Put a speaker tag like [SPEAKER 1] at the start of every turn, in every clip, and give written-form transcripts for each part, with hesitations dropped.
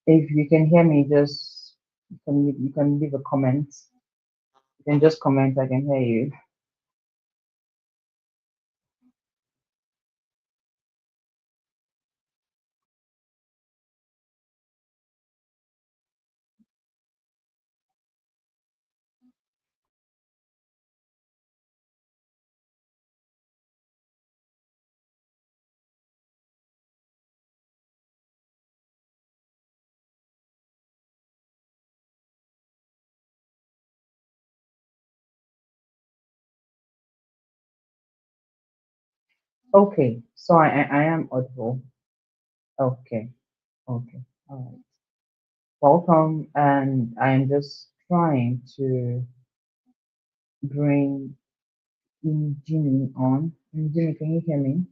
[SPEAKER 1] If you can hear me, just you can leave a comment. You can just comment. I can hear you. Okay, so I am audible. Okay, okay, all right. Welcome, and I am just trying to bring Jimmy on. Jimmy, can you hear me?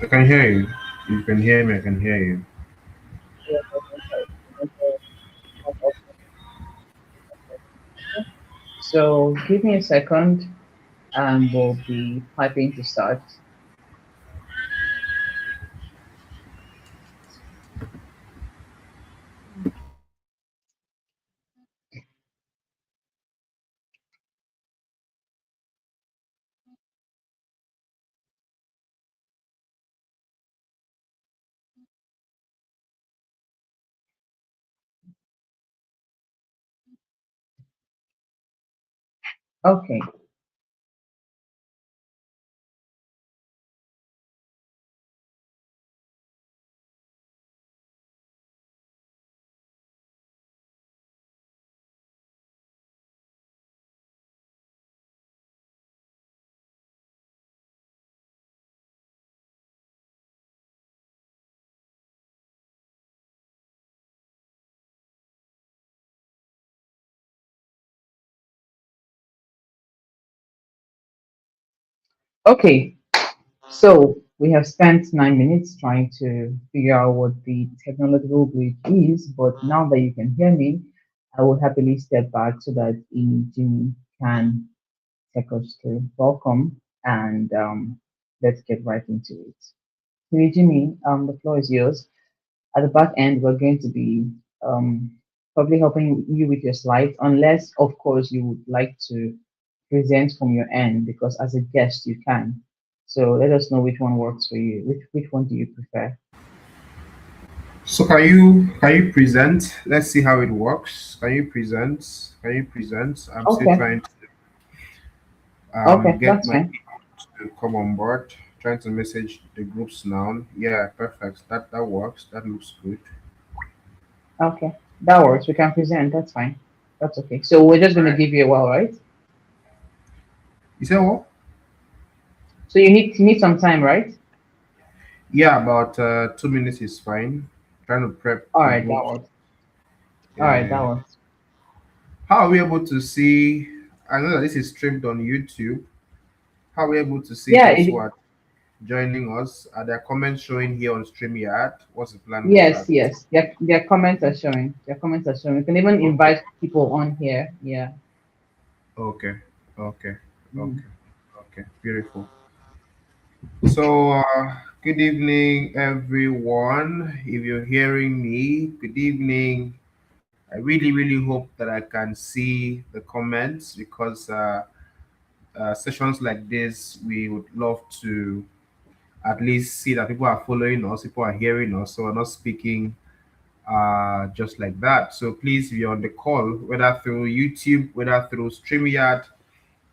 [SPEAKER 2] I can hear you. You can hear me. I can hear you.
[SPEAKER 1] Yes, I can hear you. I can hear you. So give me a second, and we'll be piping to start. Okay, okay. So we have spent 9 minutes trying to figure out what the technological glitch is, but now that you can hear me, I will happily step back so that Jimmy can take us through. Welcome, and let's get right into it. Jimmy, the floor is yours. At the back end, we're going to be um, probably helping you with your slides, unless, of course, you would like to present from your end, because as a guest, you can. So let us know which one works for you. Which one do you prefer?
[SPEAKER 2] So can you present? Let's see how it works. Can you present? Can you present? I'm still
[SPEAKER 1] Okay,
[SPEAKER 2] trying to
[SPEAKER 1] okay,
[SPEAKER 2] get
[SPEAKER 1] that's
[SPEAKER 2] my
[SPEAKER 1] fine.
[SPEAKER 2] people to come on board. Trying to message the groups now. Yeah, perfect. That works. That looks good.
[SPEAKER 1] Okay, that works. We can present. That's fine. That's okay. So we're just going to
[SPEAKER 2] Right.
[SPEAKER 1] give you a while, right?
[SPEAKER 2] You said what?
[SPEAKER 1] So you need some time, right?
[SPEAKER 2] Yeah, about 2 minutes is fine. Trying to prep
[SPEAKER 1] All
[SPEAKER 2] the
[SPEAKER 1] right, that
[SPEAKER 2] groups.
[SPEAKER 1] works. All right, that
[SPEAKER 2] Yeah.
[SPEAKER 1] works.
[SPEAKER 2] How are we able to see? I know that this is streamed on YouTube. How are we able to see
[SPEAKER 1] Yeah,
[SPEAKER 2] those who are joining us? Are there comments showing here on StreamYard? What's the plan with
[SPEAKER 1] yes,
[SPEAKER 2] that?
[SPEAKER 1] yes. Their comments are showing. Their comments are showing. You can even
[SPEAKER 2] Okay,
[SPEAKER 1] invite people on here. Yeah.
[SPEAKER 2] okay, okay,
[SPEAKER 1] Mm.
[SPEAKER 2] okay, okay. Beautiful. So, good evening, everyone. If you're hearing me, good evening. I really, really hope that I can see the comments because sessions like this, we would love to at least see that people are following us, people are hearing us, so we're not speaking just like that. So please, if you're on the call, whether through YouTube, whether through StreamYard,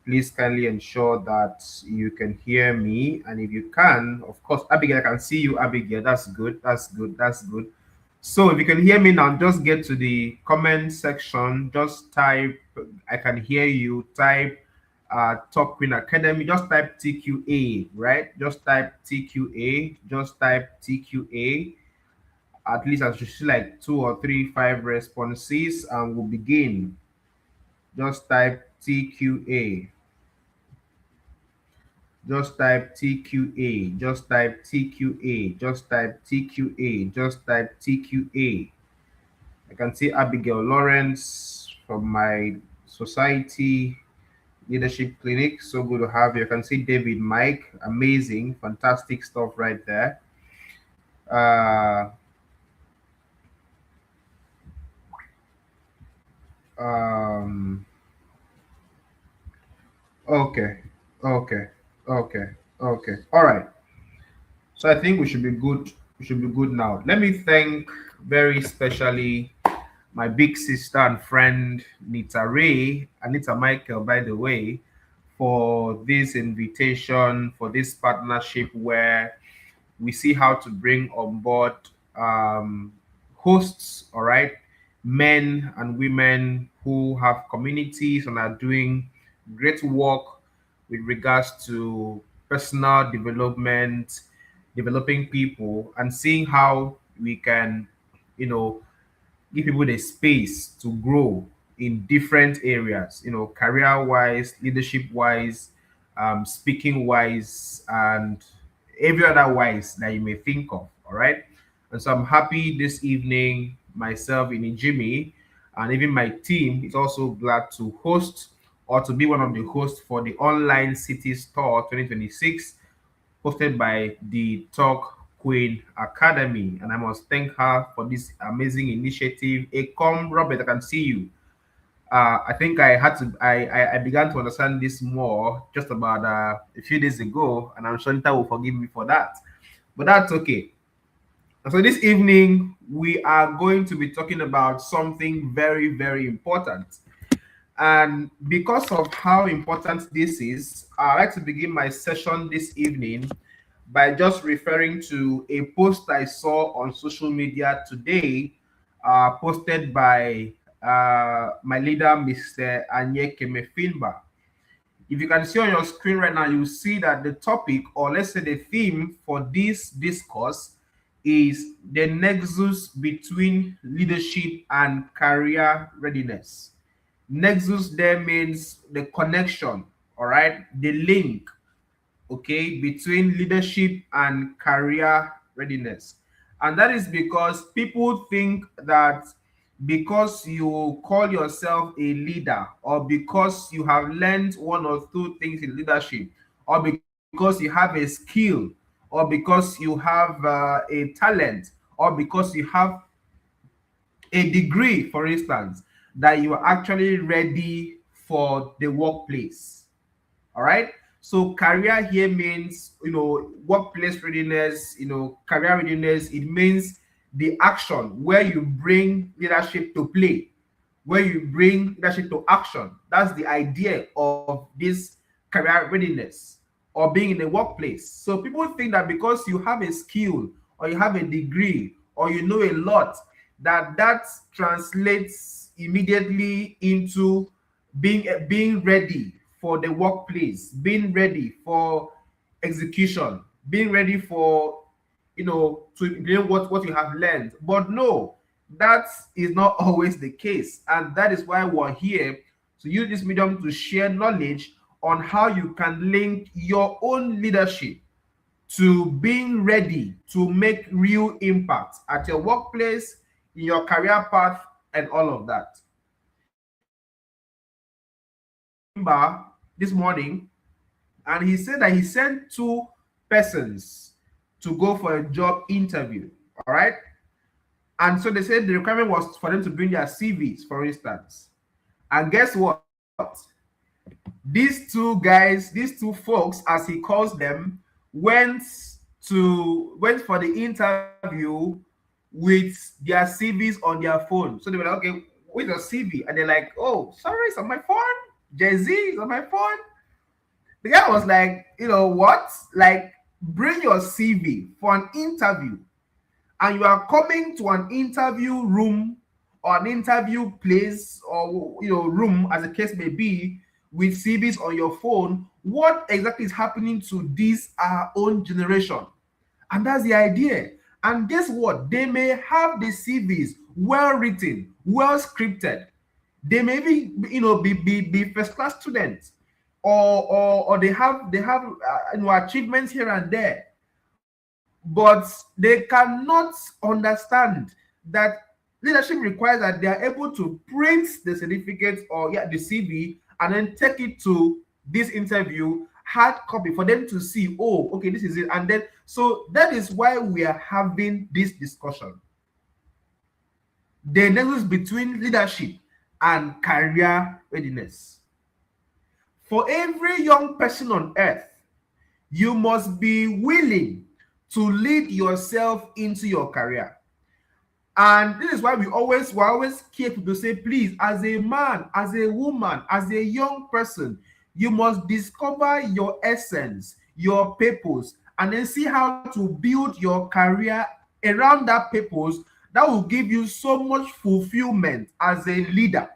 [SPEAKER 2] please kindly ensure that you can hear me. And if you can, of course, Abigail, I can see you, Abigail. That's good. That's good. That's good. So if you can hear me now, just get to the comment section. Just type, I can hear you. Type Top Queen Academy. Just type TQA, right? Just type TQA. Just type TQA. At least I should see like two or three, five responses, and we'll begin. Just type TQA. Just type TQA. Just type TQA. Just type TQA. Just type TQA. I can see Abigail Lawrence from my society leadership clinic. So good to have you. I can see David Mike. Amazing. Fantastic stuff right there. Uh, um, okay, okay, okay, okay. All right. So I think we should be good. We should be good now. Let me thank very specially my big sister and friend Nita Ray, Anita Michael, by the way, for this invitation, for this partnership where we see how to bring on board um, hosts, all right, men and women who have communities and are doing great work with regards to personal development, developing people, and seeing how we can, you know, give people the space to grow in different areas, career wise, leadership wise, speaking wise, and every other wise that you may think of. All right. And so I'm happy this evening, myself in Jimmy, and even my team is also glad to host or to be one of the hosts for the online city store 2026 hosted by the Talk Queen Academy. And I must thank her for this amazing initiative. Come, Robert, I can see you. I think I had to. I began to understand this more just about a few days ago, and I'm sure Nita will forgive me for that. But that's okay. And so this evening we are going to be talking about something very, very important. And because of how important this is, I'd like to begin my session this evening by just referring to a post I saw on social media today, posted by my leader, Mr. Anyekeme Finba. If you can see on your screen right now, you see that the topic, or let's say the theme for this discourse, is the nexus between leadership and career readiness. Nexus there means the connection, all right, the link, okay, between leadership and career readiness. And that is because people think that because you call yourself a leader, or because you have learned one or two things in leadership, or because you have a skill, or because you have a talent, or because you have a degree, for instance, that you are actually ready for the workplace. All right. So career here means, workplace readiness, career readiness. It means the action where you bring leadership to play, where you bring leadership to action. That's the idea of this career readiness or being in the workplace. So people think that because you have a skill or you have a degree or you know a lot, that translates immediately into being ready for the workplace, being ready for execution, being ready for to implement what you have learned. But no, that is not always the case, and that is why we're here to use this medium to share knowledge on how you can link your own leadership to being ready to make real impact at your workplace, in your career path, and all of that. I was talking to Mr. Fimba this morning, and he said that he sent two persons to go for a job interview. All right. And so they said the requirement was for them to bring their CVs, for instance. And guess what? These two guys, these two folks, as he calls them, went went for the interview with their CVs on their phone. So they were like, okay, where's your CV? And they're like, oh, sorry, it's on my phone. Jay-Z is on my phone. The guy was like, you know what? Like, bring your CV for an interview, and you are coming to an interview room or an interview place, or room, as the case may be, with CVs on your phone. What exactly is happening to this our own generation? And that's the idea. And guess what? They may have the CVs well written, well scripted. They may be, be first class students, or they have achievements here and there, but they cannot understand that leadership requires that they are able to print the certificate, or the CV, and then take it to this interview hard copy for them to see, oh, okay, this is it. And then, so that is why we are having this discussion. The nexus between leadership and career readiness. For every young person on earth, you must be willing to lead yourself into your career. And this is why we're always careful to say, please, as a man, as a woman, as a young person, you must discover your essence, your purpose, and then see how to build your career around that purpose that will give you so much fulfillment as a leader.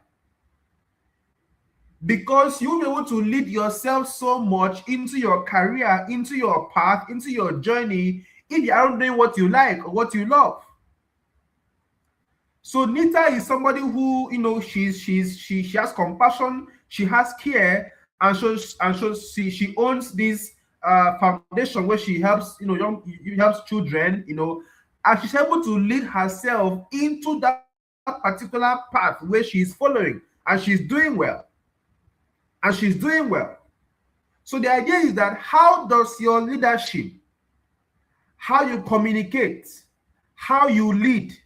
[SPEAKER 2] Because you'll be able to lead yourself so much into your career, into your path, into your journey, if you aren't doing what you like or what you love. So Nita is somebody who, she has compassion, she has care, and she owns this foundation where she helps, helps children, and she's able to lead herself into that particular path where she's following, and she's doing well. And she's doing well. So the idea is that how does your leadership, how you communicate, how you lead,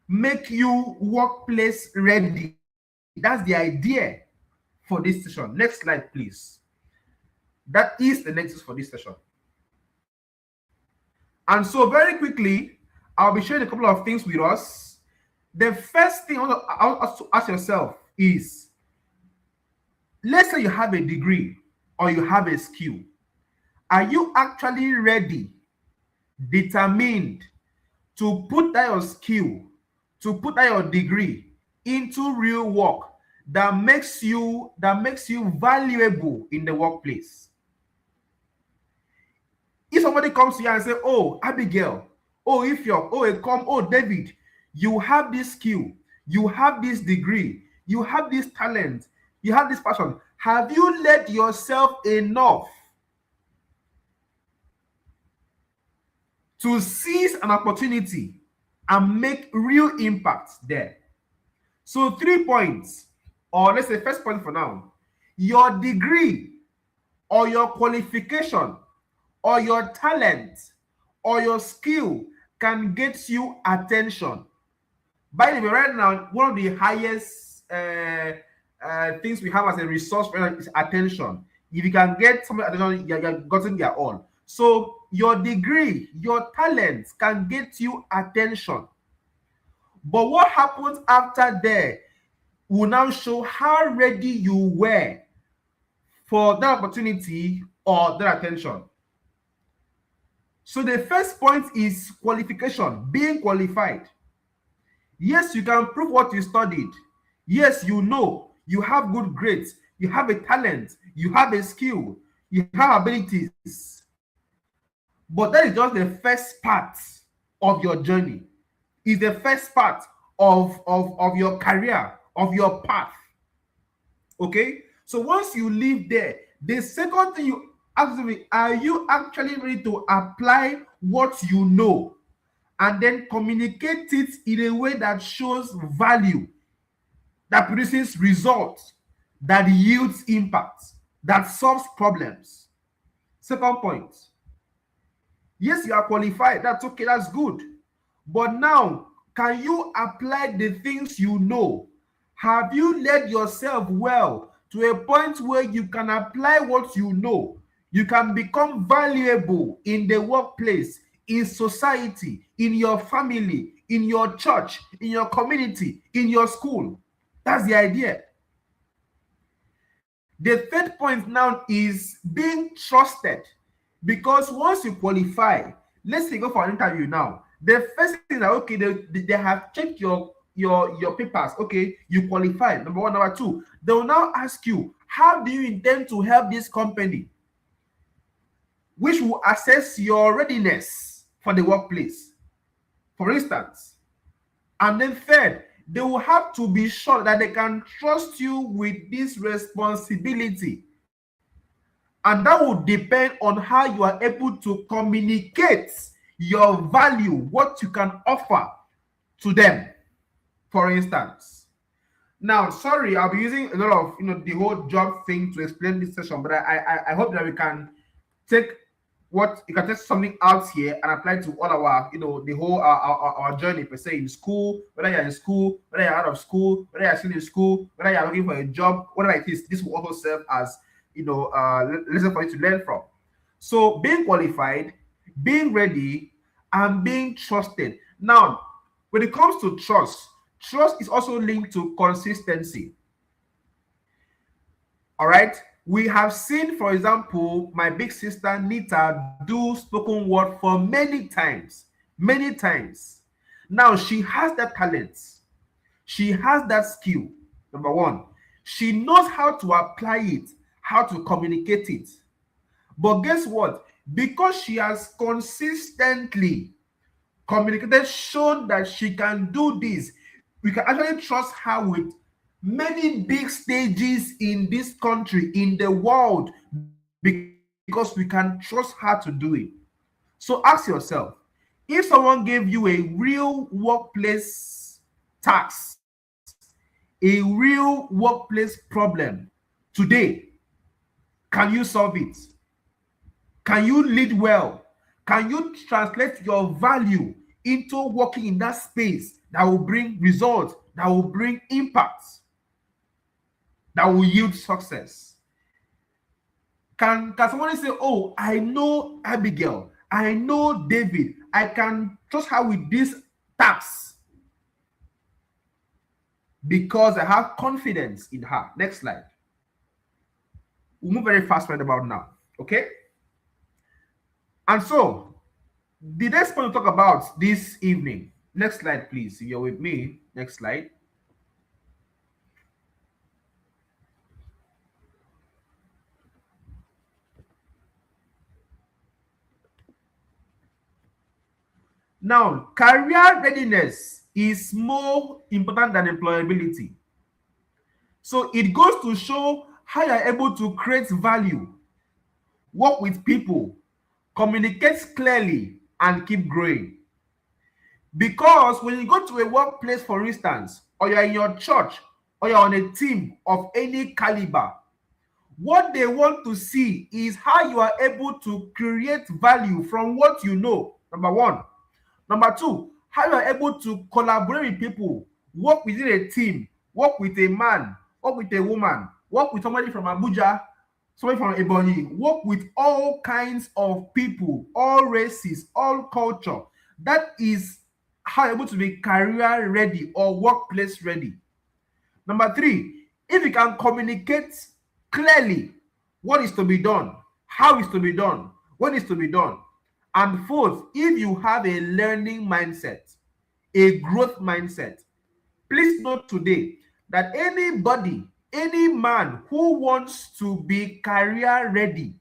[SPEAKER 2] make you workplace ready? That's the idea for this session. Next slide, please. That is the nexus for this session. And so very quickly, I'll be sharing a couple of things with us. The first thing I want to ask yourself is, let's say you have a degree or you have a skill. Are you actually ready, determined to put that your skill, to put that your degree into real work that makes you valuable in the workplace? If somebody comes to you and say, oh, Abigail, oh, Ifyok, oh, David, you have this skill, you have this degree, you have this talent, you have this passion. Have you led yourself enough to seize an opportunity and make real impact there? So 3 points, or let's say first point for now. Your degree or your qualification or your talent or your skill can get you attention. By the way, right now, one of the highest things we have as a resource right now is attention. If you can get somebody attention, you're gotten their all. So your degree, your talent can get you attention. But what happens after there will now show how ready you were for that opportunity or that attention. So the first point is qualification, being qualified. Yes, you can prove what you studied. Yes, you have good grades, you have a talent, you have a skill, you have abilities. But that is just the first part of your journey. It's the first part of your career, of your path. Okay? So once you leave there, the second thing you ask me, are you actually ready to apply what you know and then communicate it in a way that shows value, that produces results, that yields impact, that solves problems? Second point. Yes, you are qualified. That's okay. That's good. But now, can you apply the things you know? Have you led yourself well to a point where you can apply what you know? You can become valuable in the workplace, in society, in your family, in your church, in your community, in your school. That's the idea. The third point now is being trusted. Because once you qualify, let's say you go for an interview now. The first thing is that, okay, they have checked your papers. Okay, you qualify. Number one. Number two, they will now ask you, how do you intend to help this company? Which will assess your readiness for the workplace, for instance. And then third, they will have to be sure that they can trust you with this responsibility. And that will depend on how you are able to communicate your value, what you can offer to them, for instance. Now, sorry, I'll be using a lot of the whole job thing to explain this session, but I hope that take what you can take something out here and apply to all our, the whole our journey per se in school, whether you're in school, whether you're out of school, whether you're still in school, whether you're looking for a job, whatever it is. This will also serve as, lesson for you to learn from. So being qualified, being ready, and being trusted. Now, when it comes to trust is also linked to consistency. All right. We have seen, for example, my big sister Nita do spoken word for many times, many times. Now she has that talent, she has that skill. Number one, she knows how to apply it, how to communicate it. But guess what? Because she has consistently communicated, shown that she can do this, we can actually trust her with many big stages in this country, in the world, because we can trust her to do it. So ask yourself, if someone gave you a real workplace task, a real workplace problem today, can you solve it? Can you lead well? Can you translate your value into working in that space that will bring results, that will bring impact, that will yield success? Can somebody say, oh, I know Abigail, I know David, I can trust her with this task because I have confidence in her? Next slide. We'll move very fast right about now. Okay? And so, the next point to talk about this evening. Next slide, please. If you're with me, next slide. Now, career readiness is more important than employability. So it goes to show how you're able to create value, work with people, communicate clearly, and keep growing. Because when you go to a workplace, for instance, or you're in your church, or you're on a team of any caliber, what they want to see is how you are able to create value from what you know. Number one. Number two, how you are able to collaborate with people, work within a team, work with a man, work with a woman, work with somebody from Abuja, somebody from Ebonyi, work with all kinds of people, all races, all culture. That is how you're able to be career ready or workplace ready. Number three, if you can communicate clearly what is to be done, how is to be done, when is to be done. And fourth, if you have a learning mindset, a growth mindset, please note today that anybody, any man who wants to be career ready,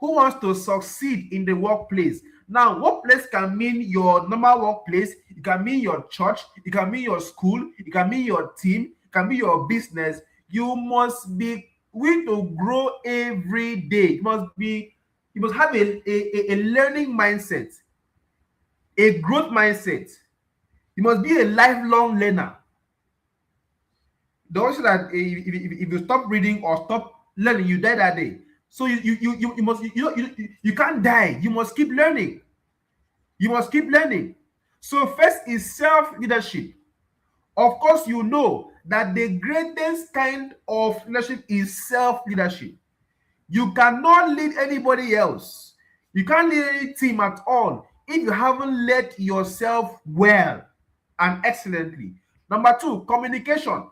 [SPEAKER 2] who wants to succeed in the workplace. Now, workplace can mean your normal workplace, it can mean your church, it can mean your school, it can mean your team, it can be your business. You must be willing to grow every day. You must have a learning mindset, a growth mindset. You must be a lifelong learner. Don't say that if you stop reading or stop learning, you die that day. So you must you can't die. You must keep learning. You must keep learning. So first is self-leadership. Of course, you know that the greatest kind of leadership is self-leadership. You cannot lead anybody else. You can't lead any team at all if you haven't led yourself well and excellently. Number two, communication.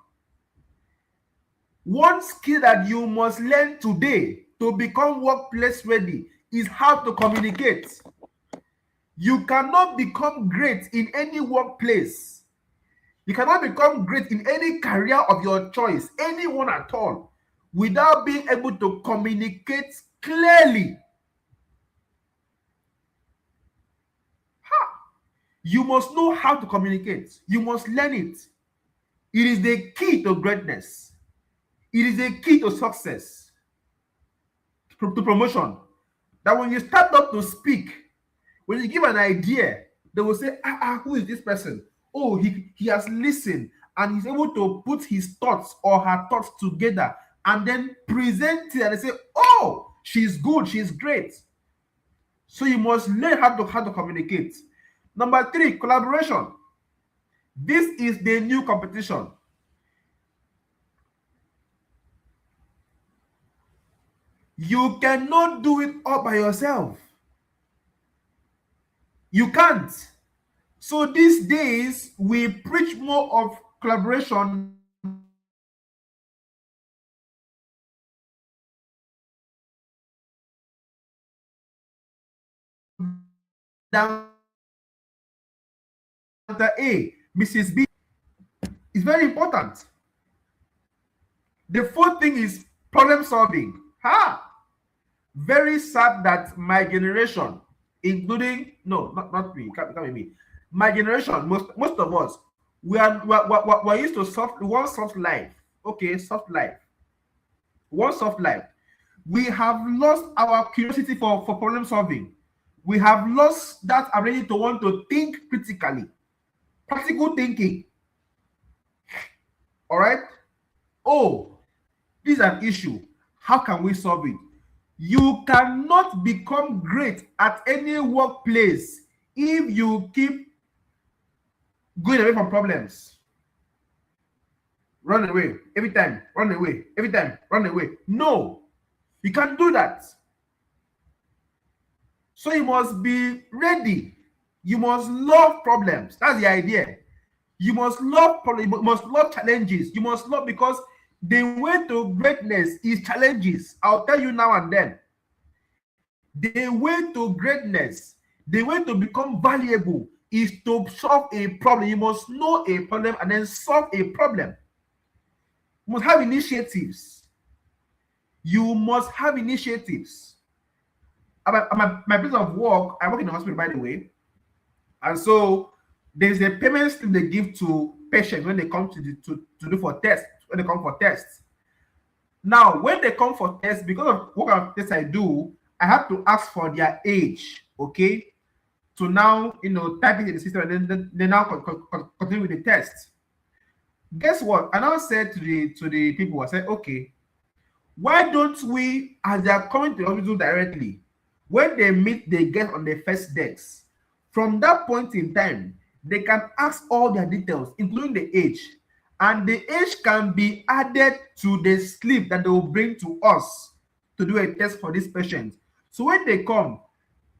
[SPEAKER 2] One skill that you must learn today to become workplace ready is how to communicate. You cannot become great in any workplace. You cannot become great in any career of your choice, anyone at all, without being able to communicate clearly. You must know how to communicate. You must learn it. It is the key to greatness. It is the key to success, to promotion. That when you start up to speak, when you give an idea, they will say, who is this person? Oh, he has listened and he's able to put his thoughts or her thoughts together and then present it and they say, oh, she's good, she's great. So you must learn how to communicate. Number three, collaboration. This is the new competition. You cannot do it all by yourself. You can't. So these days we preach more of collaboration than the A, Mrs. B. It's very important. The fourth thing is problem solving. Very sad that my generation, including no, not me, can't be me. My generation, most of us, we're used to one soft life. Okay, soft life. One soft life. We have lost our curiosity for problem solving. We have lost that ability to want to think critically. Practical thinking. All right. Oh, this is an issue. How can we solve it? You cannot become great at any workplace if you keep going away from problems. Run away every time, run away every time, run away. No, you can't do that. So you must be ready. You must love problems. That's the idea. You must love problems. You must love challenges. You must love, because the way to greatness is challenges. I'll tell you now and then. The way to greatness, the way to become valuable is to solve a problem. You must know a problem and then solve a problem. You must have initiatives. You must have initiatives. At my place of work, I work in the hospital, by the way. And so there's a payment slip they give to patients when they come to do for tests, when they come for tests. Now, when they come for tests, because of what kind of tests I do, I have to ask for their age, okay? To now, type it in the system, and then they now continue with the test. Guess what? I now said to the people, I said, okay, why don't we, as they are coming to the hospital directly, when they meet the guest on the first desk, from that point in time, they can ask all their details, including the age, and the age can be added to the slip that they will bring to us to do a test for this patient. So when they come,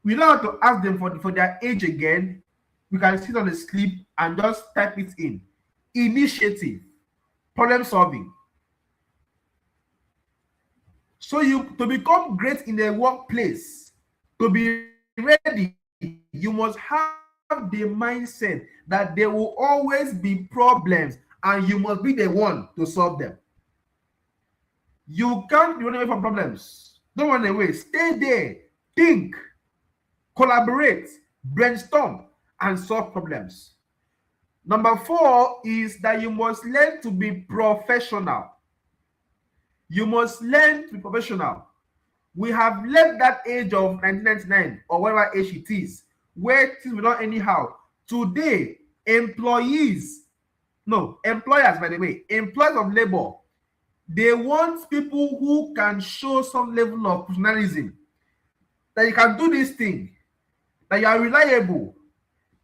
[SPEAKER 2] we don't have to ask them for their age again. We can sit on the slip and just type it in. Initiative, problem solving. So to become great in the workplace, to be ready, you must have the mindset that there will always be problems and you must be the one to solve them. You can't be running away from problems. Don't run away. Stay there. Think, collaborate, brainstorm, and solve problems. Number four is that you must learn to be professional. You must learn to be professional. We have left that age of 1999 or whatever age it is, where things were not anyhow. Today, employers, by the way, employers of labor, they want people who can show some level of professionalism, that you can do this thing, that you are reliable,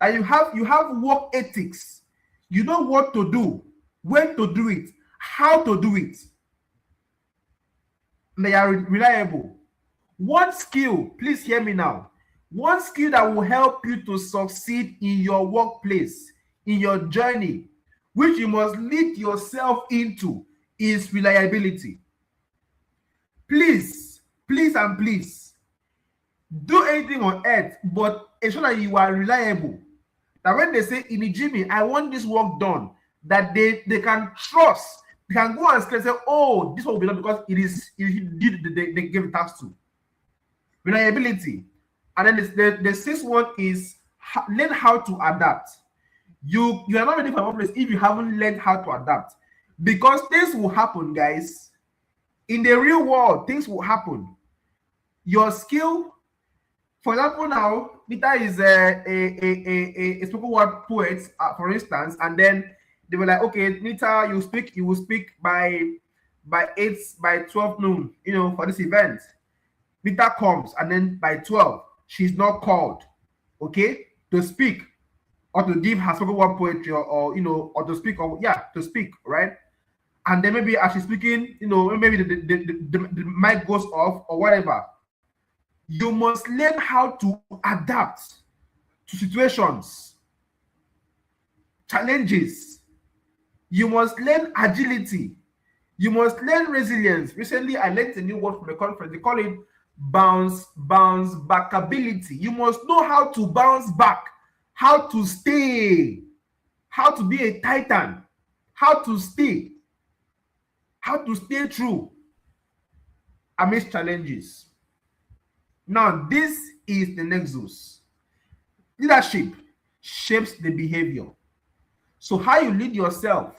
[SPEAKER 2] that you have work ethics. You know what to do, when to do it, how to do it. They are reliable. One skill, please hear me now. One skill that will help you to succeed in your workplace, in your journey, which you must lead yourself into, is reliability. Please, please, and please, do anything on earth, but ensure that you are reliable. That when they say, in Jimmy, I want this work done, that they can trust. They can go and say, oh, this one will be done because they gave the task to. Reliability. And then the sixth one is learn how to adapt. You are not ready for one place if you haven't learned how to adapt, because things will happen, guys. In the real world, things will happen. Your skill, for example, now Nita is a spoken word poet, for instance, and then they were like, okay, Nita, you will speak by 12 noon, for this event. Nita comes, and then by 12, she's not called, okay, to speak or to give her spoken word poetry, or or to speak, or yeah, to speak, right? And then maybe as she's speaking, maybe the mic goes off or whatever. You must learn how to adapt to situations, challenges. You must learn agility. You must learn resilience. Recently, I learned a new word from a conference. They call it bounce back ability. You must know how to bounce back, how to stay, how to be a titan, how to stay, true amidst challenges. Now, this is the nexus. Leadership shapes the behavior. So, how you lead yourself,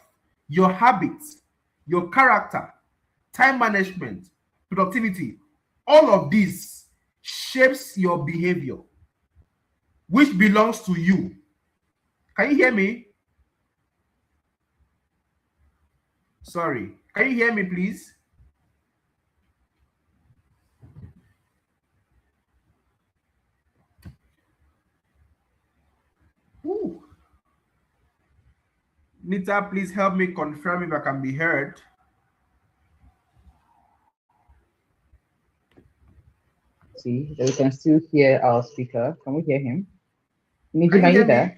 [SPEAKER 2] your habits, your character, time management, productivity, all of this shapes your behavior, which belongs to you. Can you hear me? Sorry. Can you hear me, please? Ooh. Nita, please help me confirm if I can be heard.
[SPEAKER 1] See that we can still hear our speaker. Can we hear him?
[SPEAKER 2] Can
[SPEAKER 1] Nijim,
[SPEAKER 2] you
[SPEAKER 1] are you
[SPEAKER 2] hear
[SPEAKER 1] there?
[SPEAKER 2] me?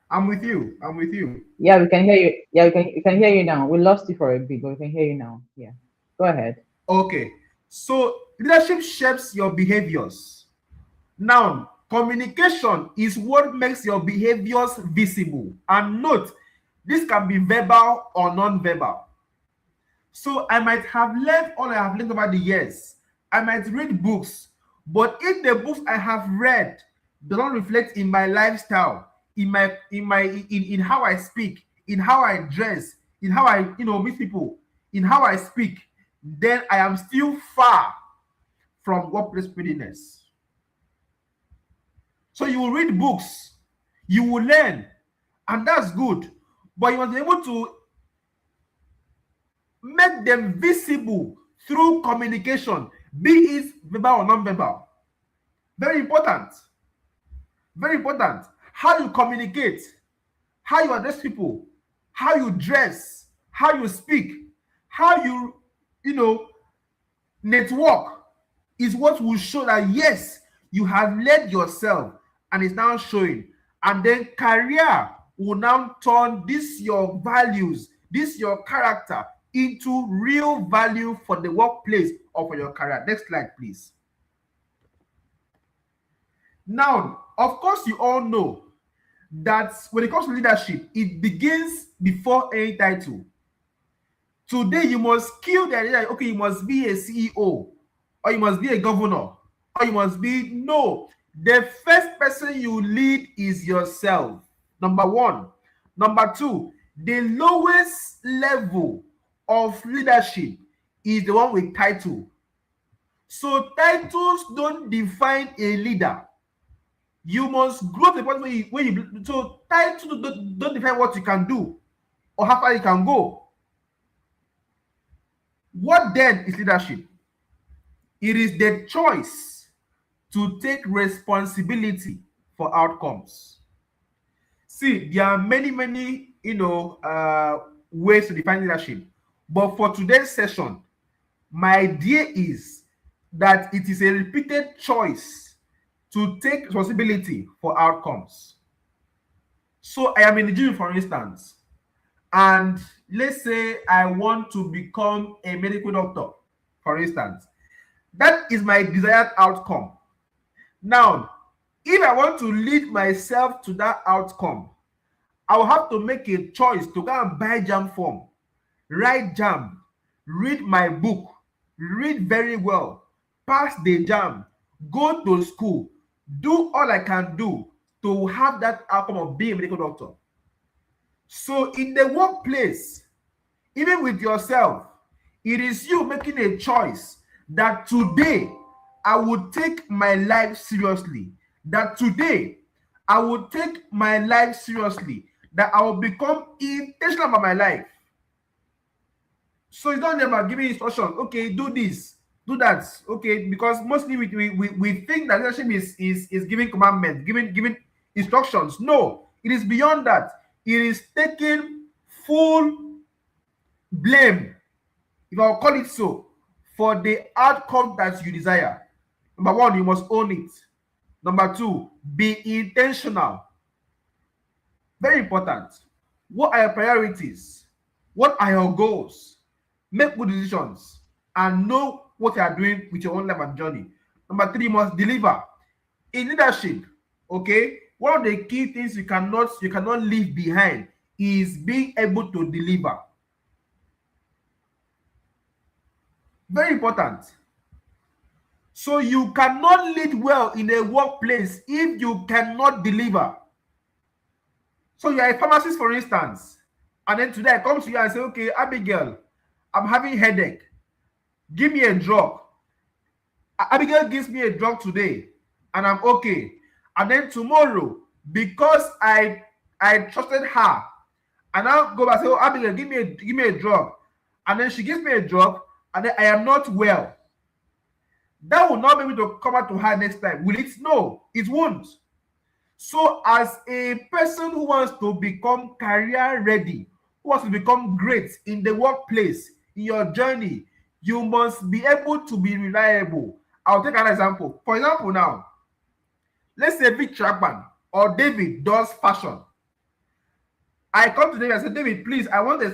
[SPEAKER 2] I'm with you. I'm with you.
[SPEAKER 1] Yeah, we can hear you. Yeah, we can hear you now. We lost you for a bit, but we can hear you now. Yeah. Go ahead.
[SPEAKER 2] Okay. So leadership shapes your behaviors. Now, communication is what makes your behaviors visible. And note, this can be verbal or non-verbal. So I might have learned all I have learned over the years. I might read books, but if the books I have read do not reflect in my lifestyle, in how I speak, in how I dress, in how I meet people, in how I speak, then I am still far from workplace readiness. So you will read books, you will learn, and that's good. But you must be able to make them visible through communication, be it verbal or non-verbal. Very important. Very important. How you communicate, how you address people, how you dress, how you speak, how you know, network is what will show that yes, you have led yourself and it's now showing. And then career will now turn this your values, this your character into real value for the workplace or for your career. Next slide, please. Now, of course, you all know that when it comes to leadership, it begins before any title. Today, you must kill the idea, okay, you must be a CEO, or you must be a governor, or you must be, no. The first person you lead is yourself. Number one. Number two, the lowest level of leadership is the one with title. So titles don't define a leader. You must grow to the point where you so titles don't define what you can do or how far you can go. What then is leadership? It is the choice to take responsibility for outcomes. See, there are many ways to define leadership, but for today's session, my idea is that it is a repeated choice to take responsibility for outcomes. So I am in the gym, for instance, and let's say I want to become a medical doctor, for instance. That is my desired outcome. Now, if I want to lead myself to that outcome, I will have to make a choice to go and buy jam form, write jam, read my book, read very well, pass the jam, go to school, do all I can do to have that outcome of being a medical doctor. So in the workplace, even with yourself, it is you making a choice that today I would take my life seriously. That today I would take my life seriously. That I will become intentional about my life. So it's not about giving instruction. Okay, do this. Do that, okay? Because mostly we think that leadership is giving commandments, giving instructions. No, it is beyond that. It is taking full blame, if I'll call it so, for the outcome that you desire. Number one, you must own it. Number two, be intentional. Very important. What are your priorities? What are your goals? Make good decisions and know what you are doing with your own life and journey. Number three, you must deliver. In leadership, okay, one of the key things you cannot leave behind is being able to deliver. Very important. So you cannot lead well in a workplace if you cannot deliver. So you are a pharmacist, for instance, and then today I come to you and say, okay, Abigail, I'm having headache. Give me a drug. Abigail gives me a drug today, and I'm okay. And then tomorrow, because I trusted her, and I'll go back and say, oh, Abigail, give me a drug. And then she gives me a drug, and then I am not well. That will not be able to come out to her next time. Will it? No, it won't. So, as a person who wants to become career ready, who wants to become great in the workplace, in your journey, you must be able to be reliable. I'll take an example. For example, now, let's say Vic Chapman or David does fashion. I come to David and say, David, please, I want to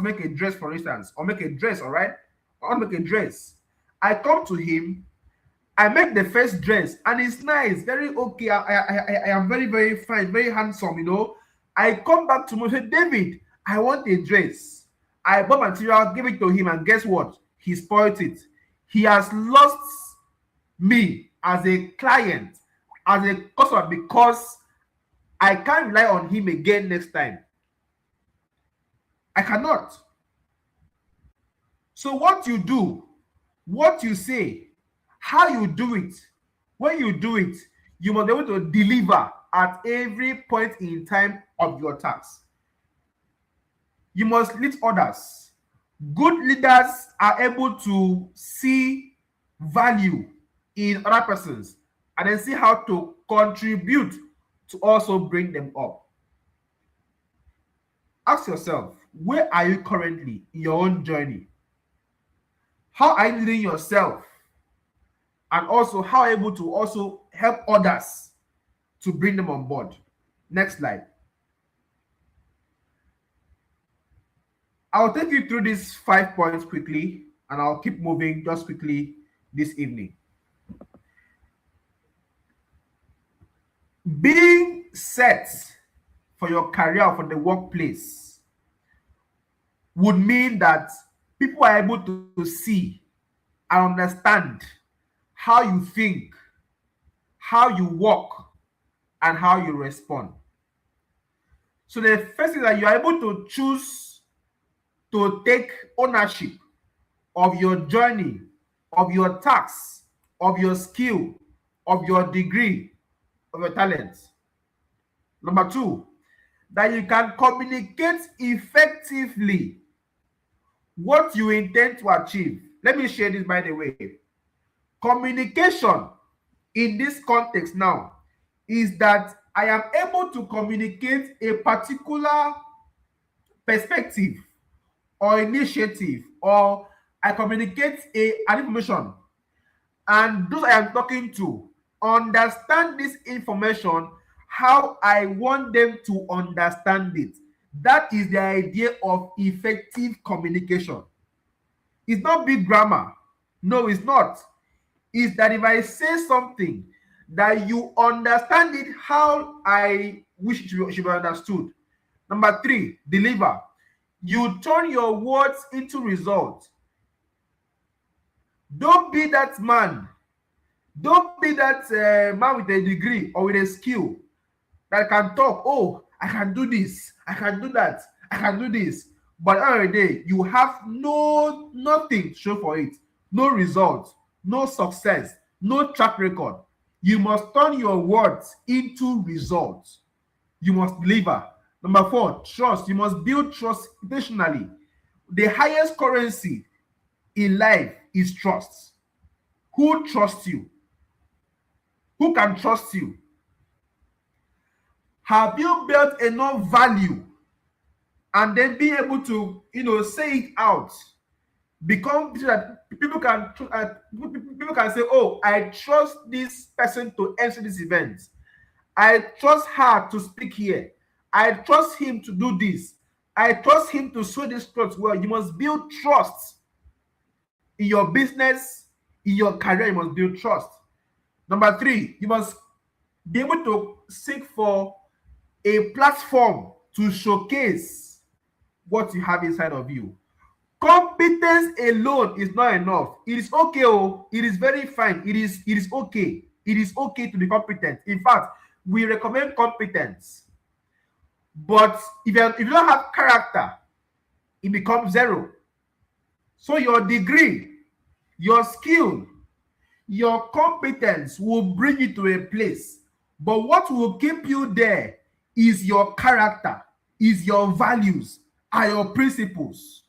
[SPEAKER 2] make a dress, for instance, or make a dress, all right? I want to make a dress. I come to him, I make the first dress, and it's nice, very okay. I am very, very fine, very handsome, you know. I come back to him and say, David, I want a dress. I bought material, give it to him, and guess what? He spoiled it. He has lost me as a client, as a customer, because I can't rely on him again next time. I cannot. So what you do, what you say, how you do it, when you do it, you must be able to deliver at every point in time of your task. You must lead others. Good leaders are able to see value in other persons and then see how to contribute to also bring them up. Ask yourself, where are you currently in your own journey? How are you leading yourself? And also, how are you able to also help others to bring them on board? Next slide. I'll take you through these 5 points quickly, and I'll keep moving just quickly this evening. Being set for your career or for the workplace would mean that people are able to see and understand how you think, how you work, and how you respond. So the first is that you are able to choose to take ownership of your journey, of your tasks, of your skill, of your degree, of your talents. Number two, that you can communicate effectively what you intend to achieve. Let me share this, by the way. Communication in this context now is that I am able to communicate a particular perspective or initiative, or I communicate an information, and those I am talking to understand this information how I want them to understand it. That is the idea of effective communication. It's not big grammar. No, it's not. It's that if I say something, that you understand it how I wish it should be understood. Number three, deliver. You turn your words into results. Don't be that man. Don't be that man with a degree or with a skill that can talk. Oh, I can do this. I can do that. I can do this. But at the end of the day, you have nothing to show for it. No results, no success, no track record. You must turn your words into results. You must deliver. Number four, trust. You must build trust intentionally. The highest currency in life is trust. Who trusts you? Who can trust you? Have you built enough value and then be able to, say it out? Become so that people can say, oh, I trust this person to enter this event. I trust her to speak here. I trust him to do this. I trust him to show this trust well. You must build trust in your business, in your career. You must build trust. Number three, you must be able to seek for a platform to showcase what you have inside of you. Competence alone is not enough. It is okay, oh, it is very fine. It is okay. It is okay to be competent. In fact, we recommend competence. But if you don't have character, it becomes zero. So your degree, your skill, your competence will bring you to a place. But what will keep you there is your character, is your values, are your principles.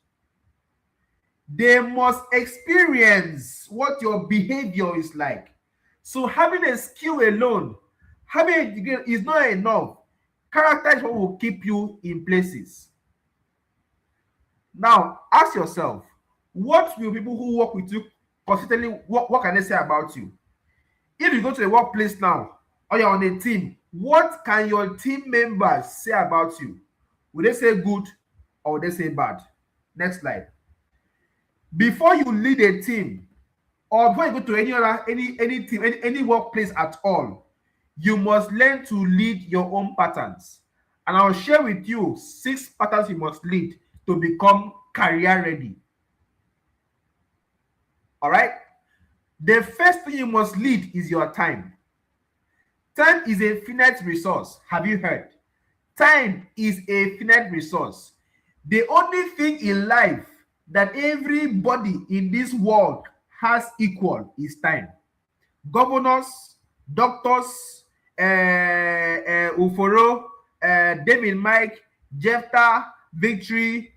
[SPEAKER 2] They must experience what your behavior is like. So having a skill alone, having a degree is not enough. Character is what will keep you in places. Now, ask yourself, what will people who work with you consistently, what can they say about you? If you go to a workplace now, or you're on a team, what can your team members say about you? Will they say good or will they say bad? Next slide. Before you lead a team, or before you go to any team, any workplace at all, you must learn to lead your own patterns. And I'll share with you 6 patterns you must lead to become career ready. All right? The first thing you must lead is your time. Time is a finite resource. Have you heard? Time is a finite resource. The only thing in life that everybody in this world has equal is time. Governors, doctors, Uforo, David Mike, Jefta, Victory,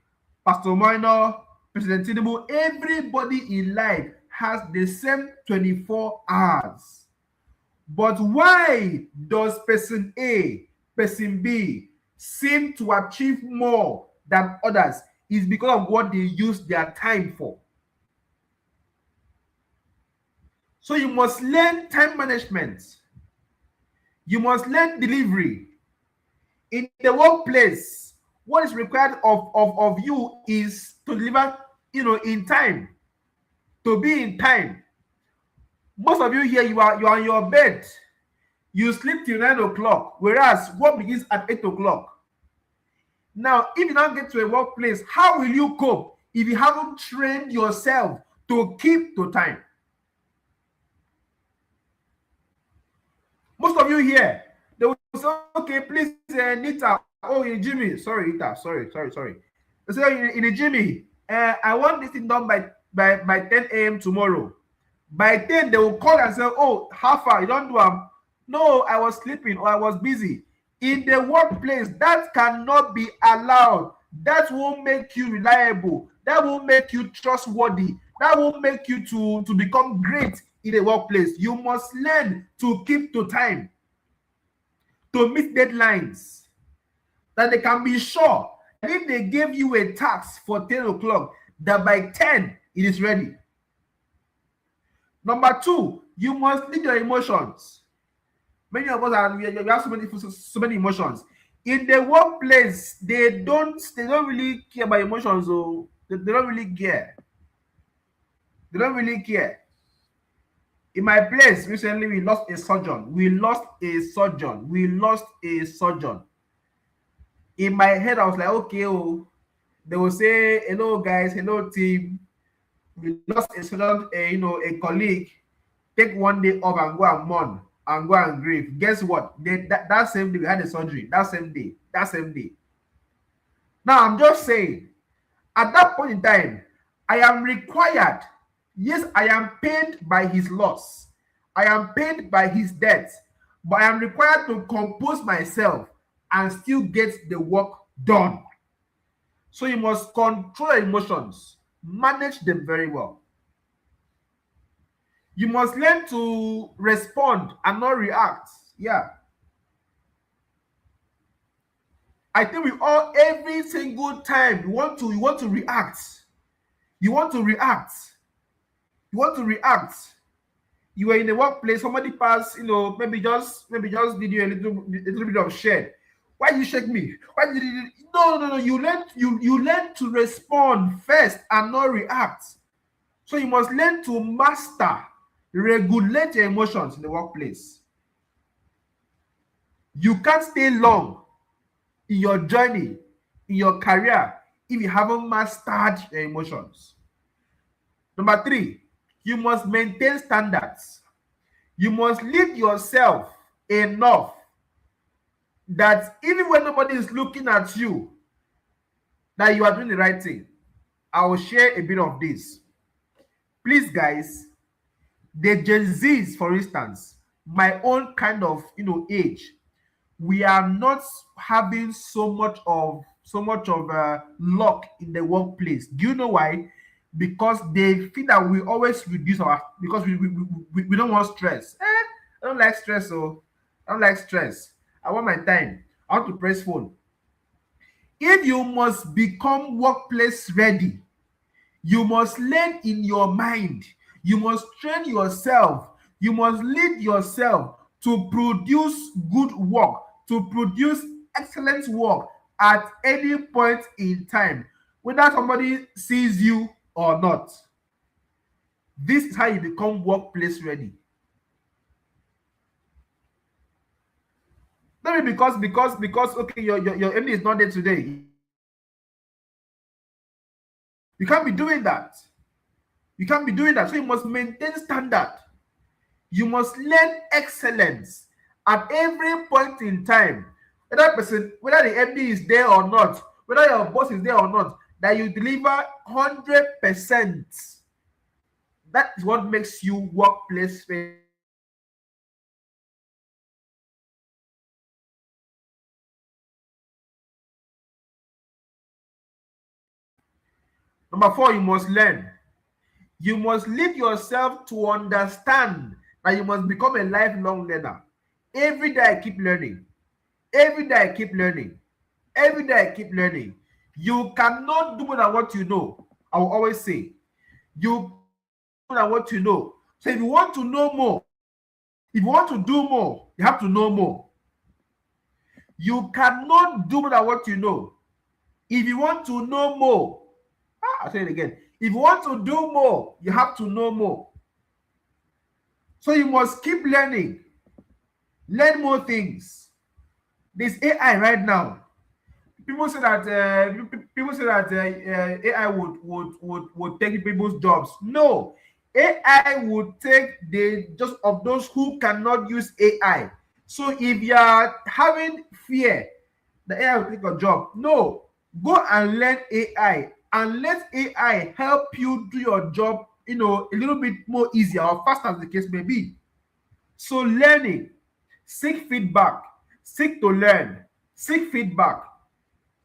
[SPEAKER 2] Pastor Minor, President Tinubu, everybody in life has the same 24 hours. But why does person A, person B seem to achieve more than others? Is because of what they use their time for. So you must learn time management. You must learn delivery. In the workplace, what is required of you is to deliver, in time, to be in time. Most of you here, you are on your bed. You sleep till 9 o'clock, whereas work begins at 8 o'clock. Now, if you don't get to a workplace, how will you cope if you haven't trained yourself to keep to time? Most of you here, they will say, okay, please, Nita, oh, in Jimmy, sorry, Nita, sorry. They say, in Jimmy, I want this thing done by 10 a.m. tomorrow. By 10, they will call and say, oh, how far? You don't do them. No, I was sleeping or I was busy. In the workplace, that cannot be allowed. That won't make you reliable. That won't make you trustworthy. That won't make you to become great in the workplace. You must learn to keep to time, to meet deadlines, that they can be sure that if they gave you a task for 10 o'clock, that by 10 it is ready. Number 2, you must lead your emotions. Many of us we have so many emotions. In the workplace, they don't really care about emotions. So they don't really care. They don't really care. In my place recently, we lost a surgeon. In my head, I was like, okay, oh, they will say, hello guys, hello team. We lost a surgeon, a colleague. Take one day off and go and mourn and go and grieve. Guess what? That same day we had a surgery. That same day. Now I'm just saying, at that point in time, I am required. Yes, I am paid by his loss. I am paid by his death. But I am required to compose myself and still get the work done. So you must control your emotions. Manage them very well. You must learn to respond and not react. Yeah. I think we all, every single time you want to react. You want to react. You want to react. You were in the workplace, somebody passed, maybe just did you a little bit of shade. Why you shake me? Why did you? No. You learn to respond first and not react. So you must learn to master, regulate your emotions in the workplace. You can't stay long in your journey, in your career, if you haven't mastered your emotions. Number three, you must maintain standards. You must lead yourself enough that even when nobody is looking at you, that you are doing the right thing. I will share a bit of this. Please, guys, the Gen Zs, for instance, my own kind of age, we are not having so much of luck in the workplace. Do you know why? Because they feel that we always reduce our, because we don't want stress. I don't like stress. So I don't like stress. I want my time. I want to press phone. If you must become workplace ready, you must learn in your mind. You must train yourself. You must lead yourself to produce good work, to produce excellent work at any point in time, whether somebody sees you or not. This is how you become workplace ready. Not because okay, your MD is not there today. You can't be doing that. You can't be doing that. You can't be doing that. So you must maintain standard. You must learn excellence at every point in time. Whether the MD is there or not, whether your boss is there or not, that you deliver 100%. That is what makes you workplace ready. Number four, you must learn. You must lead yourself to understand that you must become a lifelong learner. Every day I keep learning. Every day I keep learning. Every day I keep learning. You cannot do more than what you know. I will always say, you cannot do more than what you know. So if you want to know more, if you want to do more, you have to know more. You cannot do more than what you know. If you want to know more, I'll say it again. If you want to do more, you have to know more. So you must keep learning. Learn more things. There's AI right now. People say that AI would take people's jobs. No, AI would take the just of those who cannot use AI. So if you are having fear that AI will take your job, no, go and learn AI and let AI help you do your job, a little bit more easier or faster as the case may be. So learning, seek feedback, seek to learn, seek feedback.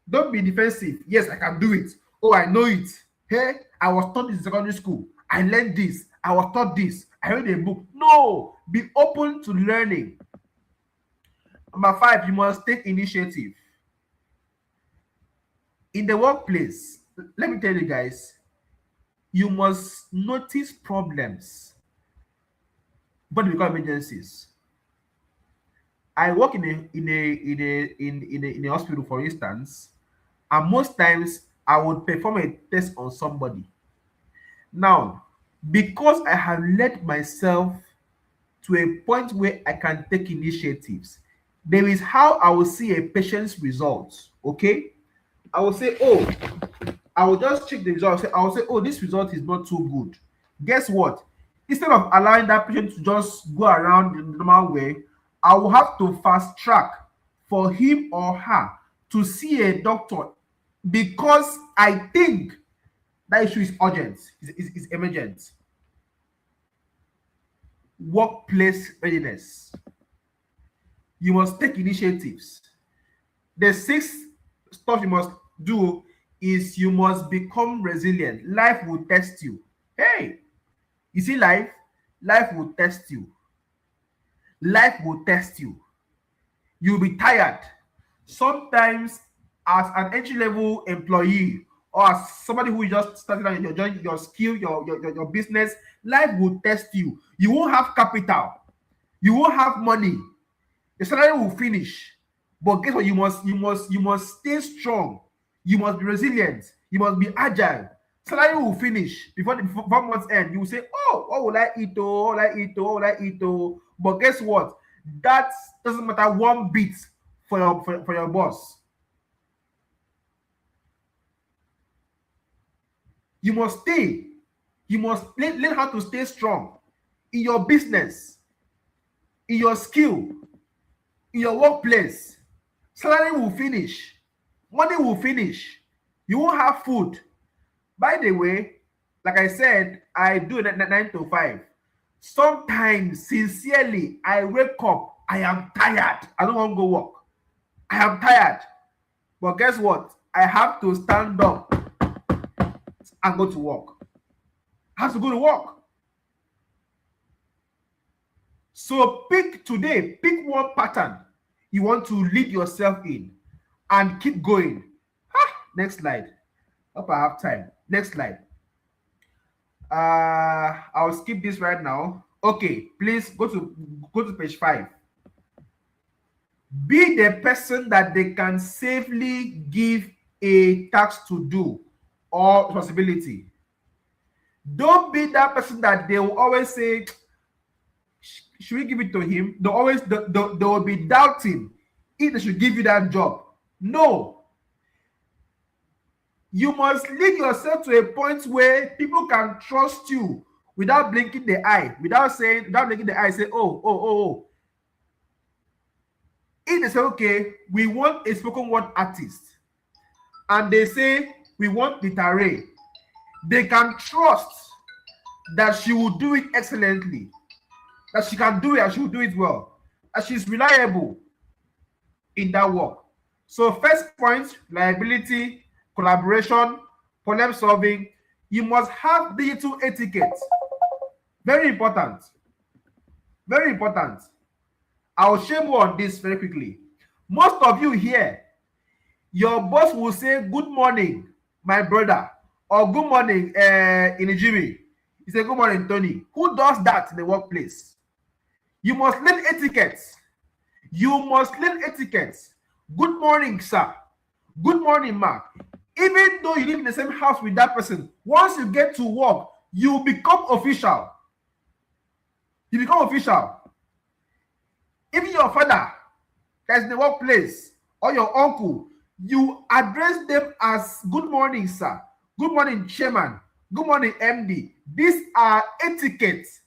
[SPEAKER 2] Don't be defensive. Yes, I can do it. Oh, I know it. Hey, I was taught this in secondary school. I learned this. I was taught this. I read a book. No, be open to learning. Number five, you must take initiative. In the workplace, let me tell you guys, you must notice problems, but become emergencies. I work in a hospital, for instance, and most times I would perform a test on somebody. Now, because I have led myself to a point where I can take initiatives, there is how I will see a patient's results. Okay, I will say, oh, I will just check the results. I will say, oh, this result is not too good. Guess what? Instead of allowing that patient to just go around in the normal way, I will have to fast track for him or her to see a doctor because I think that issue is urgent, is emergent. Workplace readiness. You must take initiatives. The sixth stuff you must do is you must become resilient. Life will test you. Hey, you see, life will test you. Life will test you. You'll be tired. Sometimes, as an entry level employee or as somebody who just started on your skill, your business, life will test you. You won't have capital, you won't have money, your salary will finish. But guess what? You must stay strong. You must be resilient. You must be agile. Salary will finish before month's end. You will say, "Oh, what will I eat? Oh, what will I eat? Oh, what will I eat? Oh." But guess what? That doesn't matter one bit for your boss. You must stay. You must learn how to stay strong in your business, in your skill, in your workplace. Salary will finish, money will finish, you won't have food. By the way, like I said, I do 9 to 5. Sometimes, sincerely, I wake up, I am tired. I don't want to go work. I am tired. But guess what? I have to stand up and go to work. I have to go to work. So pick one pattern you want to lead yourself in and keep going. Next slide. Hope I have time. Next slide. I'll skip this right now. Okay, please go to page 5. Be the person that they can safely give a task to do or responsibility. Don't be that person that they will always say, should we give it to him? They will be doubting if they should give you that job. No. You must lead yourself to a point where people can trust you without blinking the eye, without blinking the eye, say, oh. If they say, okay, we want a spoken word artist, and they say, we want Litare, they can trust that she will do it excellently, that she can do it and she will do it well, that she's reliable in that work. So first point, reliability, collaboration, problem solving. You must have digital etiquette. Very important. Very important. I'll share more on this very quickly. Most of you here, your boss will say, good morning, my brother, or good morning, Inijimi. He say, good morning, Tony. Who does that in the workplace? You must learn etiquette. You must learn etiquette. Good morning, sir. Good morning, ma. Even though you live in the same house with that person, once you get to work, you become official. You become official. Even your father that's in the workplace or your uncle, you address them as good morning, sir. Good morning, chairman. Good morning, MD. These are etiquettes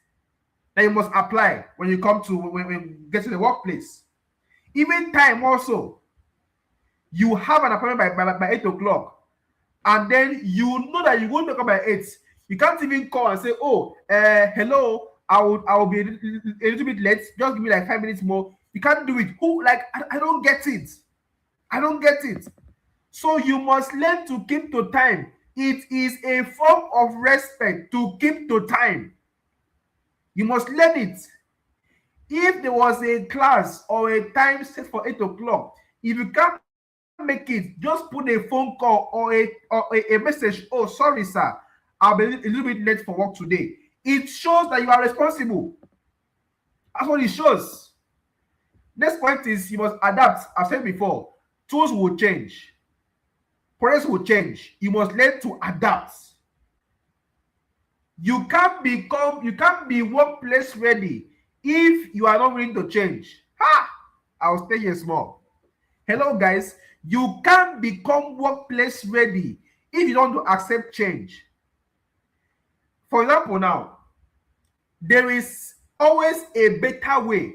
[SPEAKER 2] that you must apply when you come to when you get to the workplace. Even time also. You have an appointment by 8 o'clock, and then you know that you won't wake up by 8. You can't even call and say, oh, hello, I will be a little bit late. Just give me like 5 minutes more. You can't do it. I don't get it. I don't get it. So you must learn to keep to time. It is a form of respect to keep to time. You must learn it. If there was a class or a time set for 8 o'clock, if you can't make it, just put a phone call or a message. Oh, sorry, sir, I'll be a little bit late for work today. It shows that you are responsible. That's what it shows. Next point is you must adapt. I've said before, tools will change. Products will change. You must learn to adapt. You can't be workplace ready if you are not willing to change. I'll stay here small. Hello, guys. You can't become workplace ready if you don't accept change. For example, now, there is always a better way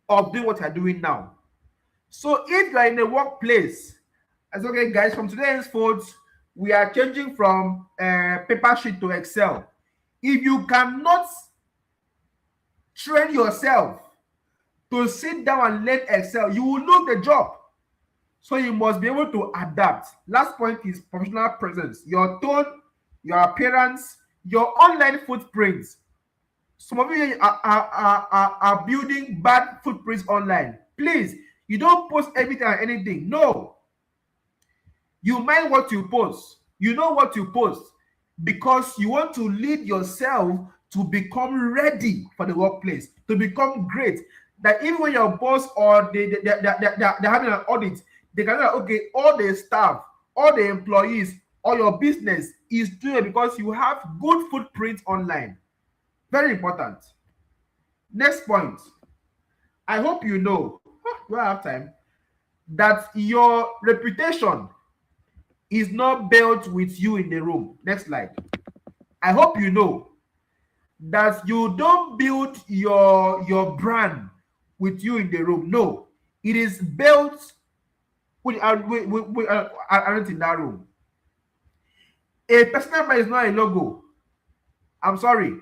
[SPEAKER 2] of doing what you're doing now. So if you are in a workplace, it's okay, guys, from today henceforth, we are changing from paper sheet to Excel. If you cannot train yourself to sit down and learn Excel, you will lose the job. So you must be able to adapt. Last point is professional presence. Your tone, your appearance, your online footprints. Some of you are building bad footprints online. Please, you don't post everything and anything. No, you mind what you post. You know what you post because you want to lead yourself to become ready for the workplace, to become great. That even when your boss or they're having an audit, they can know, okay, all the staff, all the employees, or your business is doing it because you have good footprint online. Very important. Next point. I hope you know, do I have time? That your reputation is not built with you in the room. Next slide. I hope you know that you don't build your brand with you in the room. No, it is built with aren't in that room. A personal brand is not a logo. I'm sorry.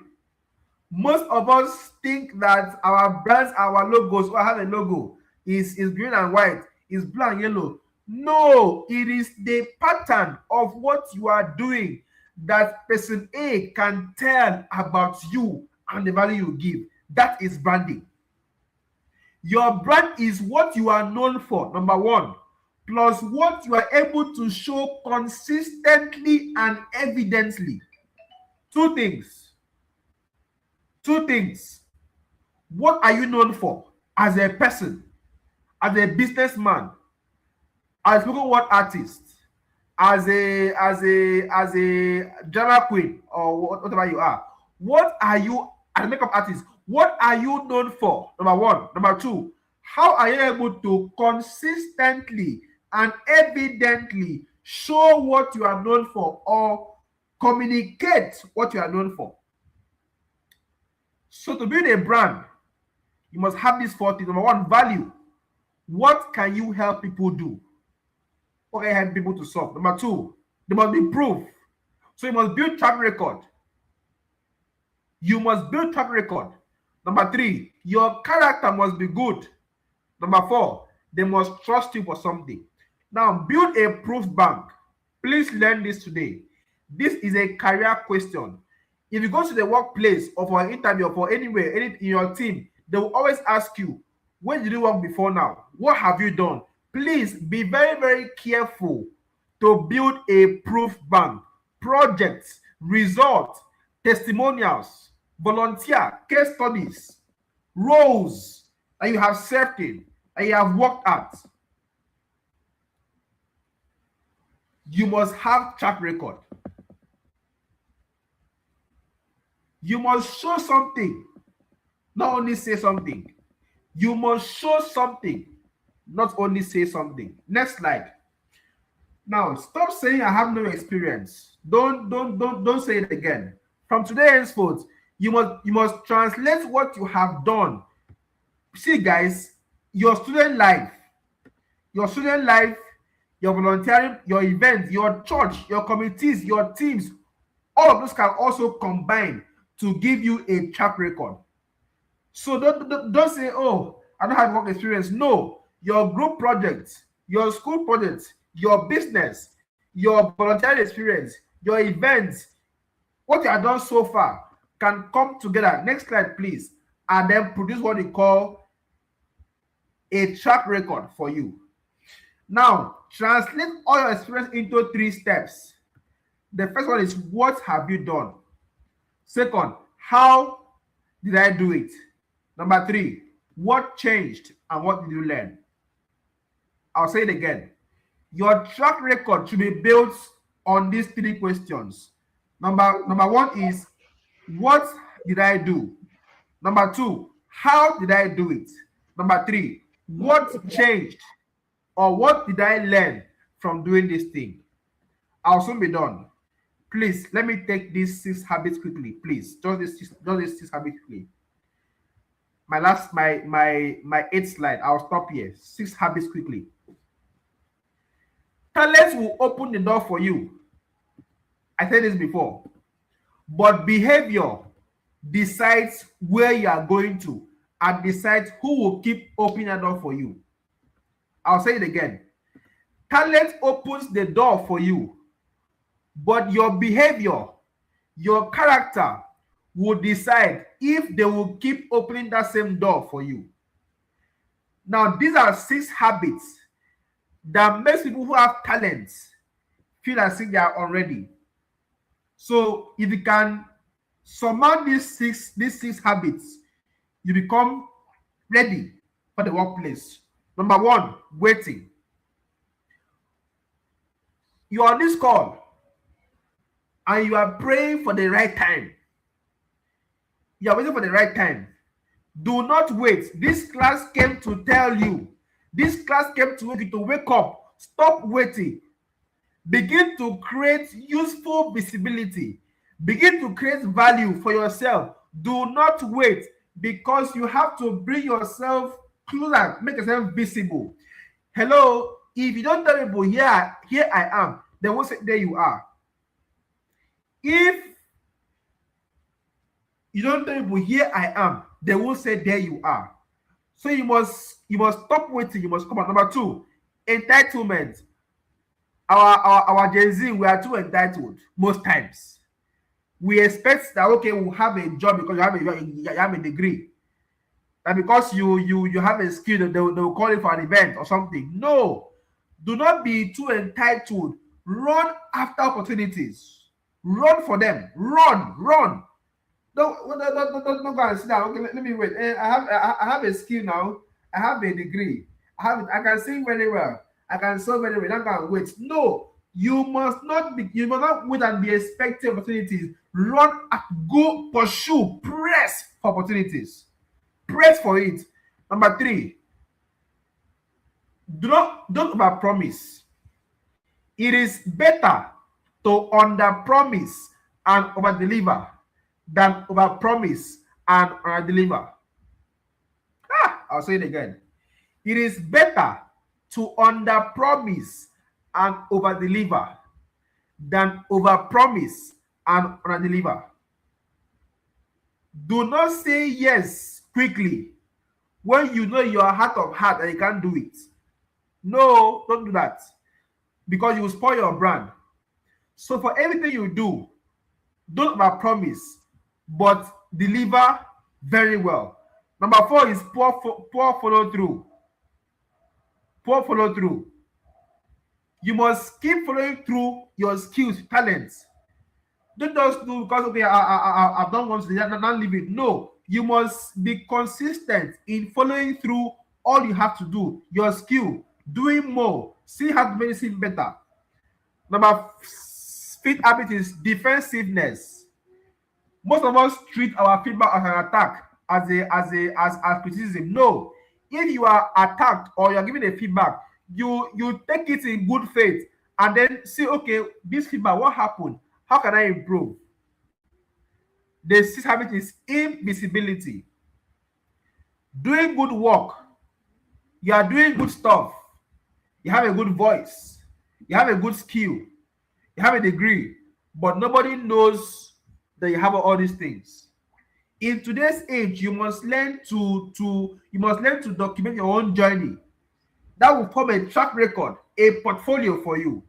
[SPEAKER 2] Most of us think that our brands, our logos, or have a logo is green and white, is blue and yellow. No, it is the pattern of what you are doing that person A can tell about you and the value you give. That is branding. Your brand is what you are known for, number one, plus what you are able to show consistently and evidently. Two things. Two things. What are you known for as a person, as a businessman, as a spoken word artist, as a drama queen, or whatever you are? What are you as a makeup artist? What are you known for? Number one. Number two, how are you able to consistently and evidently show what you are known for or communicate what you are known for? So to build a brand, you must have these four things. Number one, value. What can you help people do? What can you help people to solve? Number two, there must be proof. So you must build track record. You must build track record. Number three, your character must be good. Number four, they must trust you for something. Now, build a proof bank. Please learn this today. This is a career question. If you go to the workplace or for an interview or for anywhere, in your team, they will always ask you, where did you work before now? What have you done? Please be very, very careful to build a proof bank. Projects, results, testimonials, volunteer, case studies, roles that you have served in, and you have worked at. You must have track record. You must show something, not only say something. You must show something, not only say something. Next slide. Now, stop saying I have no experience. Don't say it again. From today henceforth, you must translate what you have done. See, guys, your student life, your volunteering, your events, your church, your committees, your teams, all of those can also combine to give you a track record. So don't say, oh, I don't have work experience. No, your group projects, your school projects, your business, your volunteering experience, your events, what you have done so far can come together. Next slide, please, and then produce what we call a track record for you. Now, translate all your experience into 3 steps. The first one is, what have you done? Second, how did I do it? Number 3, what changed and what did you learn? I'll say it again. Your track record should be built on these 3 questions. Number 1 is, what did I do? Number 2, how did I do it? Number 3, what changed or what did I learn from doing this thing? I'll soon be done. Please, let me take these 6 habits quickly. Please, just these 6 habits quickly. My 8th slide. I'll stop here. 6 habits quickly. Talents will open the door for you. I said this before. But behavior decides where you are going to and decides who will keep opening the door for you. I'll say it again. Talent opens the door for you, but your behavior, your character will decide if they will keep opening that same door for you. Now, these are 6 habits that makes people who have talents feel as if they are unready. So, if you can surmount these six habits, you become ready for the workplace. Number one, waiting. You are on this call and you are praying for the right time. You are waiting for the right time. Do not wait. This class came to tell you. This class came to make you to wake up. Stop waiting. Begin to create useful visibility. Begin to create value for yourself. Do not wait, because you have to bring yourself closer, make yourself visible. Hello, if you don't tell people here I am, they won't say there you are. If you don't tell people here I am, they won't say there you are. So you must stop waiting. You must come out. Number two, entitlement. Our Gen Z, we are too entitled most times. We expect that, okay, we'll have a job because you have a degree, and because you have a skill, they'll call you for an event or something. No, do not be too entitled. Run after opportunities. Run for them. Run. Don't go and sit down. Okay, let me wait. I have a skill now. I have a degree. I can sing very well. I can sew very well. Don't go and wait. No, you must not wait and be expecting opportunities. Run, go, pursue, press for opportunities. Press for it. Number three, don't overpromise. It is better to underpromise and overdeliver than overpromise and underdeliver. I'll say it again. It is better to underpromise and overdeliver than overpromise and underdeliver. Do not say yes quickly when you know your heart of heart and you can't do it. No, don't do that, because you will spoil your brand. So for everything you do, don't overpromise, but deliver very well. Number four is poor follow through. Poor follow through. You must keep following through your skills, talents. Don't just do because, okay, I've done once, not leave it. No, you must be consistent in following through all you have to do. Your skill, doing more, see how to make it seem better. Number fifth habit is defensiveness. Most of us treat our feedback as an attack, as criticism. No, if you are attacked or you are giving a feedback, you take it in good faith and then say, okay, this feedback, what happened? How can I improve? The sixth habit is invisibility. Doing good work. You are doing good stuff. You have a good voice. You have a good skill. You have a degree, but nobody knows that you have all these things. In today's age, you must learn to document your own journey. That will form a track record, a portfolio for you.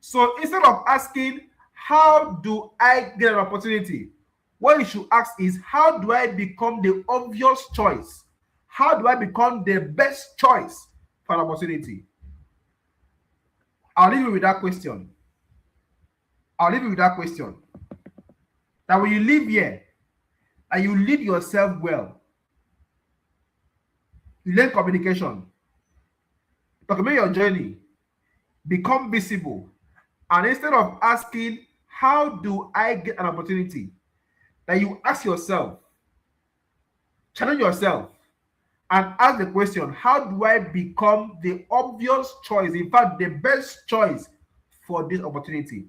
[SPEAKER 2] So instead of asking, how do I get an opportunity? What you should ask is, how do I become the obvious choice? How do I become the best choice for an opportunity? I'll leave you with that question. That when you live here and you lead yourself well, you learn communication, document your journey, become visible, and instead of asking, how do I get an opportunity, that you ask yourself, challenge yourself, and ask the question, how do I become the obvious choice, in fact, the best choice for this opportunity?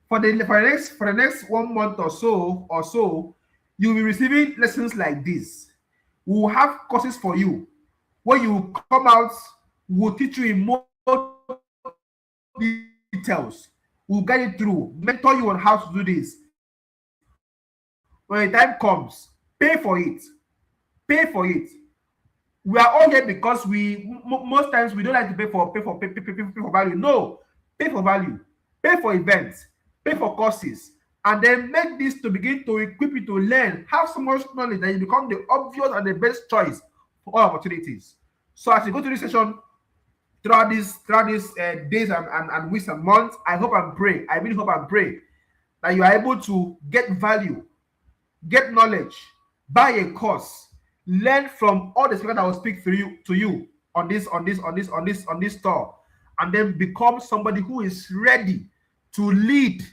[SPEAKER 2] For the next 1 month or so, you'll be receiving lessons like this. We will have courses for you. When you come out, we'll teach you in more details. We'll guide you through, mentor you on how to do this. When the time comes, pay for it. Pay for it. We are all here because most times we don't like to pay for value. No, pay for value, pay for events, pay for courses, and then make this to begin to equip you to learn. Have so much knowledge that you become the obvious and the best choice for all opportunities. So as you go to this session throughout these days and weeks and months, I hope and pray. I really hope and pray that you are able to get value, get knowledge, buy a course, learn from all the speakers that will speak to you on this store, and then become somebody who is ready to lead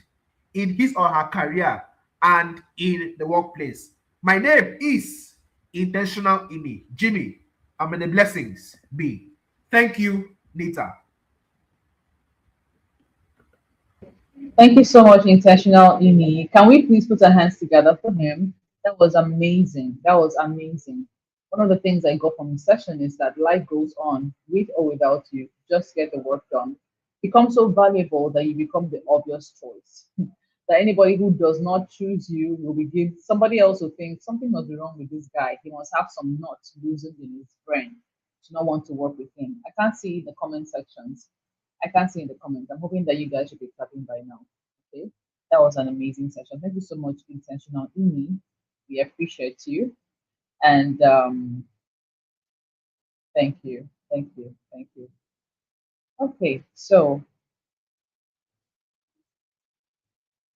[SPEAKER 2] in his or her career and in the workplace. My name is Intentional Imi Jimmy, and may the blessings be. Thank you, Nita.
[SPEAKER 1] Thank you so much, Intentional Imi. Can we please put our hands together for him? That was amazing. That was amazing. One of the things I got from the session is that life goes on with or without you. Just get the work done. Become so valuable that you become the obvious choice. That anybody who does not choose you will begin, somebody else will think something must be wrong with this guy. He must have some nuts loosened in his brain to not want to work with him. I can't see the comment sections. I can't see in the comments. I'm hoping that you guys should be clapping by now. Okay. That was an amazing session. Thank you so much, Intentional Imi. We appreciate you. And thank you. Thank you. Thank you. Okay. So,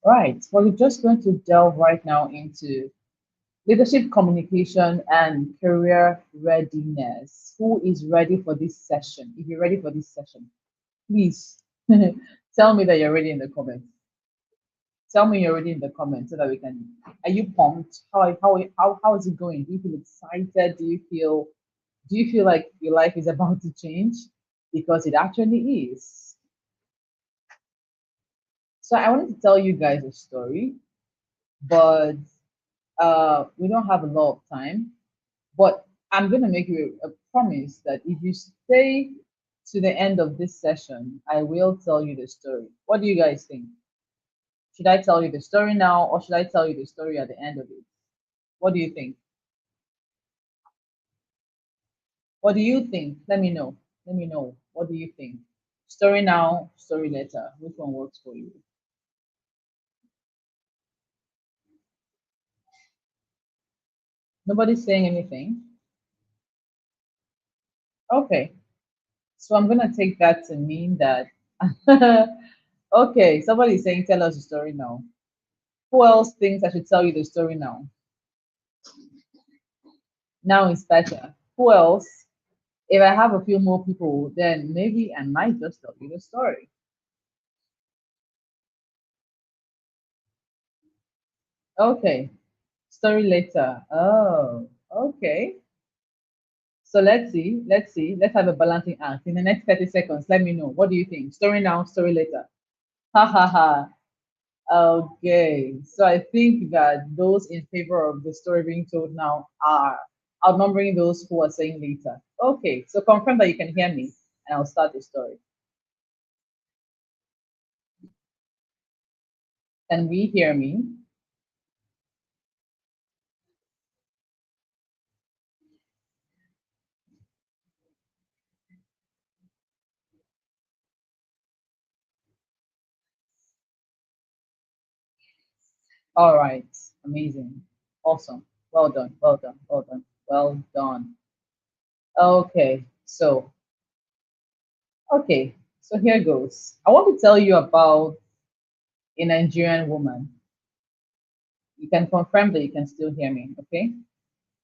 [SPEAKER 1] right. Well, we're just going to delve right now into leadership communication and career readiness. Who is ready for this session? If you're ready for this session, please tell me that you're ready in the comments. Tell me you're already in the comments so that we can. Are you pumped? How is it going? Do you feel excited? Do you feel like your life is about to change? Because it actually is. So I wanted to tell you guys a story, but we don't have a lot of time. But I'm gonna make you a promise that if you stay to the end of this session, I will tell you the story. What do you guys think? Should I tell you the story now, or should I tell you the story at the end of it? What do you think? What do you think? Let me know. Let me know. What do you think? Story now, story later. Which one works for you? Nobody's saying anything. Okay. So I'm gonna take that to mean that okay, somebody's saying tell us the story now. Who else thinks I should tell you the story now? Now is better. Who else? If I have a few more people, then maybe I might just tell you the story. Okay. Story later. Oh, okay. So let's see. Let's see. Let's have a balancing act. In the next 30 seconds, let me know. What do you think? Story now, story later. Ha ha ha. Okay. So I think that those in favor of the story being told now are outnumbering those who are saying later. Okay. So confirm that you can hear me and I'll start the story. Can we hear me? All right. Amazing. Awesome. Well done. Well done. Well done. Well done. Okay. So here goes. I want to tell you about a Nigerian woman. You can confirm that you can still hear me, okay?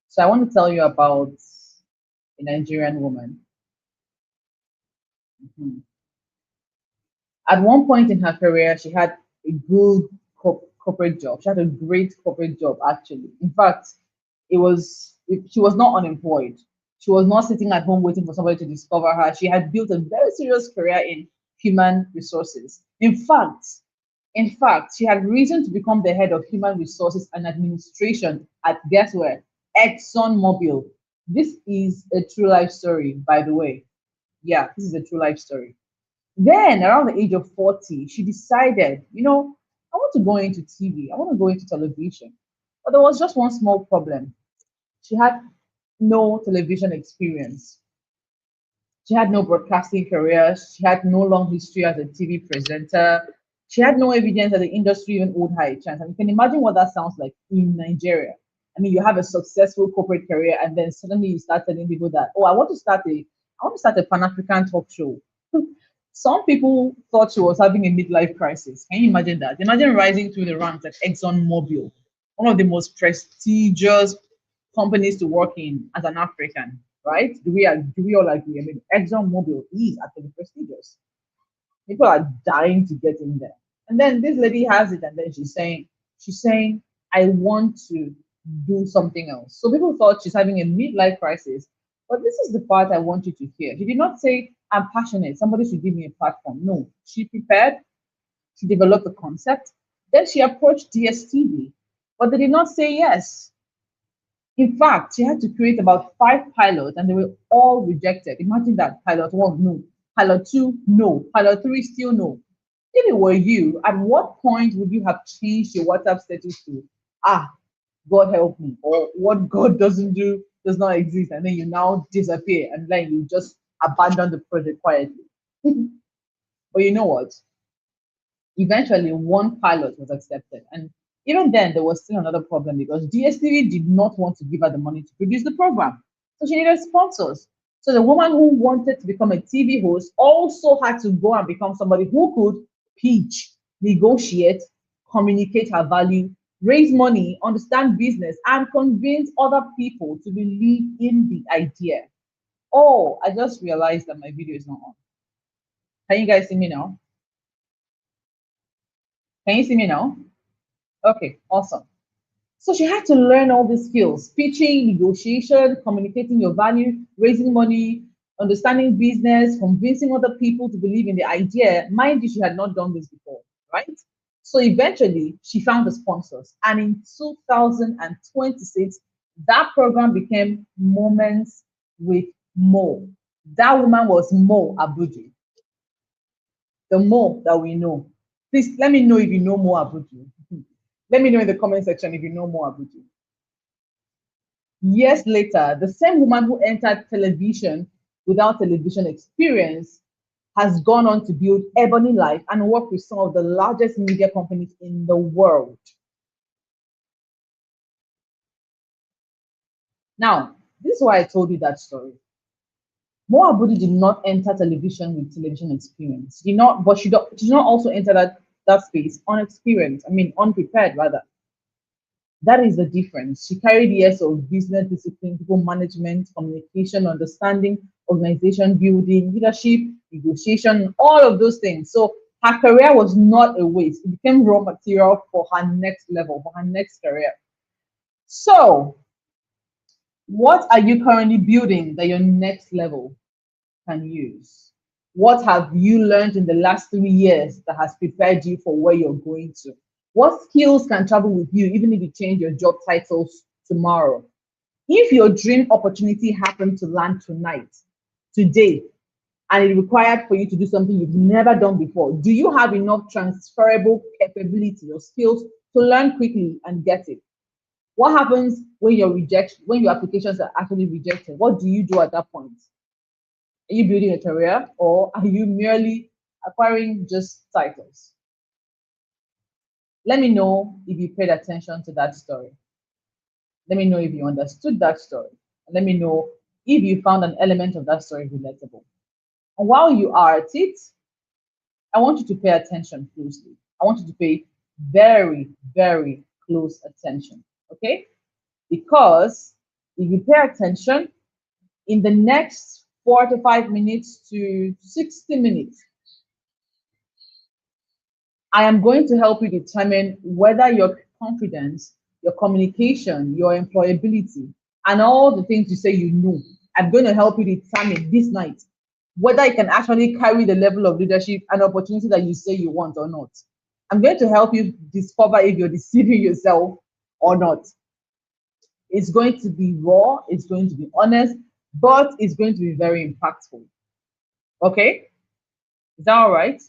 [SPEAKER 1] So I want to tell you about a Nigerian woman. Mhm. At one point in her career, she had a good corporate job. She had a great corporate job, actually. In fact, she was not unemployed. She was not sitting at home waiting for somebody to discover her. She had built a very serious career in human resources. In fact, she had reason to become the head of human resources and administration at, guess where? ExxonMobil. This is a true life story, by the way. Yeah, this is a true life story. Then, around the age of 40, she decided, I want to go into TV. I want to go into television. But there was just one small problem. She had no television experience. She had no broadcasting career. She had no long history as a TV presenter. She had no evidence that the industry even owed her a chance. And you can imagine what that sounds like in Nigeria. I mean, you have a successful corporate career, and then suddenly you start telling people that, oh, I want to start a Pan African talk show. Some people thought she was having a midlife crisis. Can you imagine that? Imagine rising through the ranks at ExxonMobil, one of the most prestigious companies to work in as an African, right? Do we all agree? I mean, ExxonMobil is actually prestigious. People are dying to get in there. And then this lady has it, and then she's saying, I want to do something else. So people thought she's having a midlife crisis. But this is the part I want you to hear. She did not say, I'm passionate, somebody should give me a platform. No, she prepared, she developed a concept, then she approached DSTV, but they did not say yes. In fact, she had to create about five pilots and they were all rejected. Imagine that: pilot one, no. Pilot two, no. Pilot three, still no. If it were you, at what point would you have changed your WhatsApp status to, ah, God help me, or what God doesn't do does not exist, and then you now disappear and then you just abandon the project quietly? But you know what? Eventually, one pilot was accepted. And even then, there was still another problem because DSTV did not want to give her the money to produce the program. So she needed sponsors. So the woman who wanted to become a TV host also had to go and become somebody who could pitch, negotiate, communicate her value, raise money, understand business, and convince other people to believe in the idea. Oh, I just realized that my video is not on. Can you guys see me now? Can you see me now? Okay, awesome. So she had to learn all these skills: pitching, negotiation, communicating your value, raising money, understanding business, convincing other people to believe in the idea. Mind you, she had not done this before, right? So eventually, she found the sponsors. And in 2026, that program became Moments with Mo. That woman was Mo Abuji, the Mo that we know. Please let me know if you know Mo Abuji. Let me know in the comment section if you know Mo Abuji. Years later, the same woman who entered television without television experience has gone on to build Ebony Life and work with some of the largest media companies in the world. Now, this is why I told you that story. Mo Abudi did not enter television with television experience. She did not, but she did not also enter that space unexperienced. I mean, unprepared rather. That is the difference. She carried years of business discipline, people management, communication, understanding, organization building, leadership, negotiation, all of those things. So her career was not a waste. It became raw material for her next level, for her next career. So, what are you currently building that your next level can use? What have you learned in the last 3 years that has prepared you for where you're going to? What skills can travel with you even if you change your job titles tomorrow? If your dream opportunity happened to land tonight, today, and it required for you to do something you've never done before, do you have enough transferable capability or skills to learn quickly and get it? What happens when your applications are actually rejected? What do you do at that point? Are you building a career or are you merely acquiring just titles? Let me know if you paid attention to that story. Let me know if you understood that story. And let me know if you found an element of that story relatable. And while you are at it, I want you to pay attention closely. I want you to pay very, very close attention. Okay? Because if you pay attention, in the next 45 minutes to 60 minutes, I am going to help you determine whether your confidence, your communication, your employability, and all the things you say you know, I'm going to help you determine this night whether you can actually carry the level of leadership and opportunity that you say you want or not. I'm going to help you discover if you're deceiving yourself or not. It's going to be raw, it's going to be honest, but it's going to be very impactful. Okay? Is that all right?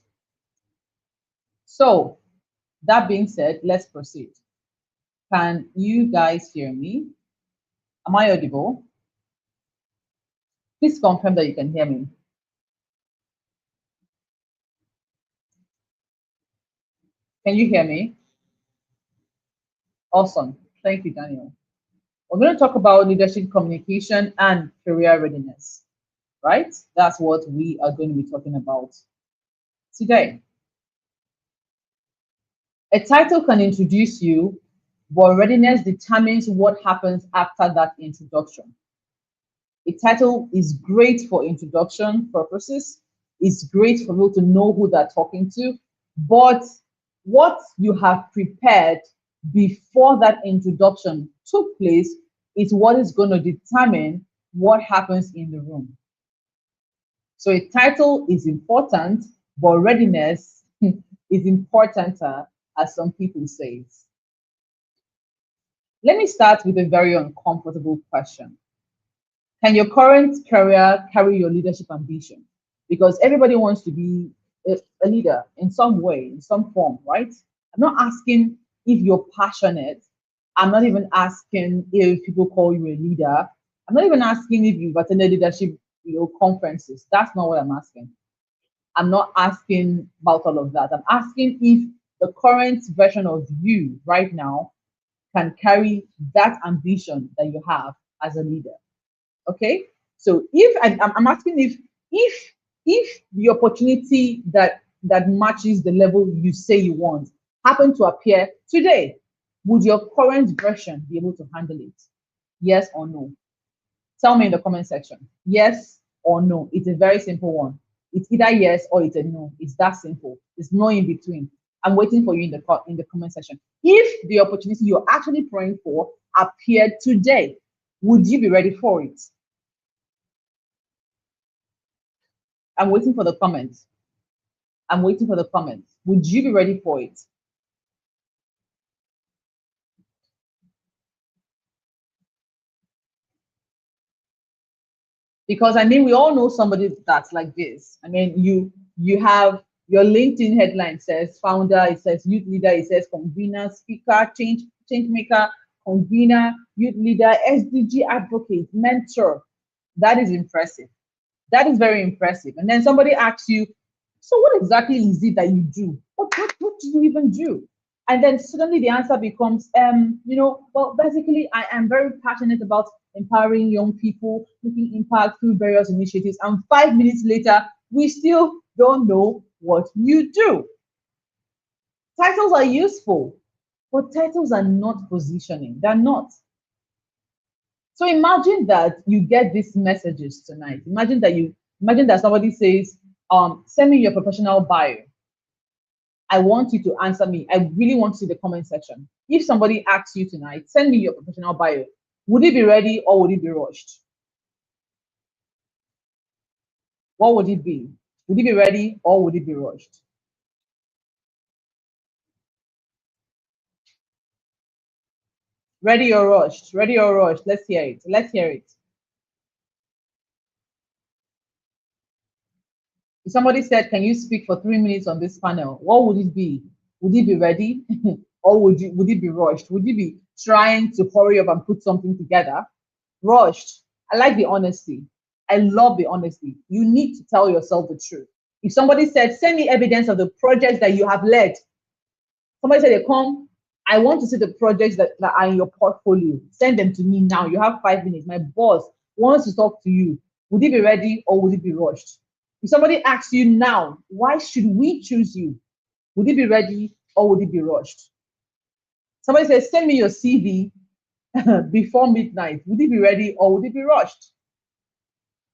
[SPEAKER 1] So, that being said, let's proceed. Can you guys hear me? Am I audible? Please confirm that you can hear me. Can you hear me? Awesome. Thank you, Daniel. We're going to talk about leadership communication and career readiness, right? That's what we are going to be talking about today. A title can introduce you, but readiness determines what happens after that introduction. A title is great for introduction purposes. It's great for people to know who they're talking to, but what you have prepared before that introduction took place is what is going to determine what happens in the room. So a title is important, but readiness is importanter, as some people say. Let me start with a very uncomfortable question. Can your current career carry your leadership ambition? Because everybody wants to be a leader in some way, in some form, right? I'm not asking if you're passionate. I'm not even asking if people call you a leader. I'm not even asking if you've attended leadership, conferences. That's not what I'm asking. I'm not asking about all of that. I'm asking if the current version of you right now can carry that ambition that you have as a leader. Okay, so if I'm asking if the opportunity that matches the level you say you want happen to appear today, would your current version be able to handle it? Yes or no? Tell me in the comment section. Yes or no? It's a very simple one. It's either yes or it's a no. It's that simple. There's no in between. I'm waiting for you in the comment section. If the opportunity you're actually praying for appeared today, would you be ready for it? I'm waiting for the comments. I'm waiting for the comments. Would you be ready for it? Because I mean, we all know somebody that's like this. I mean, you have your LinkedIn headline says founder, it says youth leader, it says convener, speaker, change maker, convener, youth leader, SDG advocate, mentor. That is impressive. That is very impressive. And then somebody asks you, so what exactly is it that you do? What do you even do? And then suddenly the answer becomes, well, basically, I am very passionate about empowering young people, making impact through various initiatives. And 5 minutes later, we still don't know what you do. Titles are useful, but titles are not positioning. They're not. So imagine that you get these messages tonight. Imagine that somebody says, send me your professional bio. I want you to answer me. I really want to see the comment section. If somebody asks you tonight, send me your professional bio, would it be ready or would it be rushed? What would it be? Would it be ready or would it be rushed? Ready or rushed? Ready or rushed? Let's hear it. Let's hear it. If somebody said, can you speak for 3 minutes on this panel? What would it be? Would it be ready? Or would it be rushed? Would you be trying to hurry up and put something together? Rushed. I like the honesty. I love the honesty. You need to tell yourself the truth. If somebody said, send me evidence of the projects that you have led, somebody said, they come, I want to see the projects that are in your portfolio. Send them to me now. You have 5 minutes. My boss wants to talk to you. Would it be ready or would it be rushed? If somebody asks you now, why should we choose you? Would it be ready or would it be rushed? Somebody says, send me your CV before midnight. Would it be ready or would it be rushed?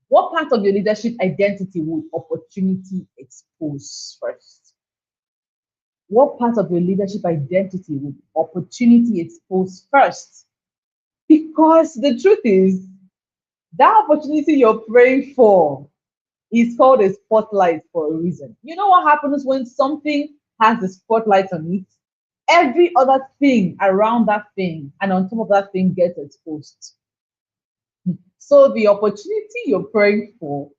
[SPEAKER 1] What part of your leadership identity would opportunity expose first? What part of your leadership identity would opportunity expose first? Because the truth is, that opportunity you're praying for is called a spotlight for a reason. You know what happens when something has a spotlight on it? Every other thing around that thing and on top of that thing gets exposed. So the opportunity you're praying for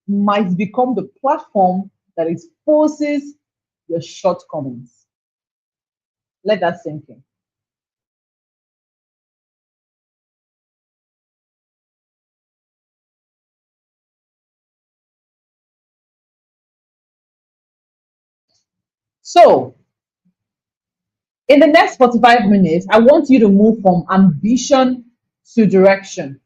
[SPEAKER 1] might become the platform that exposes your shortcomings. Let that sink in. So, in the next 45 minutes, I want you to move from ambition to direction.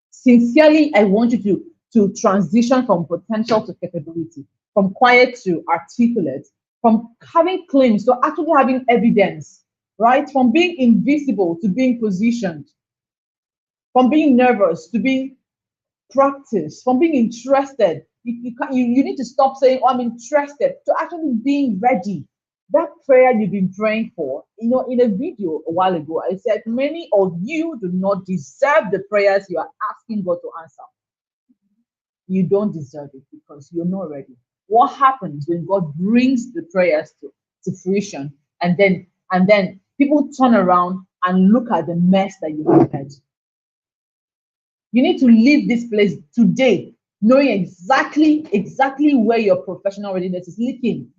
[SPEAKER 1] Sincerely, I want you to transition from potential to capability, from quiet to articulate, from having claims to actually having evidence, right? From being invisible to being positioned, from being nervous to being practiced, from being interested. You need to stop saying, oh, I'm interested, to actually being ready. That prayer you've been praying for, in a video a while ago, I said, many of you do not deserve the prayers you are asking God to answer. You don't deserve it because you're not ready. What happens when God brings the prayers to fruition, and then people turn around and look at the mess that you have had? You need to leave this place today knowing exactly where your professional readiness is leaking.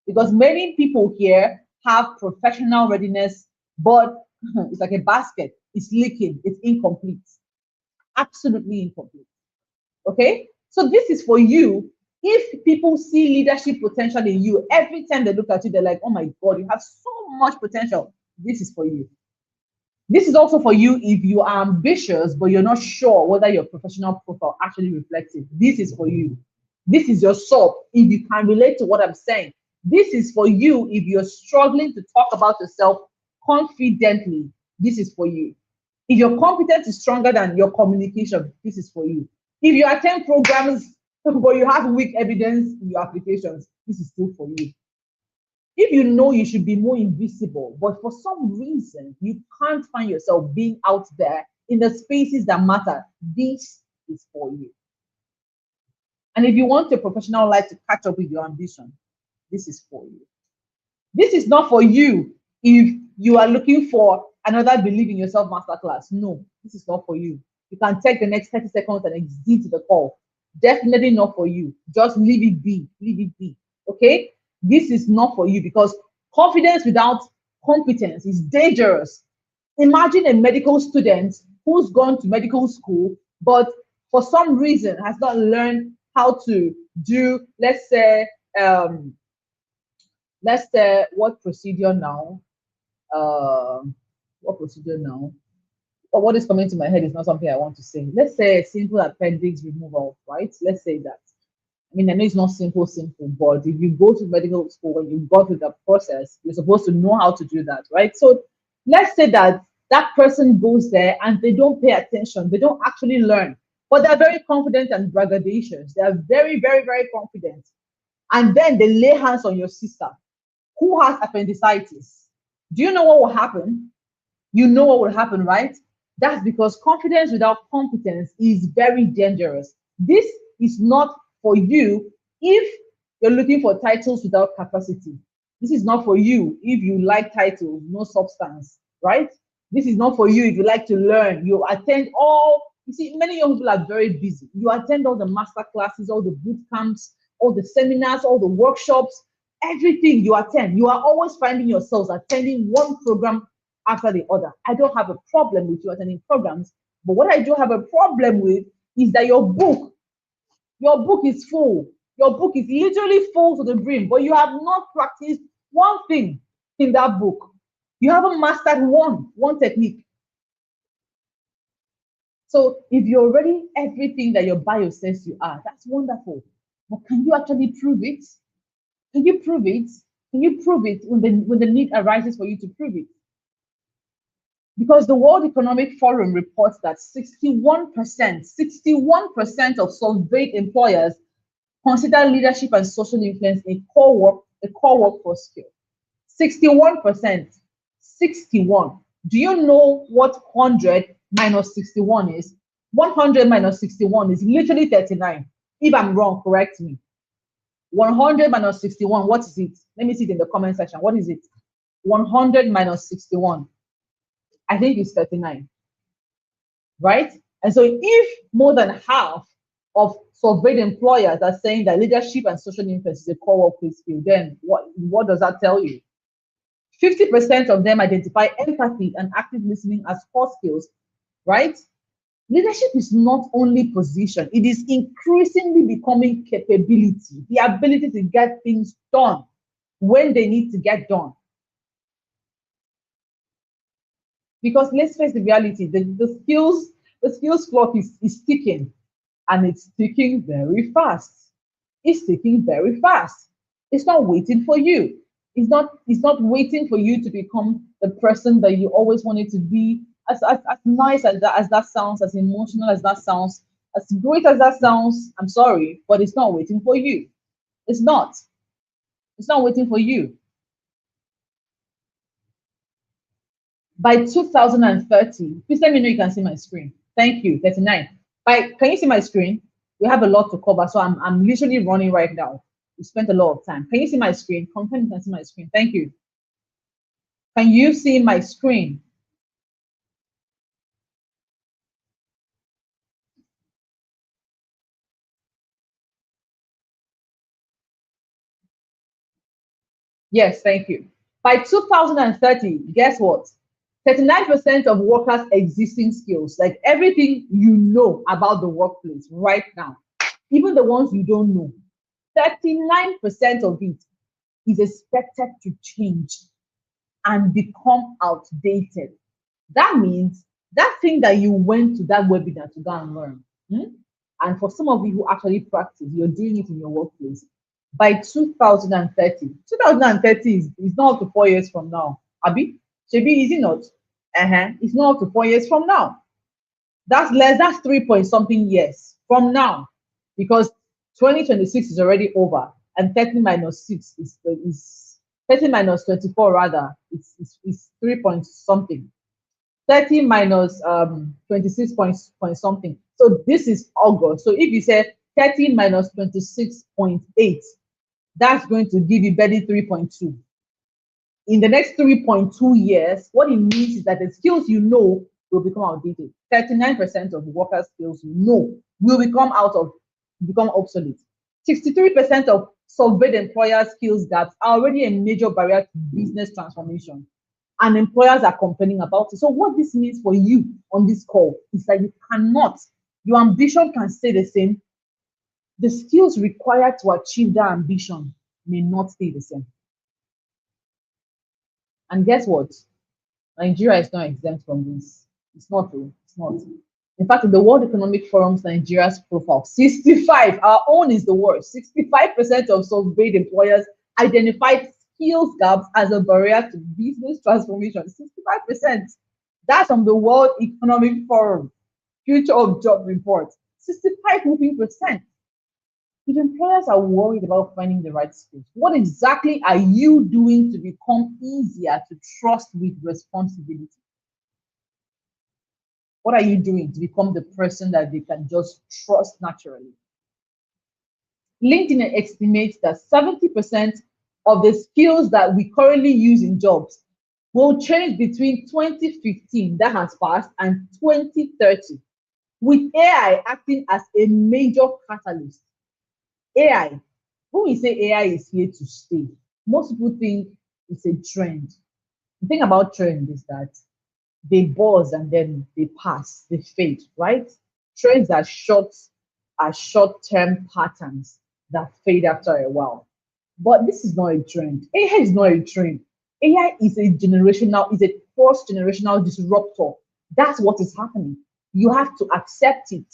[SPEAKER 1] Because many people here have professional readiness, but it's like a basket. It's leaking. It's incomplete. Absolutely incomplete. Okay? So this is for you. If people see leadership potential in you, every time they look at you, they're like, oh my God, you have so much potential. This is for you. This is also for you if you are ambitious, but you're not sure whether your professional profile actually reflects it. This is for you. This is your soul. If you can relate to what I'm saying, this is for you if you're struggling to talk about yourself confidently. This is for you. If your competence is stronger than your communication, this is for you. If you attend programs, but you have weak evidence in your applications, this is still for you. If you know you should be more invisible, but for some reason you can't find yourself being out there in the spaces that matter, this is for you. And if you want your professional life to catch up with your ambition, this is for you. This is not for you if you are looking for another Believe in Yourself masterclass. No, this is not for you. You can take the next 30 seconds and exit the call. Definitely not for you. Just leave it be. Leave it be. Okay? This is not for you because confidence without competence is dangerous. Imagine a medical student who's gone to medical school, but for some reason has not learned how to do, um, let's say, what procedure now? What procedure now? Or what is coming to my head is not something I want to say. Let's say a simple appendix removal, right? Let's say that. I mean, I know it's not simple, but if you go to medical school and you go through the process, you're supposed to know how to do that, right? So let's say that that person goes there and they don't pay attention, they don't actually learn, but they're very confident and braggadocious. They are very, very, very confident. And then they lay hands on your sister who has appendicitis. Do you know what will happen? You know what will happen, right? That's because confidence without competence is very dangerous. This is not for you if you're looking for titles without capacity. This is not for you if you like titles, no substance, right? This is not for you if you like to learn. You attend all, you see, many young people are very busy. You attend all the master classes, all the boot camps, all the seminars, all the workshops, everything you attend. You are always finding yourselves attending one program after the other. I don't have a problem with you attending programs, but what I do have a problem with is that your book is full. Your book is literally full to the brim, but you have not practiced one thing in that book. You haven't mastered one technique. So if you're already everything that your bio says you are, that's wonderful. But can you actually prove it? Can you prove it? Can you prove it when the need arises for you to prove it? Because the World Economic Forum reports that 61% of surveyed employers consider leadership and social influence a core workforce skill. 61%. 61. Do you know what 100 minus 61 is? 100 minus 61 is literally 39. If I'm wrong, correct me. 100 minus 61, what is it? Let me see it in the comment section. What is it? 100 minus 61. I think it's 39, right? And so if more than half of surveyed employers are saying that leadership and social influence is a core workplace skill, then what does that tell you? 50% of them identify empathy and active listening as core skills, right? Leadership is not only position, it is increasingly becoming capability, the ability to get things done, when they need to get done. Because let's face the reality, the skills clock is ticking, and it's ticking very fast. It's ticking very fast. It's not waiting for you. It's not waiting for you to become the person that you always wanted to be. As nice as that sounds, as emotional as that sounds, as great as that sounds, I'm sorry, but it's not waiting for you. It's not. It's not waiting for you. By 2030, please let me know you can see my screen. Thank you. 39. Can you see my screen? We have a lot to cover, so I'm literally running right now. We spent a lot of time. Can you see my screen? Confirm you can see my screen. Thank you. Can you see my screen? Yes, thank you. By 2030, guess what? 39% of workers' existing skills, like everything you know about the workplace right now, even the ones you don't know, 39% of it is expected to change and become outdated. That means that thing that you went to that webinar to go and learn, and for some of you who actually practice, you're doing it in your workplace. By 2030, 2030 is not up to 4 years from now. Abi, Shebi, is it not? It's not up to 4 years from now. That's 3 point something years from now, because 2026 is already over, and 30 minus 6 is 30 minus 24 rather. It's 3 point something. 30 minus 26 point something. So this is August. So if you say 30 minus 26.8, that's going to give you barely 3.2. In the next 3.2 years, what it means is that the skills you know will become outdated. 39% of the workers' skills you know will become obsolete. 63% of surveyed employer skills gaps are already a major barrier to business transformation, and employers are complaining about it. So what this means for you on this call is that your ambition can stay the same. The skills required to achieve that ambition may not stay the same. And guess what? Nigeria is not exempt from this. It's not. It's not. In fact, in the World Economic Forum's Nigeria's profile, 65, our own is the worst. 65% of surveyed employers identified skills gaps as a barrier to business transformation. 65%. That's from the World Economic Forum Future of Job Report. 65 moving percent. If employers are worried about finding the right skills, what exactly are you doing to become easier to trust with responsibility? What are you doing to become the person that they can just trust naturally? LinkedIn estimates that 70% of the skills that we currently use in jobs will change between 2015, that has passed, and 2030, with AI acting as a major catalyst. AI, when we say AI is here to stay, most people think it's a trend. The thing about trend is that they buzz and then they pass, they fade, right? Trends are short-term patterns that fade after a while. But this is not a trend. AI is not a trend. AI is a first generational disruptor. That's what is happening. You have to accept it,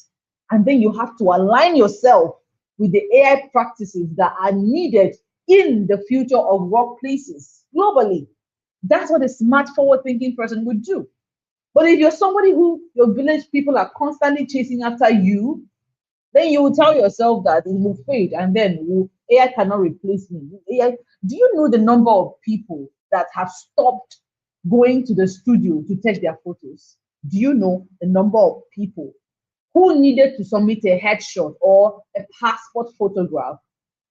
[SPEAKER 1] and then you have to align yourself with the AI practices that are needed in the future of workplaces globally. That's what a smart, forward-thinking person would do. But if you're somebody who your village people are constantly chasing after you, then you will tell yourself that it will fade, and then AI cannot replace me. AI, do you know the number of people that have stopped going to the studio to take their photos? Do you know the number of people who needed to submit a headshot or a passport photograph,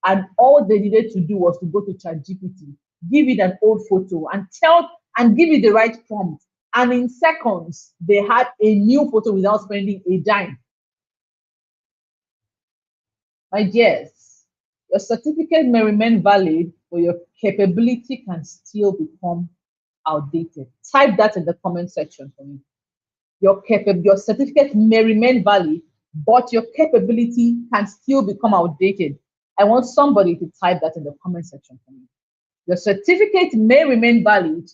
[SPEAKER 1] and all they needed to do was to go to ChatGPT, give it an old photo, and give it the right prompt, and in seconds they had a new photo without spending a dime? My dears, your certificate may remain valid, but your capability can still become outdated. Type that in the comment section for me. Your certificate may remain valid, but your capability can still become outdated. I want somebody to type that in the comment section for me. Your certificate may remain valid.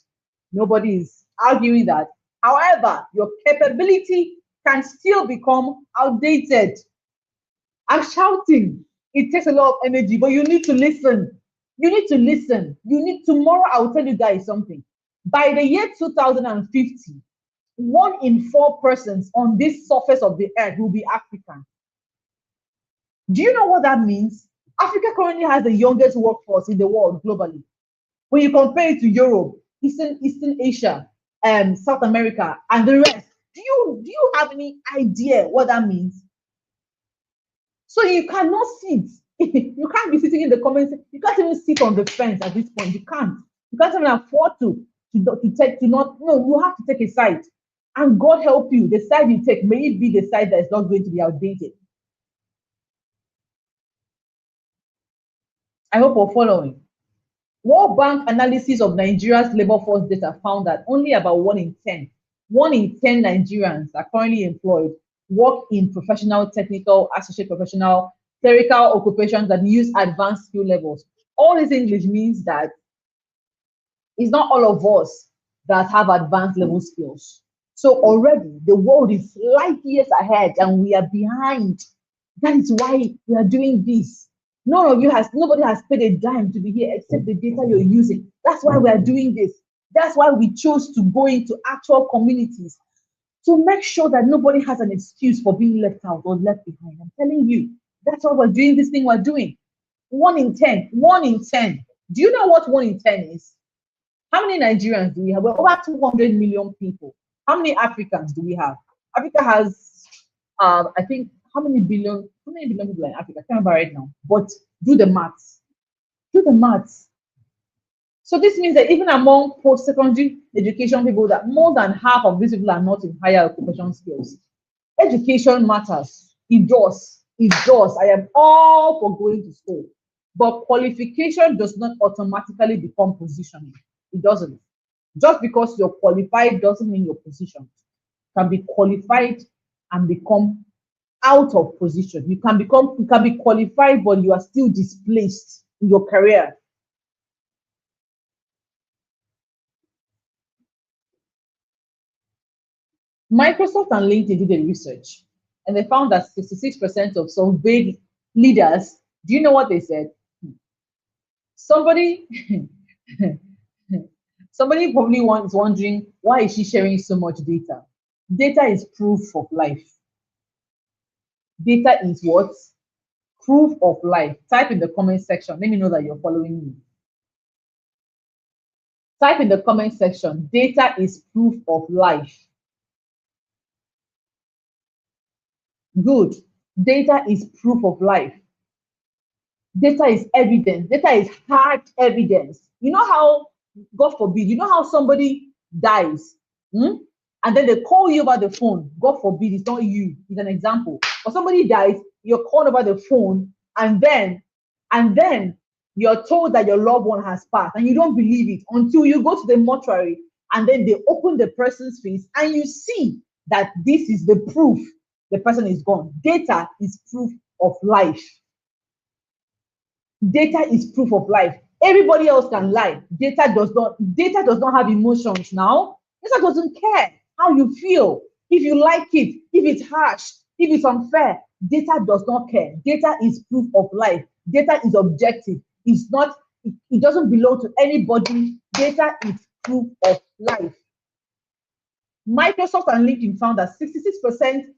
[SPEAKER 1] Nobody is arguing that. However, your capability can still become outdated. I'm shouting. It takes a lot of energy, but you need to listen. You need to listen. You need tomorrow. I will tell you guys something. By the year 2050, 1 in 4 persons on this surface of the earth will be African. Do you know what that means? Africa currently has the youngest workforce in the world globally. When you compare it to Europe, Eastern Asia, South America, and the rest, do you have any idea what that means? So you cannot sit. You can't be sitting in the comments. You can't even sit on the fence at this point. You can't. You can't even afford to not. No, you have to take a side. And God help you. The side you take, may it be the side that is not going to be outdated. I hope we're following. World Bank analysis of Nigeria's labor force data found that only about 1 in 10 Nigerians are currently employed, work in professional, technical, associate professional, clerical occupations that use advanced skill levels. All this English means that it's not all of us that have advanced level skills. So already the world is light years ahead and we are behind. That is why we are doing this. Nobody has paid a dime to be here except the data you're using. That's why we are doing this. That's why we chose to go into actual communities to make sure that nobody has an excuse for being left out or left behind. I'm telling you, that's why we're doing this thing we're doing. 1 in 10, 1 in 10. Do you know what 1 in 10 is? How many Nigerians do we have? We're over 200 million people. How many Africans do we have? Africa has, I think, how many billion people are in Africa? I can't remember right now. But do the maths. Do the maths. So this means that even among post-secondary education people, that more than half of these people are not in higher occupation skills. Education matters. It does. It does. I am all for going to school. But qualification does not automatically become positioning. It doesn't. Just because you're qualified doesn't mean you're positioned. You can be qualified and become out of position. You can be qualified, but you are still displaced in your career. Microsoft and LinkedIn did a research and they found that 66% of surveyed leaders, do you know what they said? Somebody somebody probably is wondering, why is she sharing so much data? Data is proof of life. Data is what? Proof of life. Type in the comment section. Let me know that you're following me. Type in the comment section. Data is proof of life. Good. Data is proof of life. Data is evidence. Data is hard evidence. You know how, God forbid, you know how somebody dies, and then they call you over the phone. God forbid, it's not you. It's an example. But somebody dies, you're called over the phone, and then you're told that your loved one has passed, and you don't believe it until you go to the mortuary, and then they open the person's face, and you see that this is the proof the person is gone. Data is proof of life. Data is proof of life. Everybody else can lie. Data does not have emotions now. Data doesn't care how you feel. If you like it, if it's harsh, if it's unfair, data does not care. Data is proof of life. Data is objective. It doesn't belong to anybody. Data is proof of life. Microsoft and LinkedIn found that 66%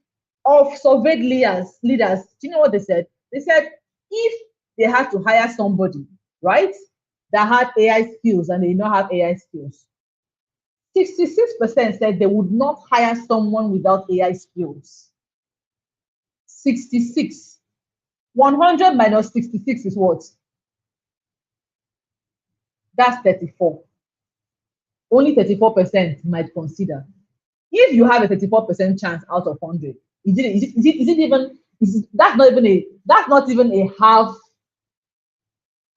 [SPEAKER 1] of surveyed leaders, do you know what they said? They said if they had to hire somebody, right, that had AI skills and they did not have AI skills, 66% said they would not hire someone without AI skills. 66. 100 minus 66 is what? That's 34. Only 34% might consider. If you have a 34% chance out of 100, that's not even a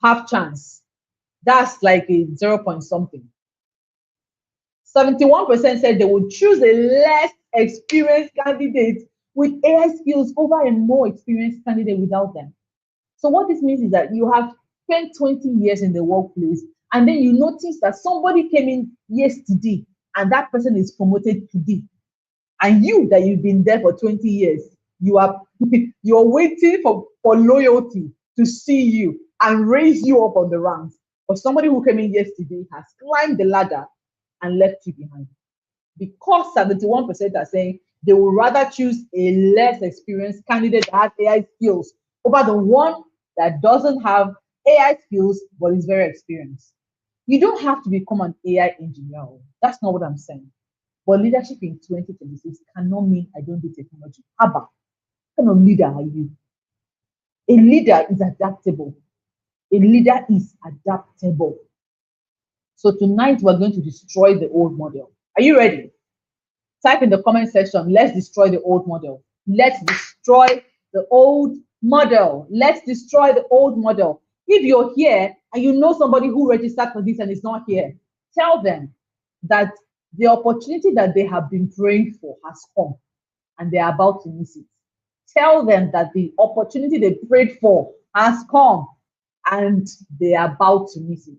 [SPEAKER 1] half chance. That's like a 0 point something. 71% said they would choose a less experienced candidate with AI skills over a more experienced candidate without them. So what this means is that you have spent 20 years in the workplace And then you notice that somebody came in yesterday and that person is promoted today. And you that you've been there for 20 years, you are you're waiting for loyalty to see you and raise you up on the ranks. But somebody who came in yesterday has climbed the ladder and left you behind. Because 71% are saying they would rather choose a less experienced candidate that has AI skills over the one that doesn't have AI skills but is very experienced. You don't have to become an AI engineer. That's not what I'm saying. But leadership in 2026 cannot mean I don't do technology. Haba, what kind of leader are you? A leader is adaptable. A leader is adaptable. So tonight we're going to destroy the old model. Are you ready? Type in the comment section, let's destroy the old model. Let's destroy the old model. Let's destroy the old model. If you're here and you know somebody who registered for this and is not here, tell them that the opportunity that they have been praying for has come and they're about to miss it. Tell them that the opportunity they prayed for has come and they are about to miss it.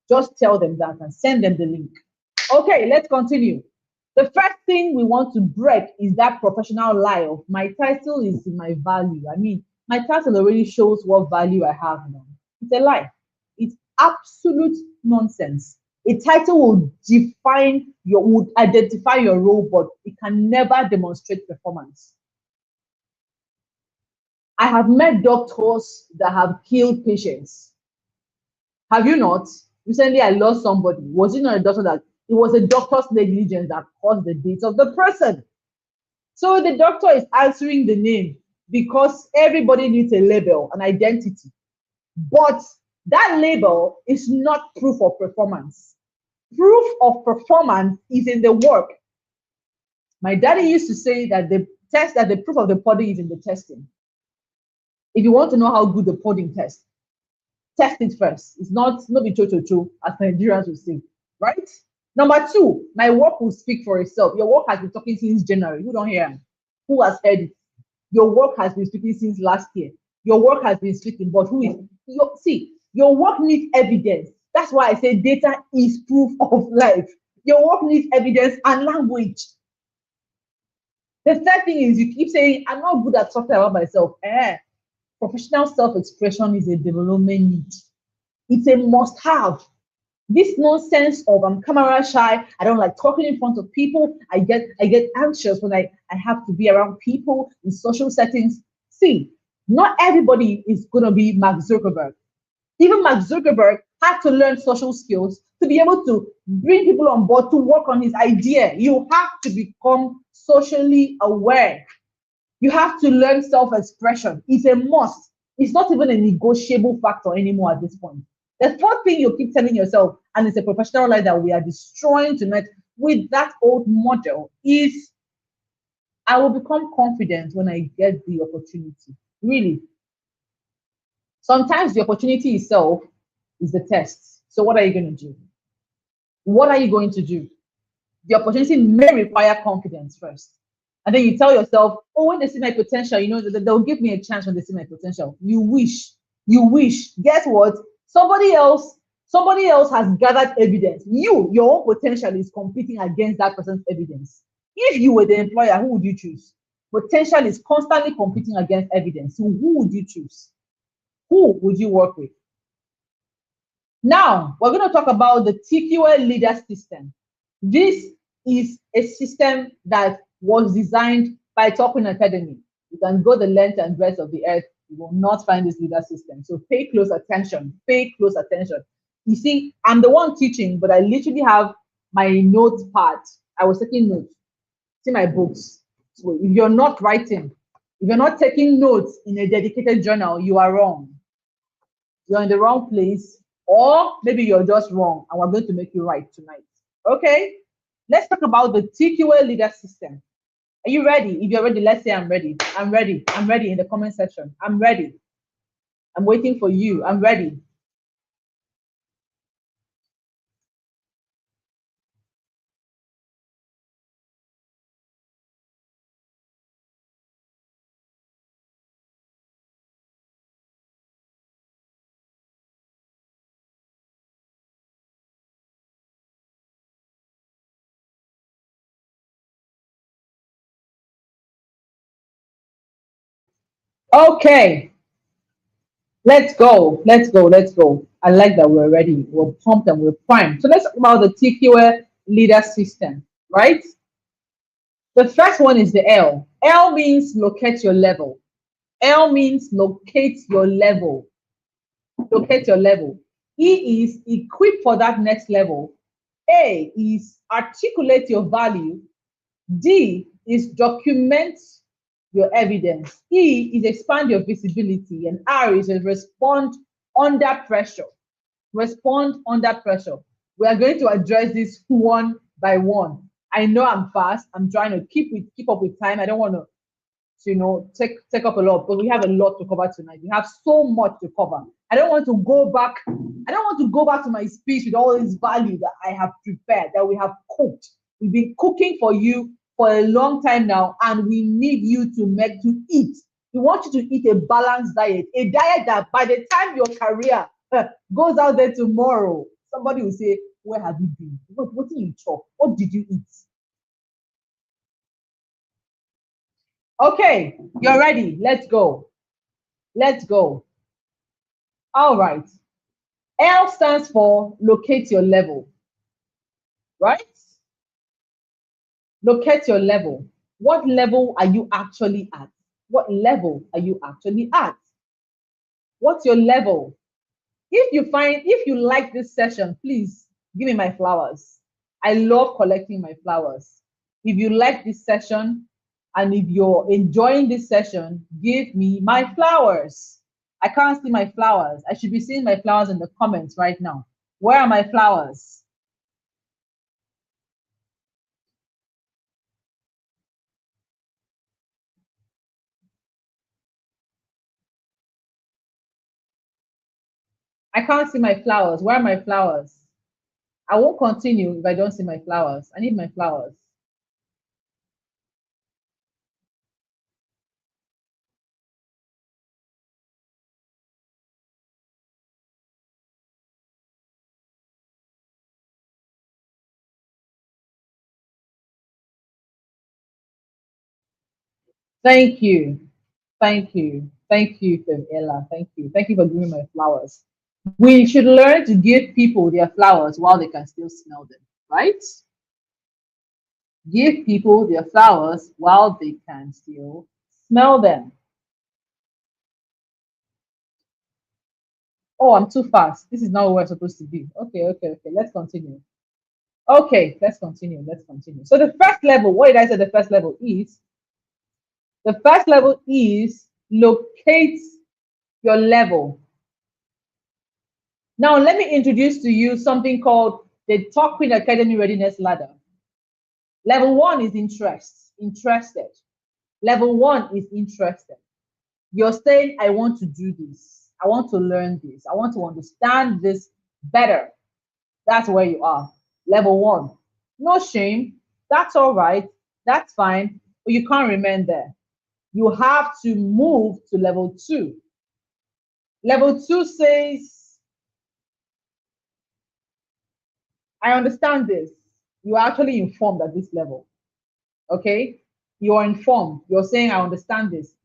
[SPEAKER 1] Just tell them that and send them the link. Okay, let's continue. The first thing we want to break is that professional lie of my title is my value. I mean, my title already shows what value I have now. It's a lie. It's absolute nonsense. A title will would identify your role, but it can never demonstrate performance. I have met doctors that have killed patients. Have you not? Recently, I lost somebody. Was it not a doctor that it was a doctor's negligence that caused the death of the person? So the doctor is answering the name because everybody needs a label, an identity. But that label is not proof of performance. Proof of performance is in the work. My daddy used to say that the proof of the pudding is in the testing. If you want to know how good the pudding tastes, test it first. It's not be cho, as Nigerians will say, right? Number two, my work will speak for itself. Your work has been talking since January. Who don't hear him? Who has heard it? Your work has been speaking since last year. Your work has been speaking, but who is your work needs evidence. That's why I say data is proof of life. Your work needs evidence and language. The third thing is you keep saying, I'm not good at talking about myself. Professional self-expression is a development need. It's a must-have. This nonsense of I'm camera shy, I don't like talking in front of people, I get anxious when I have to be around people in social settings. See, not everybody is gonna be Mark Zuckerberg. Even Mark Zuckerberg had to learn social skills to be able to bring people on board to work on his idea. You have to become socially aware. You have to learn self-expression. It's a must. It's not even a negotiable factor anymore at this point. The fourth thing you keep telling yourself, and it's a professional lie that we are destroying tonight with that old model, is I will become confident when I get the opportunity. Really. Sometimes the opportunity itself is the test. So what are you going to do? What are you going to do? The opportunity may require confidence first. And then you tell yourself, oh, when they see my potential, they'll give me a chance when they see my potential. You wish. Guess what? Somebody else has gathered evidence. Your own potential is competing against that person's evidence. If you were the employer, who would you choose? Potential is constantly competing against evidence. So who would you choose? Who would you work with? Now, we're going to talk about the TQA leader system. This is a system that was designed by Talking Academy. You can go the length and breadth of the earth, you will not find this leader system. So pay close attention. Pay close attention. You see, I'm the one teaching, but I literally have my notepad. I was taking notes. See my books. So if you're not writing, if you're not taking notes in a dedicated journal, you are wrong. You're in the wrong place, or maybe you're just wrong, and we're going to make you right tonight. Okay, let's talk about the TQA leader system. Are you ready? If you're ready, let's say I'm ready. I'm ready. I'm ready in the comment section. I'm ready. I'm waiting for you. I'm ready. Okay, let's go. Let's go. Let's go. I like that we're ready. We're pumped and we're primed. So let's talk about the TQA leader system, right? The first one is the L. L means locate your level. L means locate your level. Locate your level. E is equip for that next level. A is articulate your value. D is document your evidence. E is expand your visibility. And R is respond under pressure. Respond under pressure. We are going to address this one by one. I know I'm fast. I'm trying to keep up with time. I don't want to take up a lot, but we have a lot to cover tonight. We have so much to cover. I don't want to go back. I don't want to go back to my speech with all this value that I have prepared, that we have cooked. We've been cooking for you for a long time now, and we need you to eat. We want you to eat a balanced diet, a diet that by the time your career goes out there tomorrow, somebody will say, "Where have you been? What did you chop? What did you eat?" Okay, you're ready. Let's go. Let's go. All right. L stands for locate your level, right? Locate your level. What level are you actually at? What level are you actually at? What's your level? If you like this session, please give me my flowers. I love collecting my flowers. If you like this session and if you're enjoying this session, give me my flowers. I can't see my flowers. I should be seeing my flowers in the comments right now. Where are my flowers? I can't see my flowers. Where are my flowers? I won't continue if I don't see my flowers. I need my flowers. Thank you. Thank you. Thank you, Ella. Thank you. Thank you for giving my flowers. We should learn to give people their flowers while they can still smell them, right? Give people their flowers while they can still smell them. Oh, I'm too fast. This is not where we're supposed to be. Okay, okay, okay. Let's continue. Okay, let's continue. Let's continue. So the first level, what did I say the first level is? The first level is locate your level. Now, let me introduce to you something called the Talk Queen Academy Readiness Ladder. Level one is interested. Level one is interested. You're saying, I want to do this. I want to learn this. I want to understand this better. That's where you are. Level one. No shame. That's all right. That's fine. But you can't remain there. You have to move to level two. Level two says, I understand this. You are actually informed at this level. Okay? You are informed. You're saying, I understand this.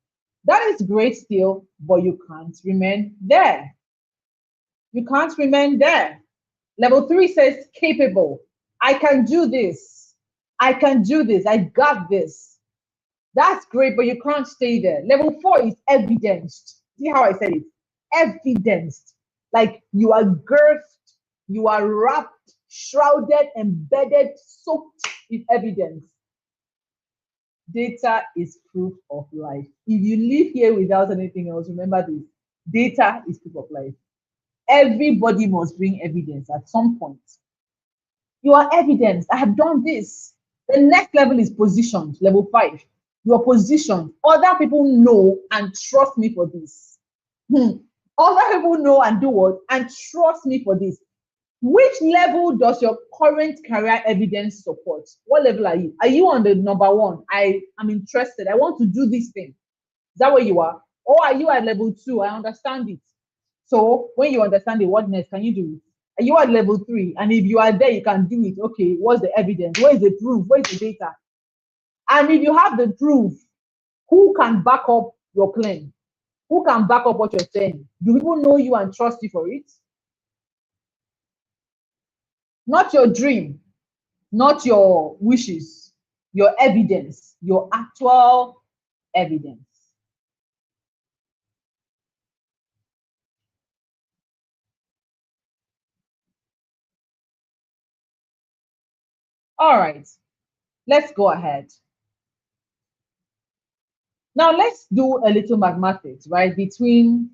[SPEAKER 1] That is great still, but you can't remain there. You can't remain there. Level three says capable. I can do this. I can do this. I got this. That's great, but you can't stay there. Level four is evidenced. See how I said it? Evidenced. Like you are girthed, you are wrapped, shrouded, embedded, soaked in evidence. Data is proof of life. If you live here without anything else, remember this: data is proof of life. Everybody must bring evidence at some point. You are evidence. I have done this. The next level is positioned, level five. You are positioned. Other people know and trust me for this. Other people know and do what? And trust me for this. Which level does your current career evidence support? What level are you? Are you on the number one? I am interested. I want to do this thing. Is that where you are? Or are you at level two? I understand it. So when you understand it, what next can you do it? Are you at level three? And if you are there, you can do it. Okay, what's the evidence? Where is the proof? Where is the data? And if you have the proof, who can back up your claim? Who can back up what you're saying? Do people know you and trust you for it? Not your dream, not your wishes, your evidence, your actual evidence. All right, let's go ahead. Now let's do a little mathematics, right, between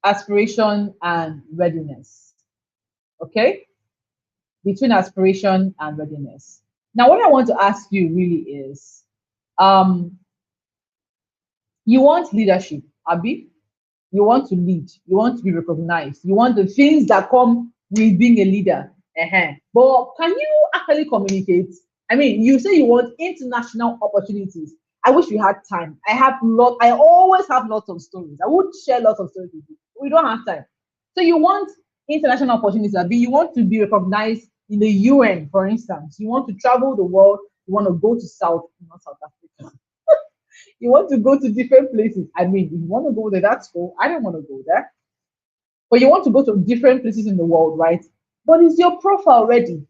[SPEAKER 1] aspiration and readiness. Okay? Between aspiration and readiness. Now, what I want to ask you really is, um, you want leadership, Abby? You want to lead, you want to be recognized, you want the things that come with being a leader. But can you actually communicate? I mean, you say you want international opportunities. I wish we had time. I always have lots of stories. I would share lots of stories with you. We don't have time. So you want international opportunities, Abby? You want to be recognized in the UN, for instance. You want to travel the world. You want to go to not South Africa. You want to go to different places. I mean, if you want to go there, that's cool. I don't want to go there. But you want to go to different places in the world, right? But is your profile ready?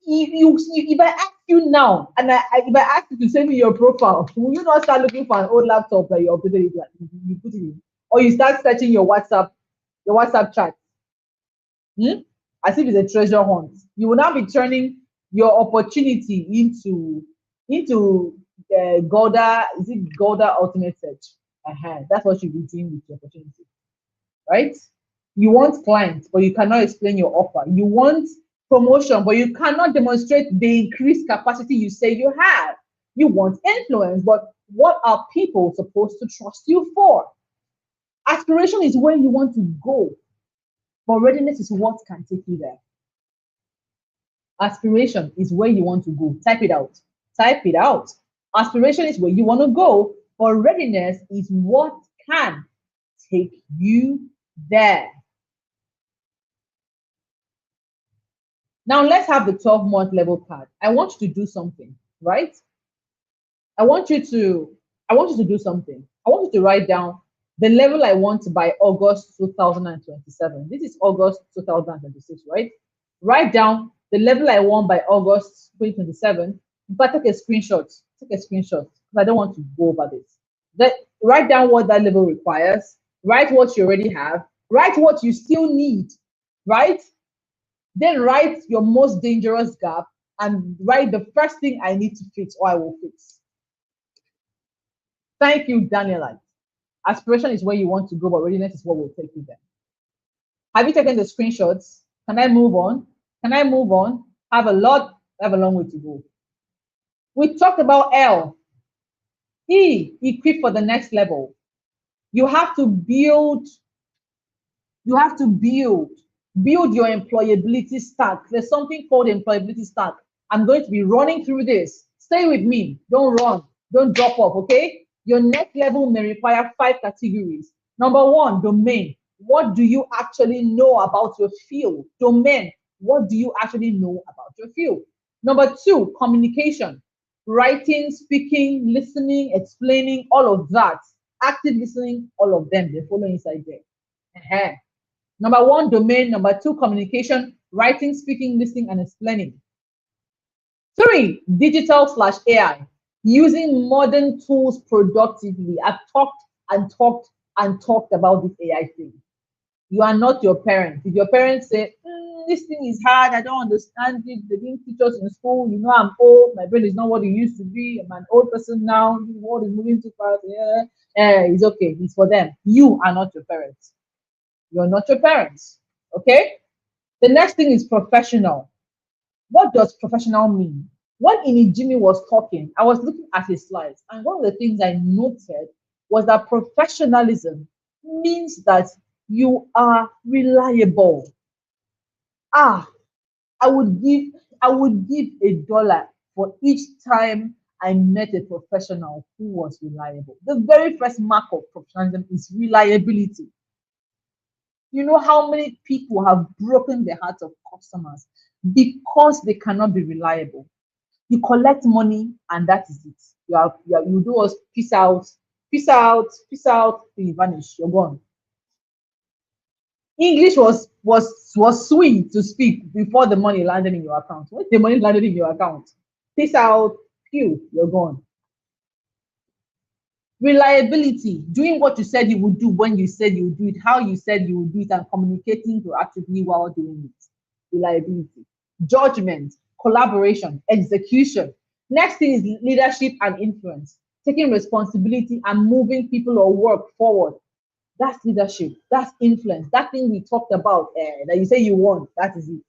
[SPEAKER 1] If I ask you now, and if I ask you to send me your profile, will you not start looking for an old laptop that you updated it, you put it in, or you start searching your WhatsApp chat, as if it's a treasure hunt? You will now be turning your opportunity into Golda. Is it Golda Ultimate Search? That's what you'll be doing with your opportunity, right? You want clients, but you cannot explain your offer. You want promotion, but you cannot demonstrate the increased capacity you say you have. You want influence, but what are people supposed to trust you for? Aspiration is where you want to go, but readiness is what can take you there. Aspiration is where you want to go. Type it out. Type it out. Aspiration is where you want to go, but readiness is what can take you there. Now let's have the 12-month level card. I want you to do something, right? I want you to do something. I want you to write down the level I want by August 2027. This is August 2026, right? Write down the level I want by August 2027. But take a screenshot. Take a screenshot because I don't want to go over this. Write down what that level requires. Write what you already have. Write what you still need, right? Then write your most dangerous gap and write the first thing I need to fix or I will fix. Thank you, Danielite. Aspiration is where you want to go, but readiness is what will take you there. Have you taken the screenshots? Can I move on? Can I move on? I have a long way to go. We talked about L. E, equip for the next level. You have to build build your employability stack. There's something called employability stack. I'm going to be running through this. Stay with me. Don't run. Don't drop off, okay? Your next level may require 5 categories. Number 1, domain. What do you actually know about your field? Domain. What do you actually know about your field? Number 2, communication. Writing, speaking, listening, explaining, all of that. Active listening, all of them. They follow inside there. Number 1, domain. Number 2, communication, writing, speaking, listening, and explaining. 3, digital/AI, using modern tools productively. I've talked and talked and talked about this AI thing. You are not your parents. If your parents say, this thing is hard, I don't understand it, they didn't teach us in school, you know, I'm old, my brain is not what it used to be, I'm an old person now, the world is moving too fast, it's okay, it's for them. You are not your parents. You're not your parents. Okay? The next thing is professional. What does professional mean? When Inijimi was talking, I was looking at his slides, and one of the things I noted was that professionalism means that you are reliable. Ah, I would give $1 for each time I met a professional who was reliable. The very first mark of professionalism is reliability. You know how many people have broken the hearts of customers because they cannot be reliable. You collect money and that is it. You do us peace out. peace out, you vanish, you're gone. English was sweet to speak before the money landed in your account. Once the money landed in your account, peace out, pew, you're gone. Reliability, doing what you said you would do when you said you would do it, how you said you would do it, and communicating proactively while doing it. Reliability. Judgment, collaboration, execution. Next thing is leadership and influence, taking responsibility and moving people or work forward. That's leadership. That's influence. That thing we talked about that you say you want. That is it.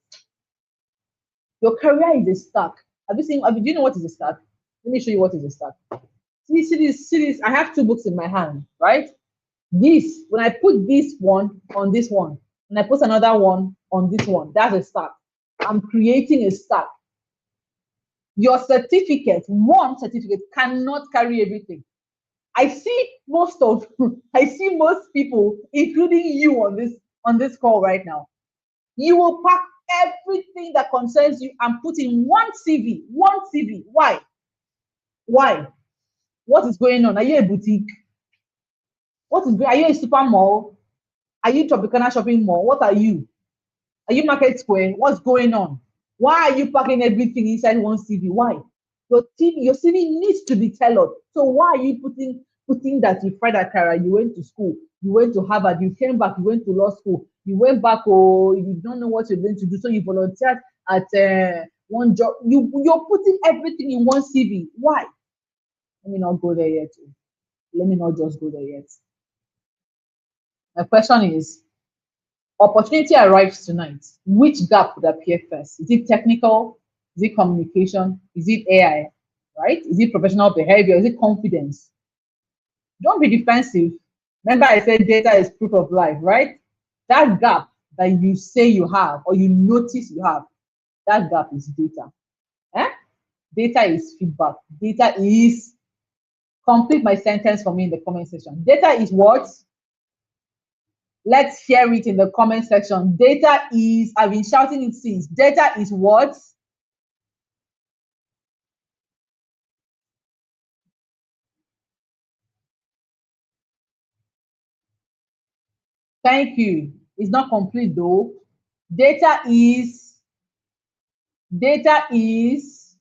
[SPEAKER 1] Your career is a stack. Have you seen? Do you know what is a stack? Let me show you what is a stack. See this. I have two books in my hand, right? This, when I put this one on this one, and I put another one on this one, that's a stack. I'm creating a stack. Your certificate, one certificate cannot carry everything. I see I see most people, including you on this call right now. You will pack everything that concerns you and put in one CV. One CV. Why? Why? What is going on? Are you a boutique? Are you a super mall? Are you Tropicana shopping mall? What are you? Are you Market Square? What's going on? Why are you packing everything inside one CV? Why? Your CV needs to be tailored. So why are you putting that you fried akara, you went to school, you went to Harvard, you came back, you went to law school, you went back, or you don't know what you're going to do, so you volunteered at one job. You're putting everything in one CV. Why? Let me not go there yet. Let me not just go there yet. My question is, opportunity arrives tonight. Which gap would appear first? Is it technical? Is it communication? Is it AI? Right? Is it professional behavior? Is it confidence? Don't be defensive. Remember, I said data is proof of life, right? That gap that you say you have or you notice you have, that gap is data. Eh? Data is feedback. Data is, complete my sentence for me in the comment section. Data is what? Let's hear it in the comment section. Data is, I've been shouting it since. Data is what? Thank you. It's not complete though. Data is, data is,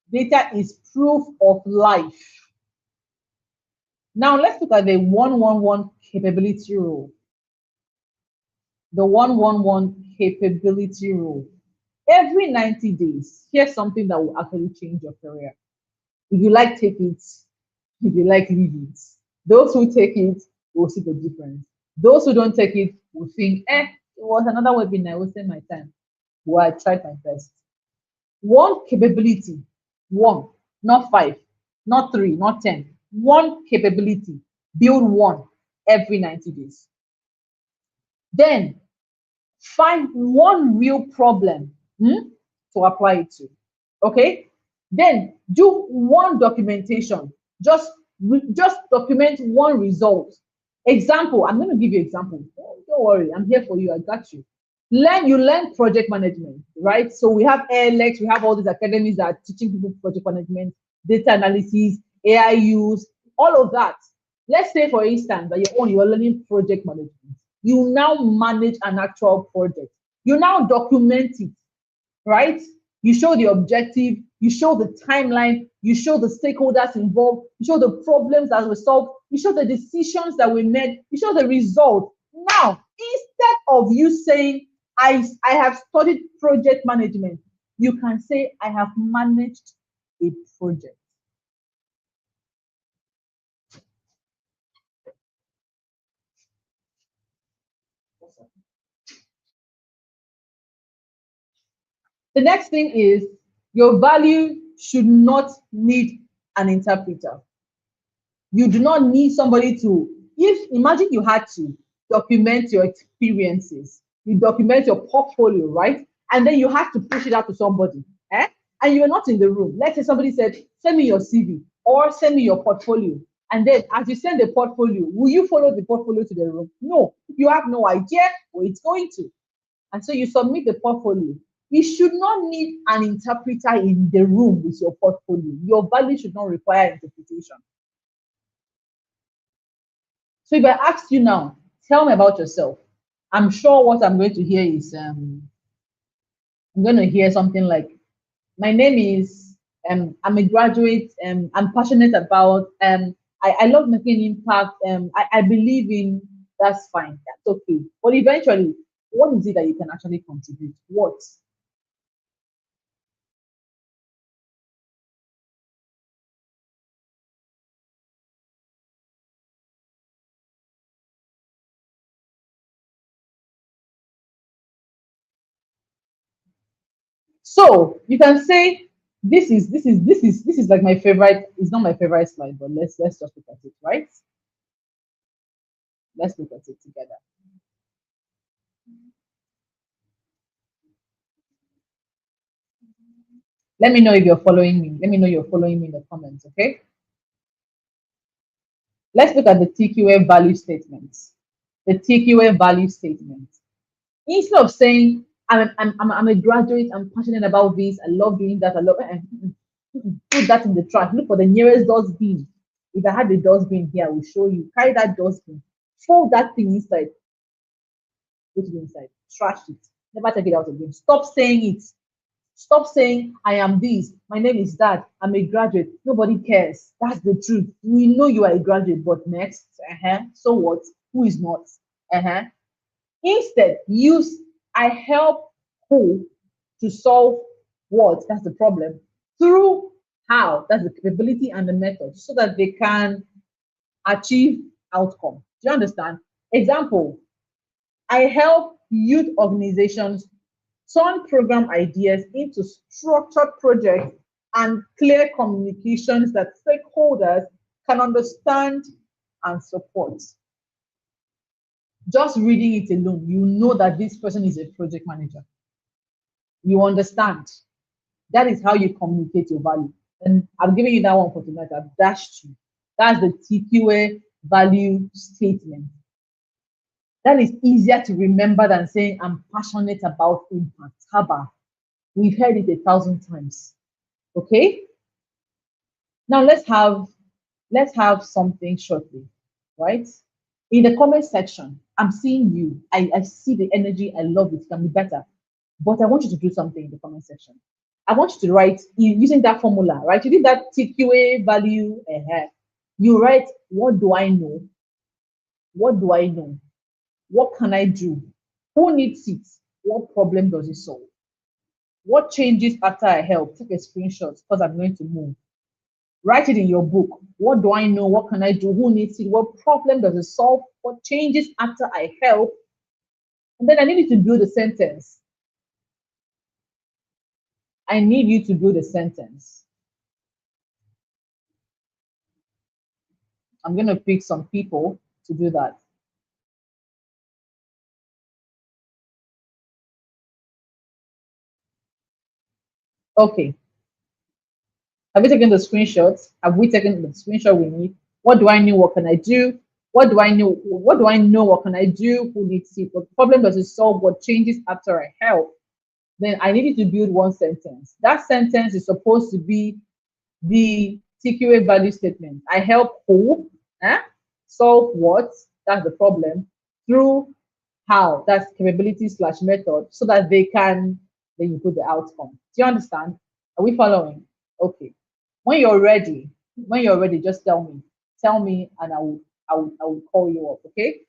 [SPEAKER 1] data is proof of life. Now let's look at the 111 capability rule. The 111 capability rule. Every 90 days, here's something that will actually change your career. If you like, take it. If you like, leave it. Those who take it will see the difference. Those who don't take it will think, it was another webinar, I wasted my time. Well, I tried my best. One capability, one, not five, not three, not 10. One capability, build one every 90 days. Then find one real problem to apply it to. Okay? Then do one documentation. Just document one result. Example, I'm going to give you example. Don't worry, I'm here for you. I got you. You learn project management, right? So we have ALX, we have all these academies that are teaching people project management, data analysis, AI use, all of that. Let's say, for instance, that you are learning project management. You now manage an actual project. You now document it, right? You show the objective, you show the timeline, you show the stakeholders involved, you show the problems that were solved, you show the decisions that were made, you show the result. Now, instead of you saying, I have studied project management, you can say, I have managed a project. The next thing is, your value should not need an interpreter. You do not need somebody to, imagine you had to document your experiences, you document your portfolio, right? And then you have to push it out to somebody, and you're not in the room. Let's say somebody said, send me your CV or send me your portfolio. And then as you send the portfolio, will you follow the portfolio to the room? No, you have no idea where it's going to. And so you submit the portfolio. You should not need an interpreter in the room with your portfolio. Your value should not require interpretation. So if I ask you now, tell me about yourself. I'm sure what I'm going to hear is I'm going to hear something like, my name is, I'm a graduate, I'm passionate about, I love making impact, I believe in, that's fine, that's okay. But eventually, what is it that you can actually contribute? What? So you can say, this is like my favorite, it's not my favorite slide, but let's just look at it, right? Let's look at it together. Let me know if you're following me. Let me know you're following me in the comments, okay? Let's look at the TQA value statements. The TQA value statement. Instead of saying, I'm a graduate, I'm passionate about this, I love doing that, I love put that in the trash. Look for the nearest dustbin. If I had the dustbin here, I will show you. Carry that dustbin, fold that thing inside, put it inside, trash it. Never take it out again. Stop saying it. Stop saying, I am this, my name is that, I'm a graduate. Nobody cares. That's the truth. We know you are a graduate, but next, so what? Who is not? Uh-huh. Instead, use I help who to solve what? That's the problem. Through how? That's the capability and the method, so that they can achieve outcome. Do you understand? Example, I help youth organizations turn program ideas into structured projects and clear communications that stakeholders can understand and support. Just reading it alone, you know that this person is a project manager. You understand. That is how you communicate your value. And I'm giving you that one for tonight. I've dashed you. That's the TQA value statement. That is easier to remember than saying I'm passionate about impact. Haba. We've heard it 1,000 times. Okay. Now let's have something shortly, right? In the comment section, I'm seeing you. I see the energy. I love it. It can be better. But I want you to do something in the comment section. I want you to write using that formula, right? You did that TQA value. You write, what do I know? What do I know? What can I do? Who needs it? What problem does it solve? What changes after I help? Take a screenshot because I'm going to move. Write it in your book. What do I know? What can I do? Who needs it? What problem does it solve? What changes after I help? And then I need you to build a sentence. I need you to build a sentence. I'm going to pick some people to do that. Okay. Have you taken the screenshots? Have we taken the screenshot we need? What do I know? What can I do? What do I know? What do I know? What can I do? Who needs it? What problem does it solve? What changes after I help? Then I need you to build one sentence. That sentence is supposed to be the TQA value statement. I help who? Solve what? That's the problem. Through how? That's capability slash method, so that they can, then you put the outcome. Do you understand? Are we following? Okay. When you're ready, just tell me. Tell me, and I will call you up. Okay.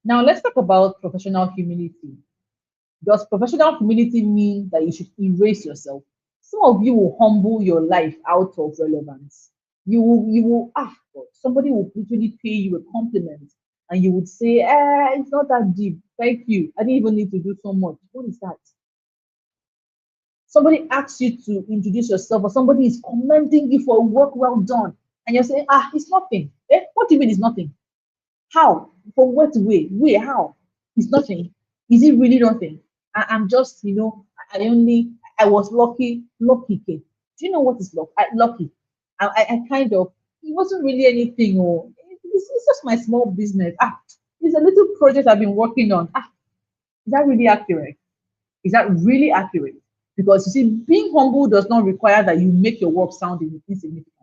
[SPEAKER 1] Now let's talk about professional humility. Does professional humility mean that you should erase yourself? Some of you will humble your life out of relevance. You will God, somebody will literally pay you a compliment and you would say, it's not that deep. Thank you. I didn't even need to do so much. What is that? Somebody asks you to introduce yourself, or somebody is commending you for work well done, and you're saying, it's nothing. What do you mean it's nothing? How? From what way? Where? How? It's nothing. Is it really nothing? I'm just, I was lucky, lucky kid. Do you know what is luck? Lucky. I kind of, it wasn't really anything. It's just my small business. It's a little project I've been working on. Ah, is that really accurate? Is that really accurate? Because you see, being humble does not require that you make your work sound insignificant.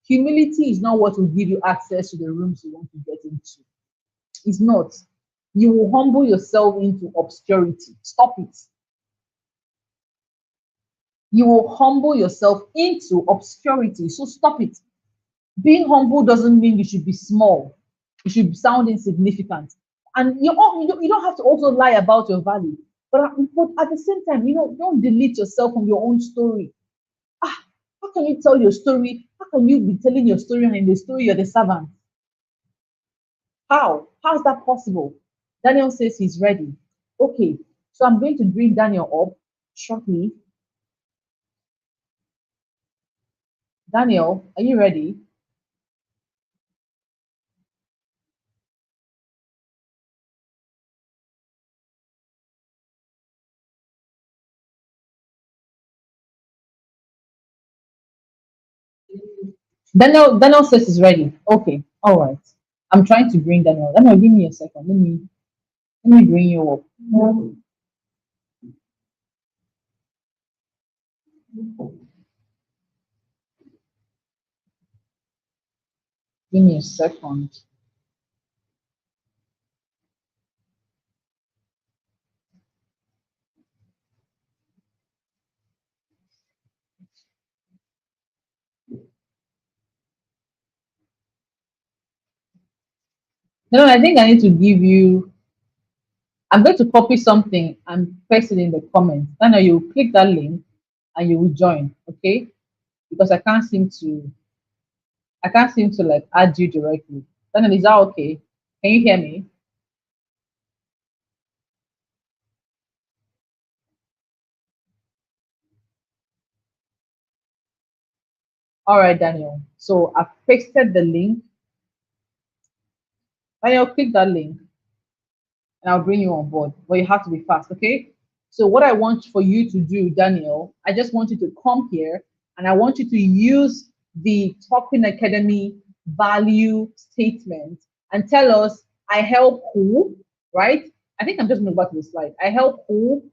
[SPEAKER 1] Humility is not what will give you access to the rooms you want to get into. It's not. You will humble yourself into obscurity. Stop it. You will humble yourself into obscurity. So stop it. Being humble doesn't mean you should be small. You should sound insignificant. And you don't have to also lie about your value. But at the same time, don't delete yourself from your own story. Ah, how can you tell your story? How can you be telling your story and in the story you're the servant? How? How is that possible? Daniel says he's ready. Okay, so I'm going to bring Daniel up shortly. Daniel, are you ready? Daniel says he's ready. Okay, all right. I'm trying to bring Daniel. Daniel, give me a second. Let me bring you up. Give me a second. No, I think I need to give you. I'm going to copy something and paste it in the comments. Daniel, you click that link and you will join. Okay, because I can't seem to like add you directly. Daniel, is that okay? Can you hear me? All right, Daniel. So I've pasted the link. Daniel, click that link and I'll bring you on board. But you have to be fast, okay? So what I want for you to do, Daniel, I just want you to come here and I want you to use the Talking Academy value statement and tell us, I help who, right? I think I'm just going to go back to the slide. I help who,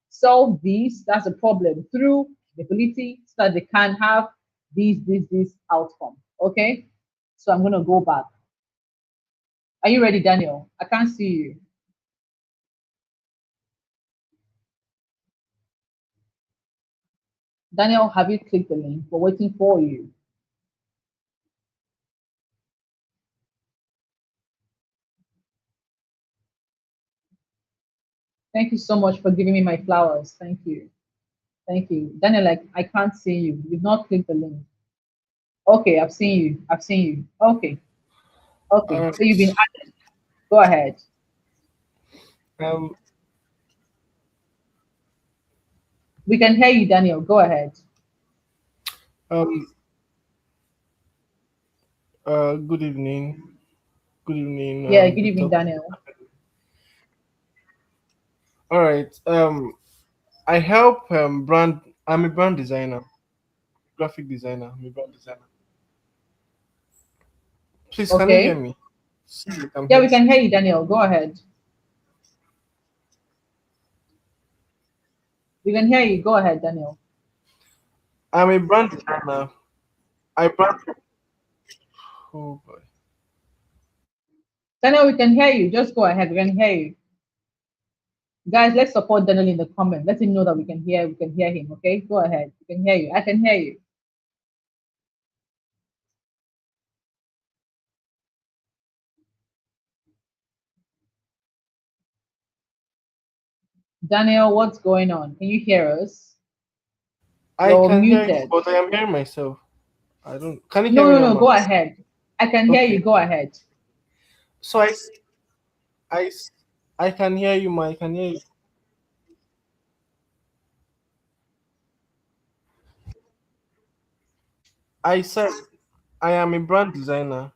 [SPEAKER 1] solve this, that's a problem through the ability so that they can have this outcome. Okay. So I'm going to go back. Are you ready, Daniel? I can't see you. Daniel, have you clicked the link? We're waiting for you. Thank you so much for giving me my flowers. Thank you. Thank you. Daniel, like, I can't see you. You've not clicked the link. Okay, I've seen you. I've seen you. Okay.
[SPEAKER 3] All
[SPEAKER 1] Okay. So you've been
[SPEAKER 3] right.
[SPEAKER 1] added. Go ahead.
[SPEAKER 3] Um,
[SPEAKER 1] We can hear you, Daniel. Go ahead.
[SPEAKER 3] um, Good evening. Good evening,
[SPEAKER 1] Yeah, good
[SPEAKER 3] the
[SPEAKER 1] evening,
[SPEAKER 3] talk.
[SPEAKER 1] Daniel.
[SPEAKER 3] All right. I help brand. I'm a brand designer, graphic designer. I'm a brand designer. Please, can you hear
[SPEAKER 1] Okay.
[SPEAKER 3] me? See, I'm
[SPEAKER 1] Yeah, we can hear
[SPEAKER 3] headset.
[SPEAKER 1] you, Daniel. Go ahead. We can hear you. Go ahead, Daniel.
[SPEAKER 3] I'm a brand designer. I brand. Oh boy.
[SPEAKER 1] Daniel, we can hear you. Just go ahead. We can hear you. Guys, let's support Daniel in the comment. Let him know that we can hear him. Okay, go ahead. We can hear you. I can hear you. Daniel, what's going on? Can you hear us?
[SPEAKER 3] I
[SPEAKER 1] You're
[SPEAKER 3] can hear you,
[SPEAKER 1] muted.
[SPEAKER 3] but I am hearing myself. I don't. Can you hear
[SPEAKER 1] No,
[SPEAKER 3] me
[SPEAKER 1] no,
[SPEAKER 3] now,
[SPEAKER 1] no.
[SPEAKER 3] ma?
[SPEAKER 1] Go ahead. I can hear you.
[SPEAKER 3] Okay.
[SPEAKER 1] Go ahead.
[SPEAKER 3] So I, I can hear you, ma. I can hear you. I said I am a brand designer.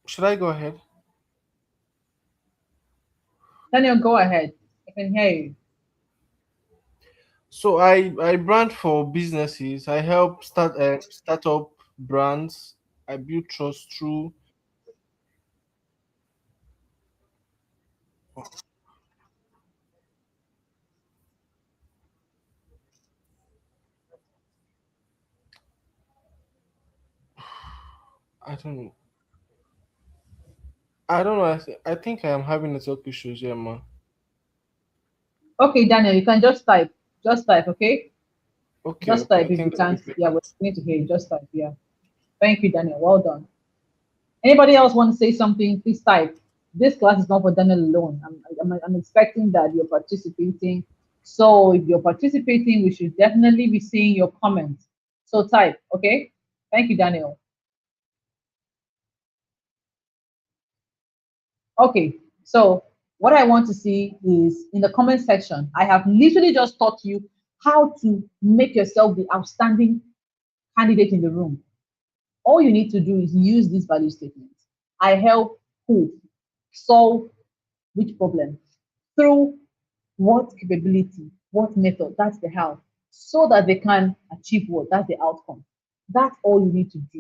[SPEAKER 3] Should I go ahead?
[SPEAKER 1] Daniel, go ahead. I can hear you.
[SPEAKER 3] So I brand for businesses. I help start up brands. I build trust through. I don't know. I don't know. I think I am having network issues here, man.
[SPEAKER 1] Okay, Daniel, you can just type. Just type, okay?
[SPEAKER 3] Okay,
[SPEAKER 1] Just
[SPEAKER 3] okay.
[SPEAKER 1] type
[SPEAKER 3] I
[SPEAKER 1] if you
[SPEAKER 3] think that'll be
[SPEAKER 1] can't. Yeah,
[SPEAKER 3] better.
[SPEAKER 1] we're going to hear you. Just type. Yeah. Thank you, Daniel. Well done. Anybody else want to say something? Please type. This class is not for Daniel alone. I'm expecting that you're participating. So if you're participating, we should definitely be seeing your comments. So type, okay? Thank you, Daniel. Okay, so what I want to see is in the comment section, I have literally just taught you how to make yourself the outstanding candidate in the room. All you need to do is use this value statement. I help who solve which problem through what capability, what method, that's the how, so that they can achieve what, that's the outcome. That's all you need to do.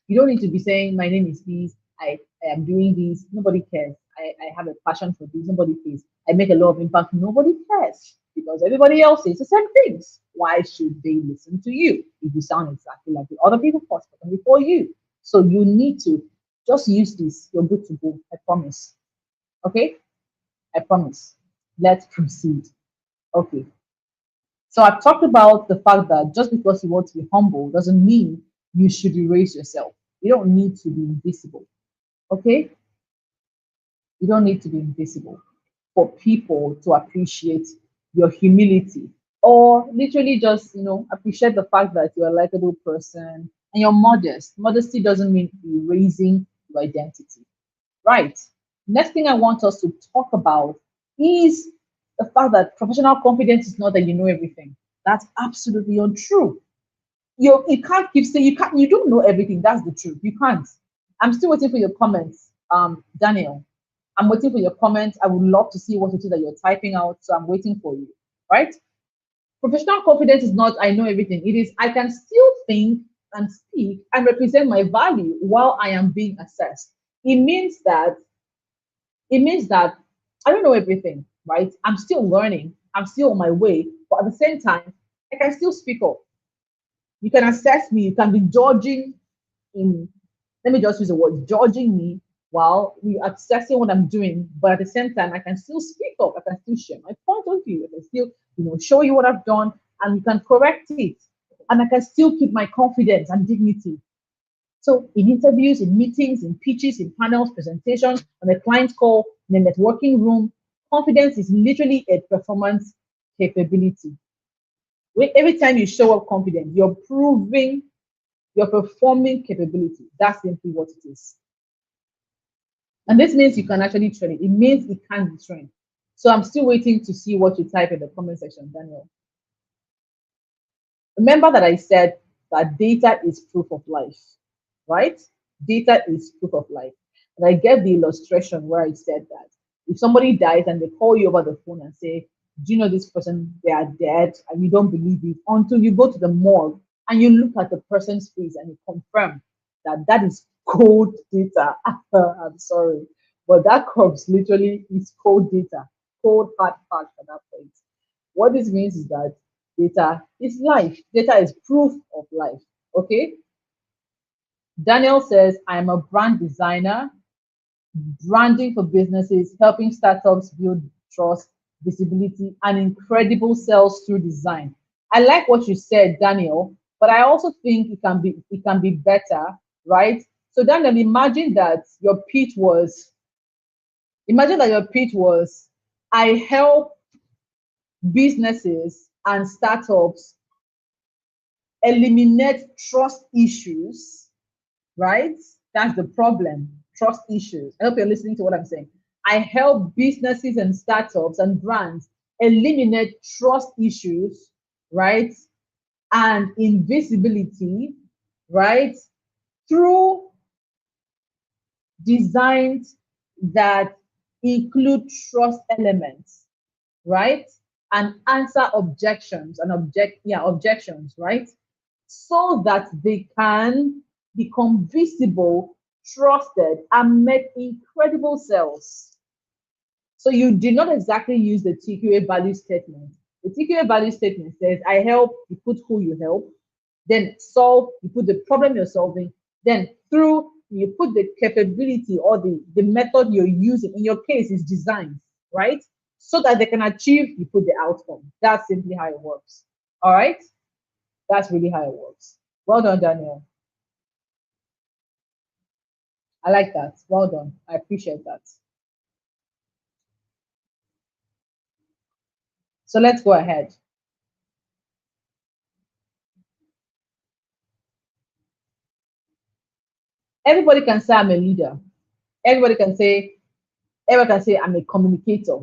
[SPEAKER 1] You don't need to be saying, my name is this, I am doing this, nobody cares. I have a passion for this, nobody cares. I make a lot of impact, nobody cares because everybody else says the same things. Why should they listen to you if you sound exactly like the other people first before you? So you need to just use this. You're good to go. I promise. Okay? I promise. Let's proceed. Okay. So I've talked about the fact that just because you want to be humble doesn't mean you should erase yourself. You don't need to be invisible. Okay? You don't need to be invisible for people to appreciate your humility or literally just, appreciate the fact that you're a likable person and you're modest. Modesty doesn't mean erasing your identity. Right. Next thing I want us to talk about is the fact that professional confidence is not that you know everything. That's absolutely untrue. You can't keep saying you don't know everything. That's the truth. You can't. I'm still waiting for your comments, Daniel. I'm waiting for your comments. I would love to see what it is that you're typing out. So I'm waiting for you. Right? Professional confidence is not I know everything. It is I can still think and speak and represent my value while I am being assessed. It means that it means that I don't know everything, right? I'm still learning. I'm still on my way, but at the same time, I can still speak up. You can assess me. You can be judging in, let me just use the word, judging me while we assessing what I'm doing. But at the same time, I can still speak up. I can still share my point of view. I can still, show you what I've done, and you can correct it. And I can still keep my confidence and dignity. So in interviews, in meetings, in pitches, in panels, presentations, on a client call, in a networking room, confidence is literally a performance capability. Every time you show up confident, you're proving your performing capability. That's simply what it is. And this means you can actually train it. It means it can be trained. So I'm still waiting to see what you type in the comment section, Daniel. Remember that I said that data is proof of life, right? Data is proof of life. And I get the illustration where I said that if somebody dies and they call you over the phone and say, do you know this person? They are dead, and you don't believe it until you go to the morgue and you look at the person's face and you confirm that that is cold data. I'm sorry, but that corpse literally is cold data, cold hard fact at that point. What this means is that data is life. Data is proof of life. Okay. Daniel says, I am a brand designer, branding for businesses, helping startups build trust, visibility, and incredible sales through design. I like what you said, Daniel, but I also think it can be better, right? So Daniel, imagine that your pitch was I help businesses and startups eliminate trust issues, right? That's the problem. Trust issues. I hope you're listening to what I'm saying. I help businesses and startups and brands eliminate trust issues, right? And invisibility, right? Through designs that include trust elements, right? And answer objections and objections, right? So that they can become visible, trusted, and make incredible sales. So you did not exactly use the TQA value statement. The TQA value statement says, I help, you put who you help, then solve, you put the problem you're solving, then through, you put the capability or the method you're using. In your case, is design, right? So that they can achieve, you put the outcome. That's simply how it works. All right? That's really how it works. Well done, Daniel. I like that. Well done. I appreciate that. So let's go ahead. Everybody can say I'm a leader. Everybody can say, everyone can say I'm a communicator.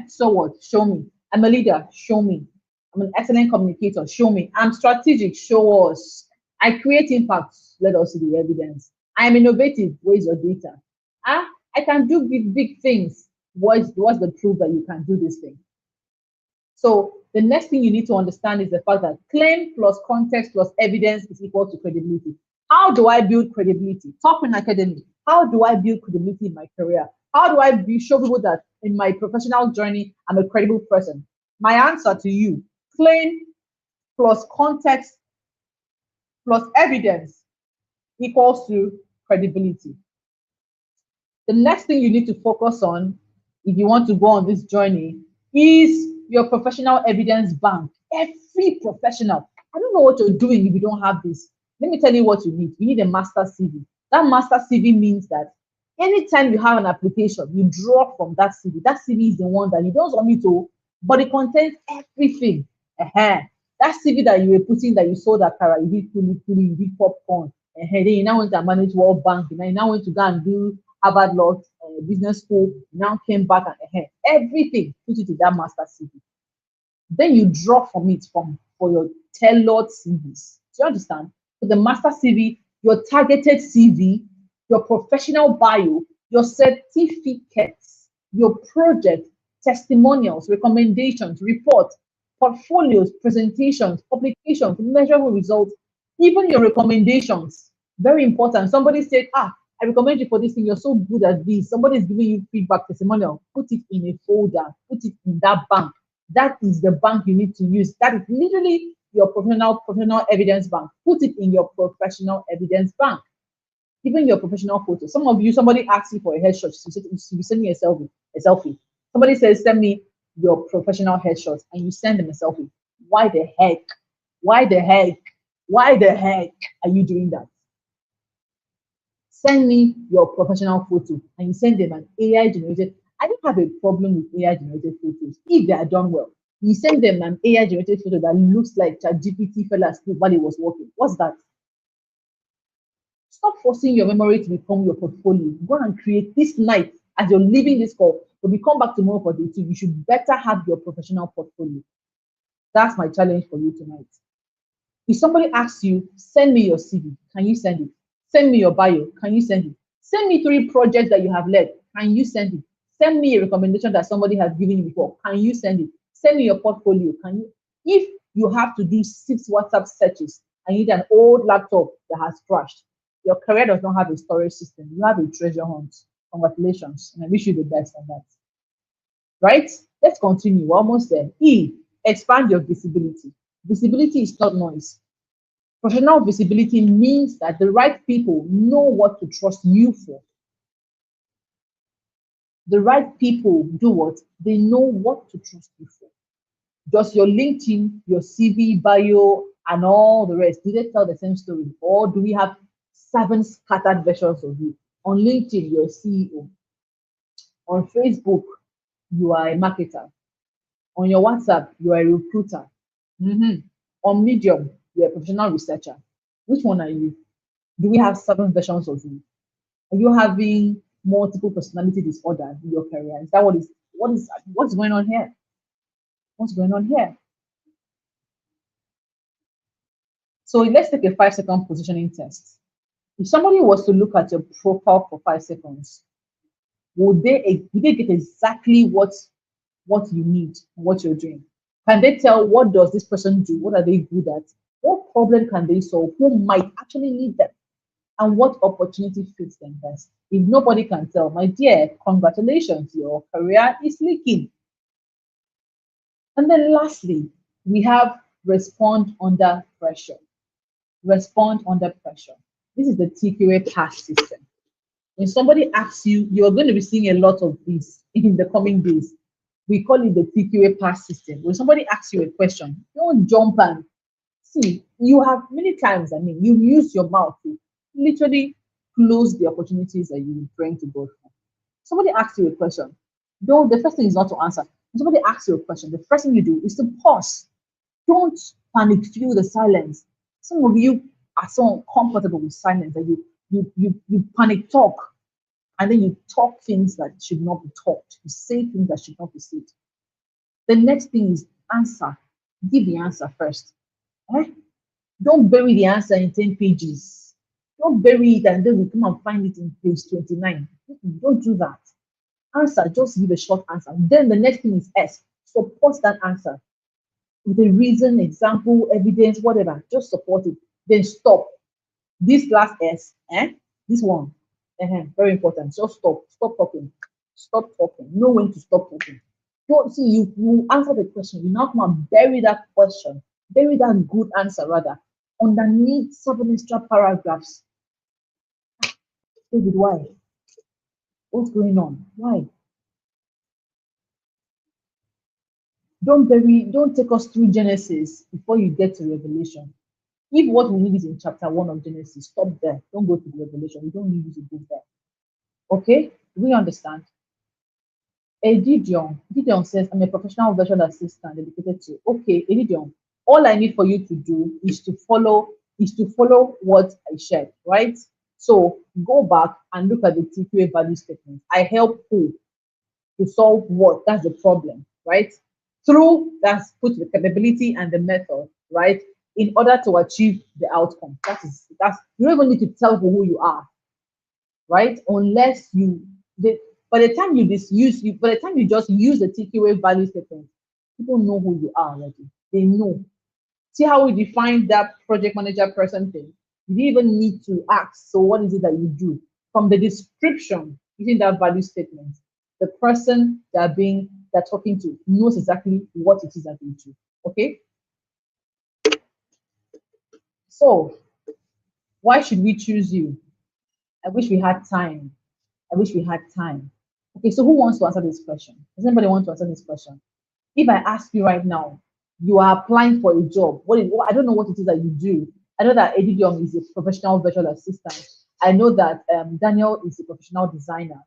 [SPEAKER 1] So what? Show me. I'm a leader. Show me. I'm an excellent communicator. Show me. I'm strategic. Show us. I create impact. Let us see the evidence. I am innovative. Where's your data? Ah, I can do big things. What's the proof that you can do this thing? So the next thing you need to understand is the fact that claim plus context plus evidence is equal to credibility. How do I build credibility? Top in academy. How do I build credibility in my career? How do I show people that in my professional journey, I'm a credible person? My answer to you, claim plus context plus evidence equals to credibility. The next thing you need to focus on if you want to go on this journey is your professional evidence bank. Every professional, I don't know what you're doing if you don't have this. Let me tell you what you need. You need a master CV. That master CV means that anytime you have an application, you draw from that CV. That CV is the one that you don't want me to, but it contains everything. That CV that you were putting that you sold that car, you did kuli, you did popcorn. Then you now went to manage World Bank. You now went to go and do Harvard Law Business School. You now came back and everything, put it in that master CV. Then you draw from it for your tailored CVs. Do you understand? So the master CV, your targeted CV, your professional bio, your certificates, your project, testimonials, recommendations, reports, portfolios, presentations, publications, measurable results, even your recommendations. Very important. Somebody said, I recommend you for this thing. You're so good at this. Somebody is giving you feedback testimonial. Put it in a folder. Put it in that bank. That is the bank you need to use. That is literally your professional evidence bank. Put it in your professional evidence bank. Even your professional photo. Some of you, somebody asks you for a headshot. You send me a selfie. Somebody says, send me your professional headshot, and you send them a selfie. Why the heck? Why the heck? Why the heck are you doing that? Send me your professional photo, and you send them an AI generated. I don't have a problem with AI generated photos if they are done well. You send them an AI generated photo that looks like ChatGPT fell asleep while he was working. What's that? Stop forcing your memory to become your portfolio. Go and create this night as you're leaving this call. When we come back tomorrow for day two, you should better have your professional portfolio. That's my challenge for you tonight. If somebody asks you, send me your CV, can you send it? Send me your bio, can you send it? Send me 3 projects that you have led, can you send it? Send me a recommendation that somebody has given you before, can you send it? Send me your portfolio, can you? If you have to do 6 WhatsApp searches and you need an old laptop that has crashed, your career does not have a storage system, you have a treasure hunt. Congratulations, and I wish you the best on that. Right? Let's continue. We're almost there. E, expand your visibility. Visibility is not noise. Professional visibility means that the right people know what to trust you for. The right people do what? They know what to trust you for. Does your LinkedIn, your CV, bio, and all the rest, do they tell the same story? Or do we have 7 scattered versions of you? On LinkedIn, you're a CEO. On Facebook, you are a marketer. On your WhatsApp, you are a recruiter. On Medium, you're a professional researcher. Which one are you? Do we have 7 versions of you? Are you having multiple personality disorder in your career? Is that what's going on here? What's going on here? So let's take a 5-second positioning test. If somebody was to look at your profile for 5 seconds, would they get exactly what you need, what you're doing? Can they tell what does this person do? What are they good at? What problem can they solve? Who might actually need them? and what opportunity fits them best. If nobody can tell, my dear, congratulations, your career is leaking. And then lastly, we have respond under pressure. Respond under pressure. This is the TQA pass system. When somebody asks you, you're going to be seeing a lot of this in the coming days. We call it the TQA pass system. When somebody asks you a question, don't jump and see. You have many times, I mean, you use your mouth to literally close the opportunities that you're trying to go through. Somebody asks you a question. Don't, the first thing is not to answer. When somebody asks you a question, the first thing you do is to pause. Don't panic, feel the silence. Some of you are so uncomfortable with silence that you panic talk, and then you talk things that should not be talked. You say things that should not be said. The next thing is answer. Give the answer first. Eh? Don't bury the answer in 10 pages. Don't bury it and then we come and find it in page 29. Don't do that. Answer, just give a short answer. Then the next thing is S. Support that answer with a reason, example, evidence, whatever. Just support it. Then stop. This last S, this one, very important. Just stop. Stop talking. Stop talking. Know when to stop talking. Don't see you answer the question. You now come and bury that question, bury that good answer rather underneath 7 extra paragraphs. David, why? What's going on? Why? Don't take us through Genesis before you get to Revelation. If what we need is in chapter 1 of Genesis, stop there. Don't go to the Revelation. We don't need you to go there. Okay? Do we understand? Gideon says, I'm a professional virtual assistant dedicated to. Okay, Gideon, all I need for you to do is to follow what I shared, right? So go back and look at the TQA value statement. I help who to solve what? That's the problem, right? Through that's put the capability and the method, right? In order to achieve the outcome. That's you don't even need to tell who you are, right? Unless by the time by the time you just use the TQA value statement, people know who you are already. They know. See how we define that project manager person thing? You didn't even need to ask, so what is it that you do? From the description using that value statement, the person they're talking to knows exactly what it is that they do. Okay? So why should we choose you? I wish we had time. I wish we had time. Okay, so who wants to answer this question? Does anybody want to answer this question? If I ask you right now, you are applying for a job. I don't know what it is that you do. I know that Eddie Young is a professional virtual assistant. I know that Daniel is a professional designer.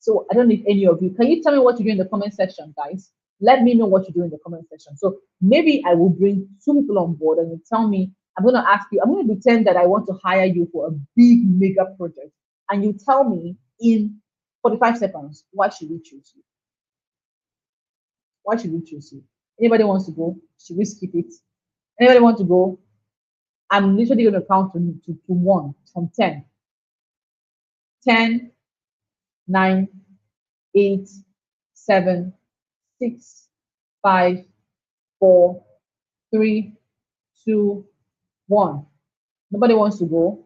[SPEAKER 1] So I don't need any of you. Can you tell me what you do in the comment section, guys? Let me know what you do in the comment section. So maybe I will bring 2 people on board and you tell me, I'm going to ask you, I'm going to pretend that I want to hire you for a big mega project. And you tell me in 45 seconds, why should we choose you? Why should we choose you? Anybody wants to go? Should we skip it? Anybody want to go? I'm literally going to count to 1 from 10. 10, 9, 8, 7, 6, 5, 4, 3, 2, 1. Nobody wants to go?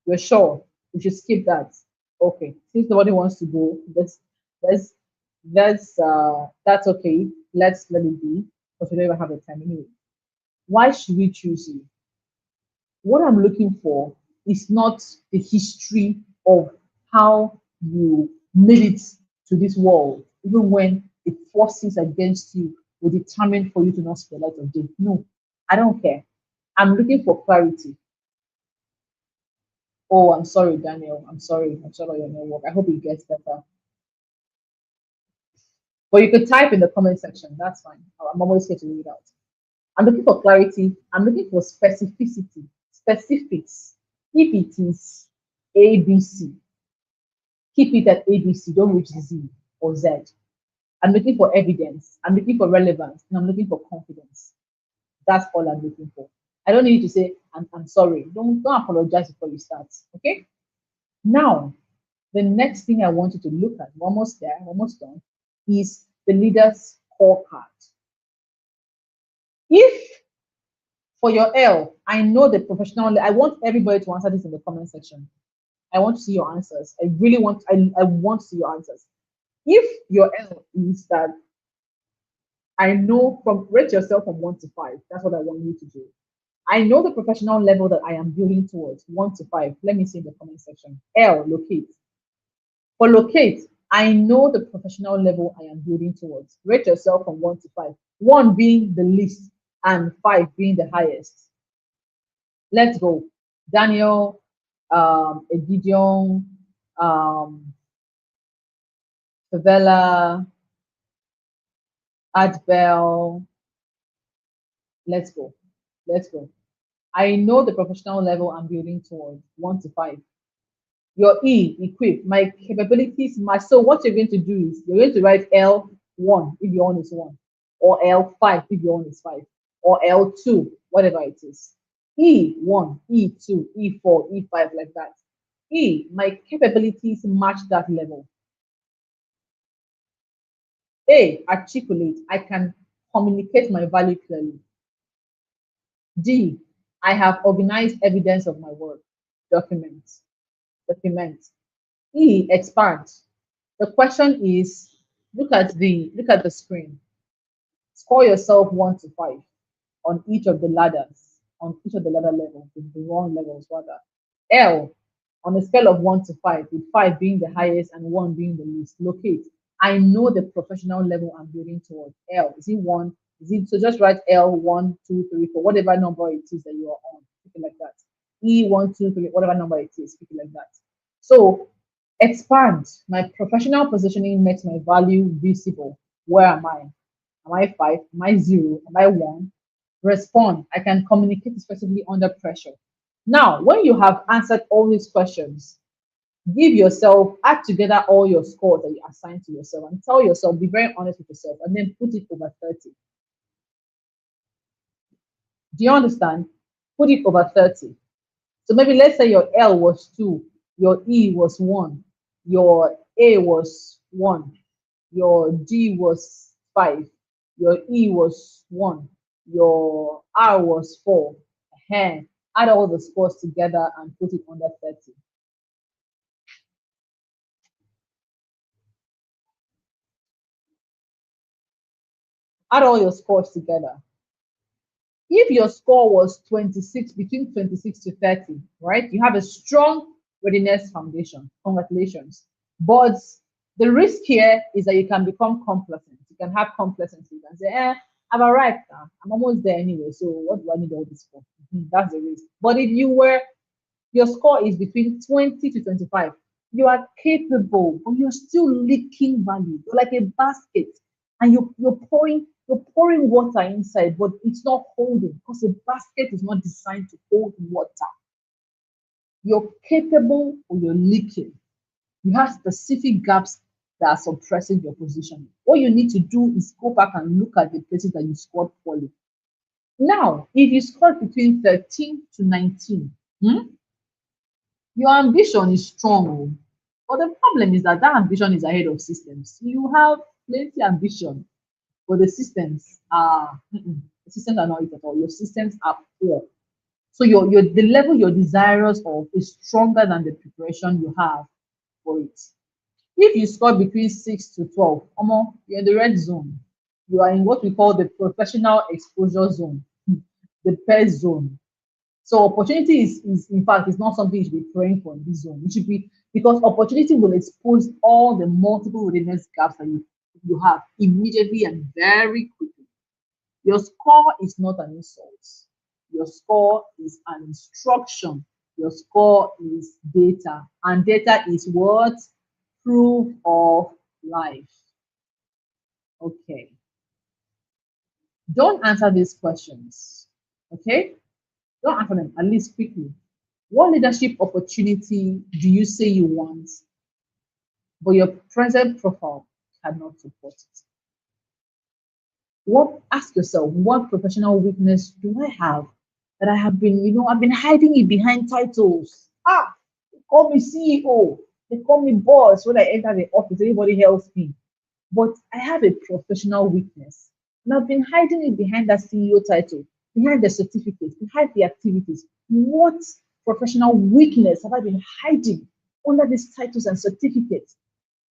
[SPEAKER 1] You're sure? We should skip that. Okay. Since nobody wants to go, let's that's okay. Let's let it be because we don't even have the time anyway. Why should we choose you? What I'm looking for is not the history of how you made it to this world, even when the forces against you were determined for you to not see the light of day. No, I don't care. I'm looking for clarity. Oh, I'm sorry, Daniel. I'm sorry. I'm sorry your network. I hope it gets better. But you could type in the comment section. That's fine. I'm always here to read out. I'm looking for clarity. I'm looking for specificity, specifics. If it is ABC, keep it at ABC. Don't reach Z or Z. I'm looking for evidence. I'm looking for relevance. And I'm looking for confidence. That's all I'm looking for. I don't need you to say, I'm sorry. Don't apologize before you start. Okay? Now, the next thing I want you to look at, we're almost there, almost done, is the leader's scorecard. If For your L, I know the professional. I want everybody to answer this in the comment section. I want to see your answers. I really want. I want to see your answers. If your L is that I know from rate yourself from 1 to 5. That's what I want you to do. I know the professional level that I am building towards 1 to 5. Let me see in the comment section. L, locate. For locate, I know the professional level I am building towards. Rate yourself from 1 to 5. 1 being the least and 5 being the highest. Let's go. Daniel, Edidion, Favela, Adbel. Let's go. Let's go. I know the professional level I'm building towards 1 to 5. Your E, equip, my capabilities, my so what you're going to do is you're going to write L1 if your own is 1, or L5 if your own is 5, or L2, whatever it is. E1, E2, E4, E5, like that. E, my capabilities match that level. A, articulate, I can communicate my value clearly. D, I have organized evidence of my work. Document. Document. E, expand. The question is, look at the screen. Score yourself 1 to 5 on each of the ladders, on each of the ladder levels, the wrong levels rather. L, on a scale of 1 to 5, with 5 being the highest and 1 being the least. Locate. I know the professional level I'm building towards. L, is it 1? Is it so? Just write L 1, 2, 3, 4, whatever number it is that you are on. Pick it like that. E 1, 2, 3, whatever number it is. Pick it like that. So expand. My professional positioning makes my value visible. Where am I? Am I 5? Am I 0? Am I 1? Respond. I can communicate effectively under pressure. Now, when you have answered all these questions, give yourself, add together all your scores that you assign to yourself and tell yourself, be very honest with yourself, and then put it over 30. Do you understand? Put it over 30. So maybe let's say your L was 2, your E was 1, your A was 1, your D was 5, your E was 1, your R was 4. Add all the scores together and put it under 30. Add all your scores together. If your score was 26, between 26 to 30, right, you have a strong readiness foundation. Congratulations. But the risk here is that you can become complacent. You can have complacency. You can say, I've arrived now. I'm almost there anyway. So what do I need all this for? That's the risk. But if your score is between 20 to 25, you are capable, but you're still leaking value. You're like a basket, and you're pouring water inside, but it's not holding because a basket is not designed to hold water. You're capable or you're leaking. You have specific gaps that are suppressing your position. What you need to do is go back and look at the places that you scored poorly. Now, if you scored between 13 to 19, your ambition is strong, oh. But the problem is that ambition is ahead of systems. You have plenty ambition, but the systems are not it at all. Your systems are poor. So the level you're desirous of is stronger than the preparation you have for it. If you score between 6 to 12, you're in the red zone. You are in what we call the professional exposure zone, the PES zone. So opportunity is in fact is not something you should be praying for in this zone. It should be, because opportunity will expose all the multiple readiness gaps that you have immediately and very quickly. Your score is not an insult. Your score is an instruction. Your score is data. And data is what? Proof of life. Okay. Don't answer these questions. Okay? Don't answer them, at least quickly. What leadership opportunity do you say you want, but your present profile cannot support it? Ask yourself, what professional weakness do I have that I've been hiding it behind titles? They call me CEO, they call me boss when I enter the office, anybody helps me. But I have a professional weakness, and I've been hiding it behind that CEO title. behind the certificates, behind the activities? What professional weakness have I been hiding under these titles and certificates?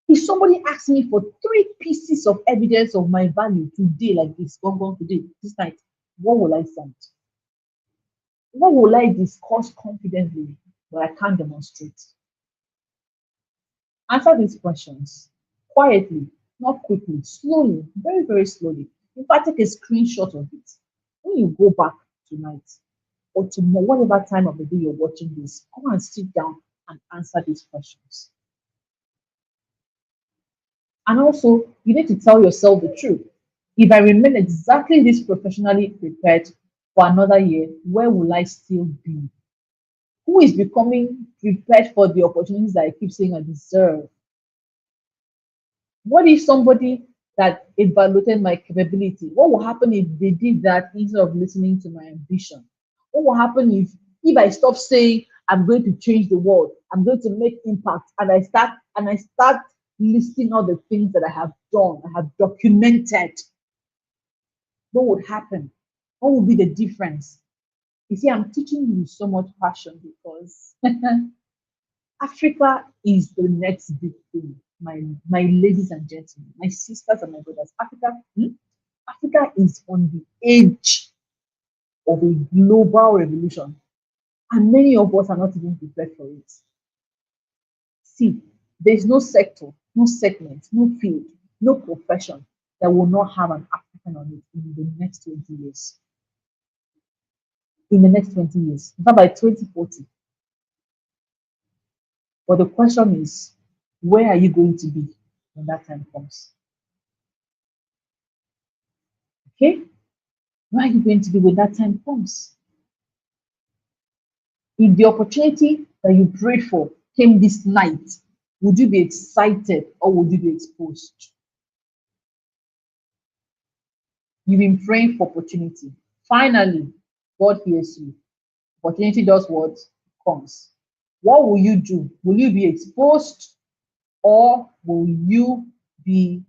[SPEAKER 1] If somebody asks me for three pieces of evidence of my value today, like this, gone today, this night, what will I send? What will I discuss confidently but I can't demonstrate? Answer these questions quietly, not quickly, slowly, very, very slowly. In fact, take a screenshot of it. When you go back tonight or tomorrow, whatever time of the day you're watching this, come and sit down and answer these questions. And also, you need to tell yourself the truth. If I remain exactly this professionally prepared for another year, where will I still be? Who is becoming prepared for the opportunities that I keep saying I deserve? What if somebody that evaluated my capability? What will happen if they did that instead of listening to my ambition? What will happen if I stop saying I'm going to change the world, I'm going to make impact, and I start listing all the things that I have done, I have documented? What would happen? What would be the difference? You see, I'm teaching you with so much passion because Africa is the next big thing, my ladies and gentlemen, my sisters and my brothers. Africa is on the edge of a global revolution, and many of us are not even prepared for it. See, there's no sector, no segment, no field, no profession that will not have an African on it in the next 20 years. In the next 20 years, in fact, by 2040. But the question is, where are you going to be when that time comes? Okay? Where are you going to be when that time comes? If the opportunity that you prayed for came this night, would you be excited or would you be exposed? You've been praying for opportunity. Finally, God hears you. Opportunity does what? Comes. What will you do? Will you be exposed or will you be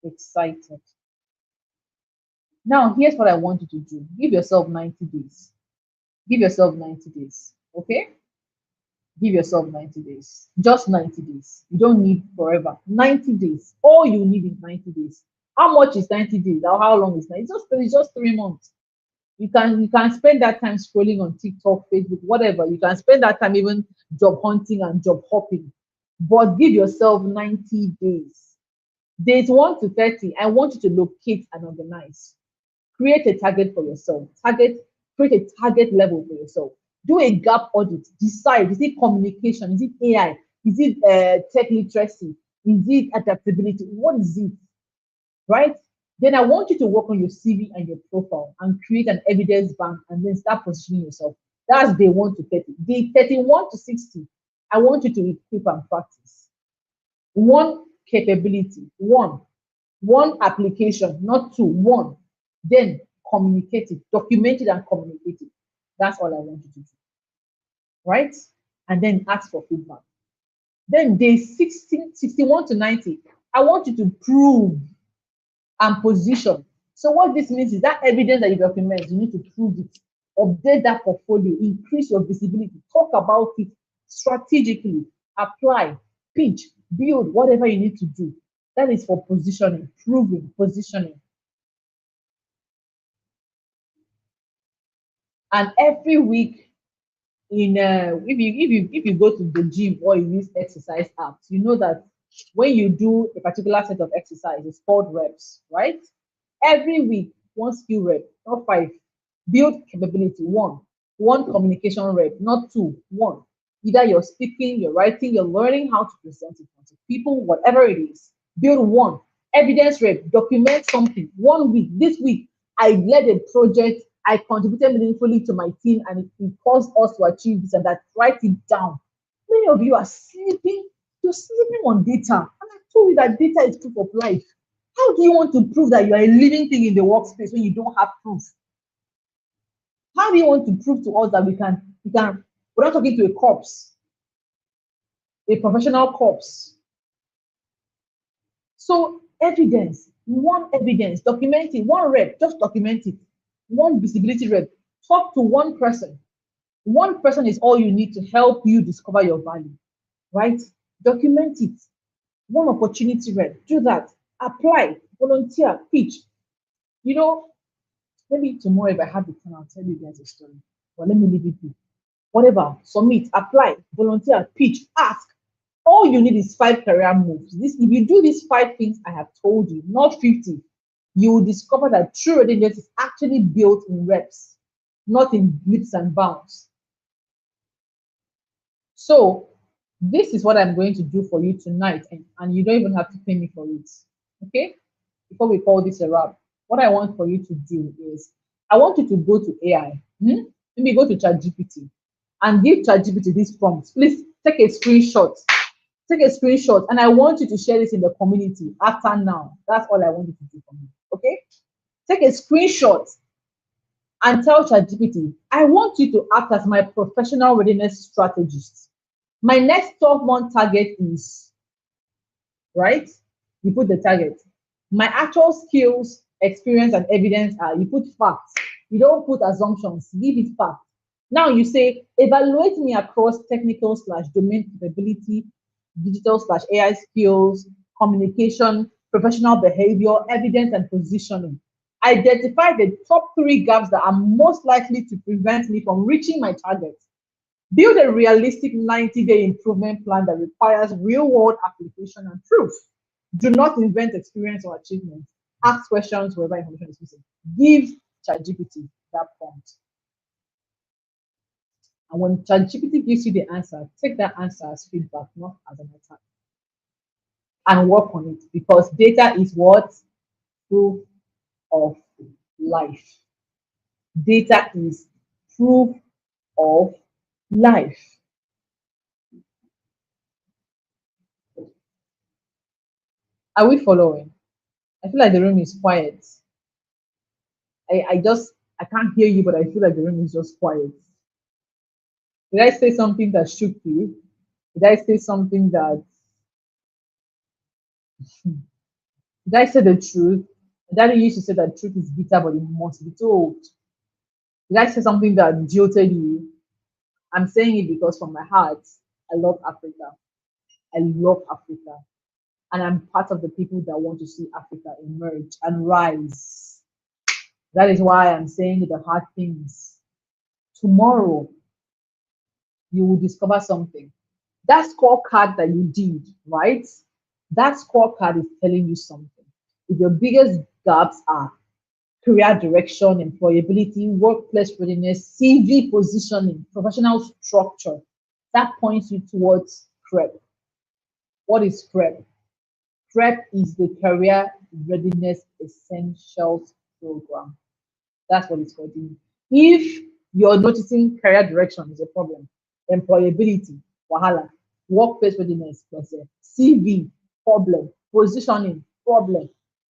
[SPEAKER 1] excited? Now, here's what I want you to do. Give yourself 90 days. Give yourself 90 days. Okay? Give yourself 90 days. Just 90 days. You don't need forever. 90 days. All you need is 90 days. How much is 90 days? Or how long is 90? It's just 3 months. You can spend that time scrolling on TikTok, Facebook, whatever. You can spend that time even job hunting and job hopping. But give yourself 90 days. Days 1 to 30, I want you to locate and organize. Create a target for yourself. Create a target level for yourself. Do a gap audit. Decide, is it communication? Is it AI? Is it tech literacy? Is it adaptability? What is it? Right? Then I want you to work on your CV and your profile and create an evidence bank and then start positioning yourself. That's day 1 to 30. Day 31 to 60, I want you to equip and practice. One capability, one application, not two, one. Then communicate it, document it and communicate it. That's all I want you to do. Right? And then ask for feedback. Then day 16, 61 to 90, I want you to prove and position. So what this means is that evidence that you document, you need to prove it, update that portfolio, increase your visibility, talk about it strategically, apply, pitch, build, whatever you need to do. That is for positioning, proving, positioning. And every week, if you go to the gym or you use exercise apps, you know that when you do a particular set of exercise, it's called reps, right? Every week, one skill rep, not five. Build capability, one communication rep, not two, one. Either you're speaking, you're writing, you're learning how to present it to people, whatever it is. Build one. Evidence rep, document something. 1 week, this week, I led a project, I contributed meaningfully to my team, and it caused us to achieve this and that. Write it down. Many of you are sleeping, you're sleeping on data. And I told you that data is proof of life. How do you want to prove that you are a living thing in the workspace when you don't have proof? How do you want to prove to us that we're not talking to a corpse, a professional corpse? So evidence, one evidence, document it, one rep, just document it. one visibility rep. Talk to one person. One person is all you need to help you discover your value, right? Document it. One opportunity rep. Do that. Apply, volunteer, pitch. You know, maybe tomorrow if I have the time, I'll tell you guys a story. But let me leave it be. Whatever, submit, apply, volunteer, pitch, ask. All you need is 5 career moves. This, if you do these 5 things I have told you, not 50, you will discover that true readiness is actually built in reps, not in leaps and bounds. So this is what I'm going to do for you tonight, and you don't even have to pay me for it. Okay? Before we call this a wrap, what I want for you to do is I want you to go to AI. Maybe go to ChatGPT and give ChatGPT these prompts. Please take a screenshot. Take a screenshot, and I want you to share this in the community after now. That's all I want you to do for me. Okay? Take a screenshot and tell ChatGPT, I want you to act as my professional readiness strategist. My next 12-month target is, right? You put the target. My actual skills, experience, and evidence are, you put facts. You don't put assumptions, give it facts. Now you say, evaluate me across technical slash domain capability, digital slash AI skills, communication, professional behavior, evidence, and positioning. Identify the top 3 gaps that are most likely to prevent me from reaching my targets. Build a realistic 90-day improvement plan that requires real-world application and proof. Do not invent experience or achievements. Ask questions wherever information is missing. Give ChatGPT that prompt. And when ChatGPT gives you the answer, take that answer as feedback, not as an attack. And work on it, because data is what? Proof of life. Data is proof of life. Are we following? I feel like the room is quiet. I can't hear you, but I feel like the room is just quiet. Did I say something that shook you? Did I say something that, did I say the truth? Daddy used to say that truth is bitter, but it must be told. Did I say something that jilted you? I'm saying it because from my heart, I love Africa. I love Africa. And I'm part of the people that want to see Africa emerge and rise. That is why I'm saying the hard things. Tomorrow, you will discover something. That scorecard that you did, right? That scorecard is telling you something. If your biggest gaps are career direction, employability, workplace readiness, CV positioning, professional structure, that points you towards CREP. What is CREP? CREP is the Career Readiness Essentials Program. That's what it's called. If you're noticing career direction is a problem, employability, wahala, workplace readiness, CV, problem, positioning, problem,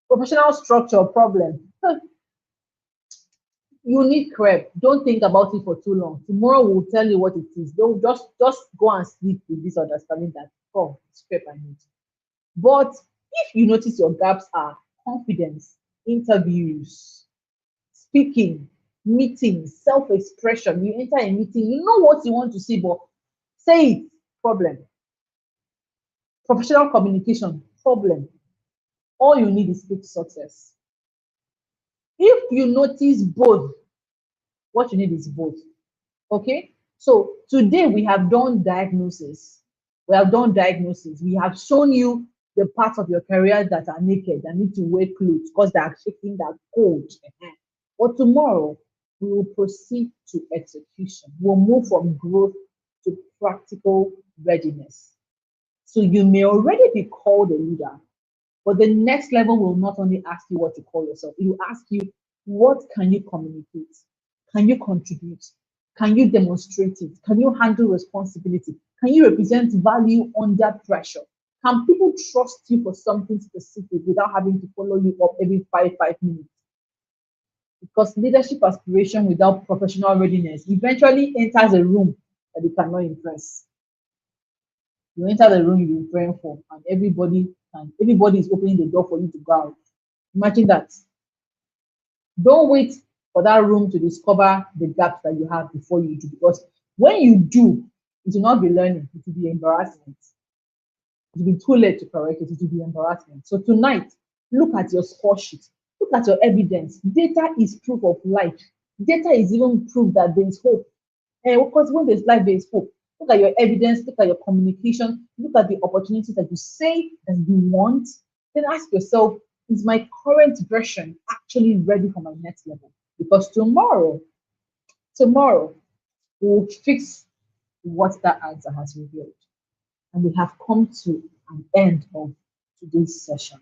[SPEAKER 1] professional structure, problem, you need CREP. Don't think about it for too long. Tomorrow we'll tell you what it is. Don't just go and sleep with this understanding that, oh, it's CREP I need. But if you notice your gaps are confidence, interviews, speaking, meetings, self-expression, you enter a meeting, you know what you want to say, but say it, problem. Professional communication, problem. All you need is quick success. If you notice both, what you need is both. Okay? So today we have done diagnosis. We have done diagnosis. We have shown you the parts of your career that are naked and need to wear clothes because they are shaking, that cold. But tomorrow we will proceed to execution. We'll move from growth to practical readiness. So you may already be called a leader, but the next level will not only ask you what to call yourself, it will ask you, what can you communicate? Can you contribute? Can you demonstrate it? Can you handle responsibility? Can you represent value under pressure? Can people trust you for something specific without having to follow you up every five minutes? Because leadership aspiration without professional readiness eventually enters a room that you cannot impress. You enter the room you've been praying for, and everybody is opening the door for you to go out. Imagine that. Don't wait for that room to discover the gaps that you have before you do. Because when you do, it will not be learning, it will be embarrassment. It will be too late to correct it, it will be embarrassment. So tonight, look at your score sheet, look at your evidence. Data is proof of life. Data is even proof that there is hope. And of course, when there's life, there is hope. Look at your evidence, look at your communication, look at the opportunities that you say that you want. Then ask yourself, is my current version actually ready for my next level? Because tomorrow, we'll fix what that answer has revealed. And we have come to an end of today's session.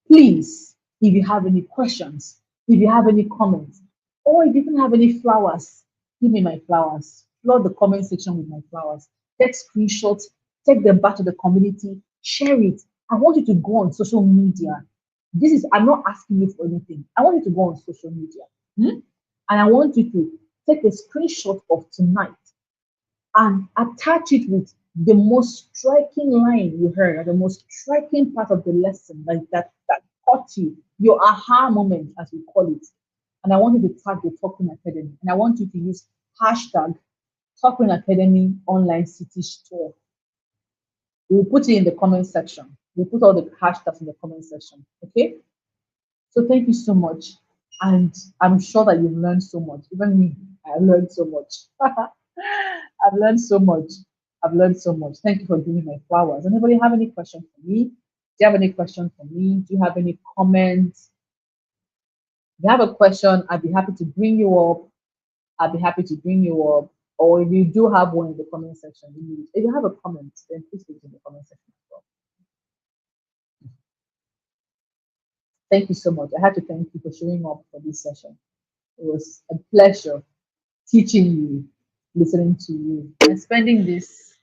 [SPEAKER 1] Please, if you have any questions, if you have any comments, or if you even have any flowers, give me my flowers. Flood the comment section with my flowers. Take screenshots, take them back to the community, share it. I want you to go on social media. I'm not asking you for anything. I want you to go on social media. And I want you to take a screenshot of tonight and attach it with the most striking line you heard, or the most striking part of the lesson, like that caught you, your aha moment, as we call it. And I want you to tag the Talking Academy, and I want you to use hashtag Talking Academy Online City Store. We'll put it in the comment section. We'll put all the hashtags in the comment section. Okay. So thank you so much. And I'm sure that you've learned so much. Even me, I learned so much. I've learned so much. I've learned so much. Thank you for giving my flowers. Anybody have any question for me? Do you have any question for me? Do you have any comments? If you have a question, I'd be happy to bring you up. I'd be happy to bring you up. Or if you do have one in the comment section, if you have a comment, then please put it in the comment section as well. Thank you so much. I had to thank you for showing up for this session. It was a pleasure teaching you, listening to you, and spending this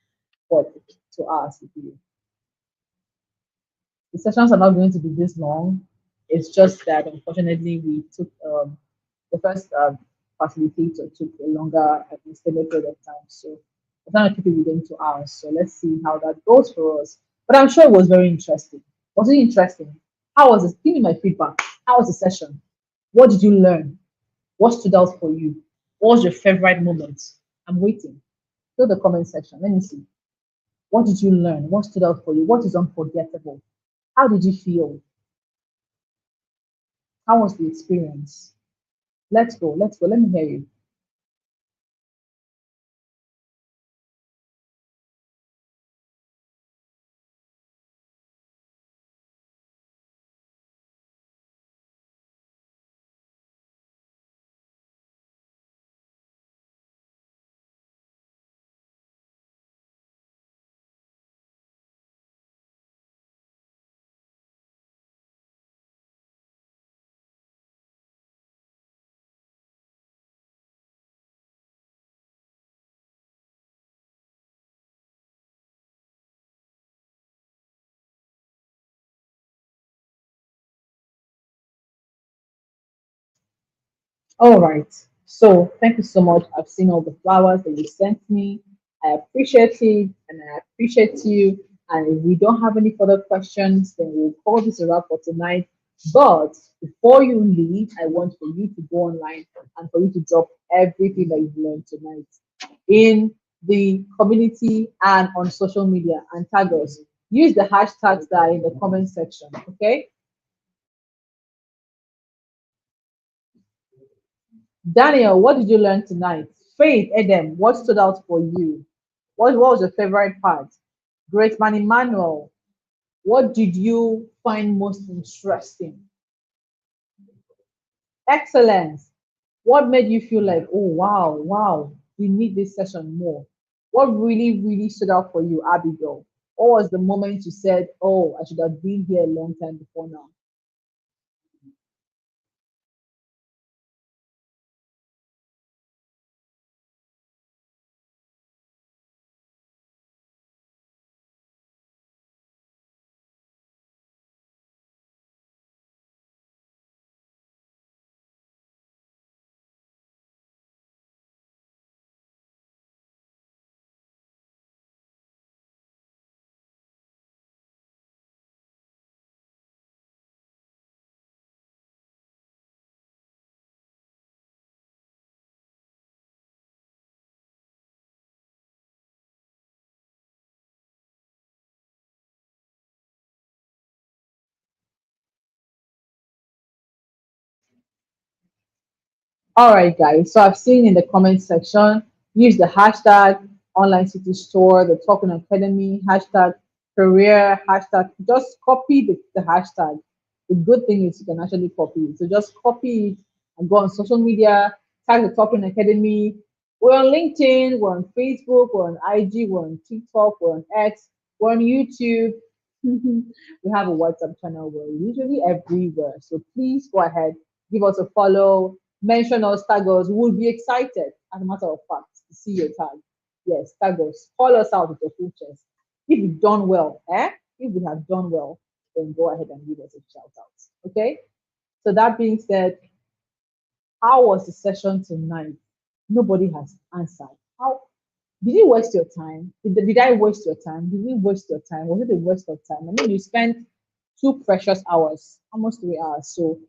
[SPEAKER 1] what 2 hours with you. The sessions are not going to be this long. It's just that unfortunately we took the first facilitator took a longer extended period of time. So we're trying to keep it within 2 hours. So let's see how that goes for us. But I'm sure it was very interesting. Was it interesting? How was it? Give me my feedback. How was the session? What did you learn? What stood out for you? What was your favorite moment? I'm waiting. Fill the comment section. Let me see. What did you learn? What stood out for you? What is unforgettable? How did you feel? How was the experience? Let's go. Let's go. Let me hear you. All right. So thank you so much. I've seen all the flowers that you sent me. I appreciate it and I appreciate you. And if we don't have any further questions, then we'll call this a wrap for tonight. But before you leave, I want for you to go online and for you to drop everything that you've learned tonight in the community and on social media and tag us. Use the hashtags that are in the comment section. Okay. Daniel, what did you learn tonight? Faith, Edem, what stood out for you? What was your favorite part? Great man Emmanuel, what did you find most interesting? Excellence, what made you feel like, oh, wow, wow, we need this session more? What really, really stood out for you, Abigail? What was the moment you said, oh, I should have been here a long time before now? All right, guys. So I've seen in the comment section, use the hashtag online city store, the Talking Academy, hashtag career, hashtag. Just copy the hashtag. The good thing is you can actually copy it. So just copy it and go on social media, tag the Talking Academy. We're on LinkedIn, we're on Facebook, we're on IG, we're on TikTok, we're on X, we're on YouTube. We have a WhatsApp channel. We're usually everywhere. So please go ahead, give us a follow, mention us, tag us. We'll be excited, as a matter of fact, to see your tag. Yes, tag us. Call us out with your full chest. If you've done well, if we have done well, then go ahead and give us a shout out. Okay? So that being said, how was the session tonight? Nobody has answered. How did you waste your time? Did I waste your time? Did we waste your time? Was it a waste of time? I mean, you spent 2 precious hours, almost 3 hours. So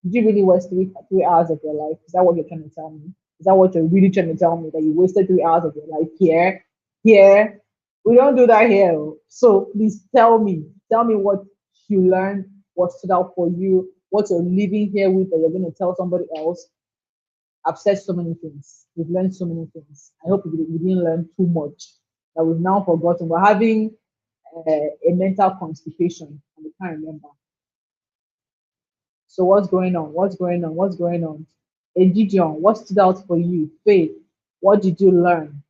[SPEAKER 1] did you really waste three hours of your life? Is that what you're trying to tell me? Is that what you're really trying to tell me? That you wasted 3 hours of your life here? Here? We don't do that here. Oh. So please tell me. Tell me what you learned, what stood out for you, what you're living here with that you're going to tell somebody else. I've said so many things. We've learned so many things. I hope we didn't learn too much that we've now forgotten. We're having a mental constipation and we can't remember. So what's going on? What's going on? What's going on? Gideon, what stood out for you? Faith, what did you learn?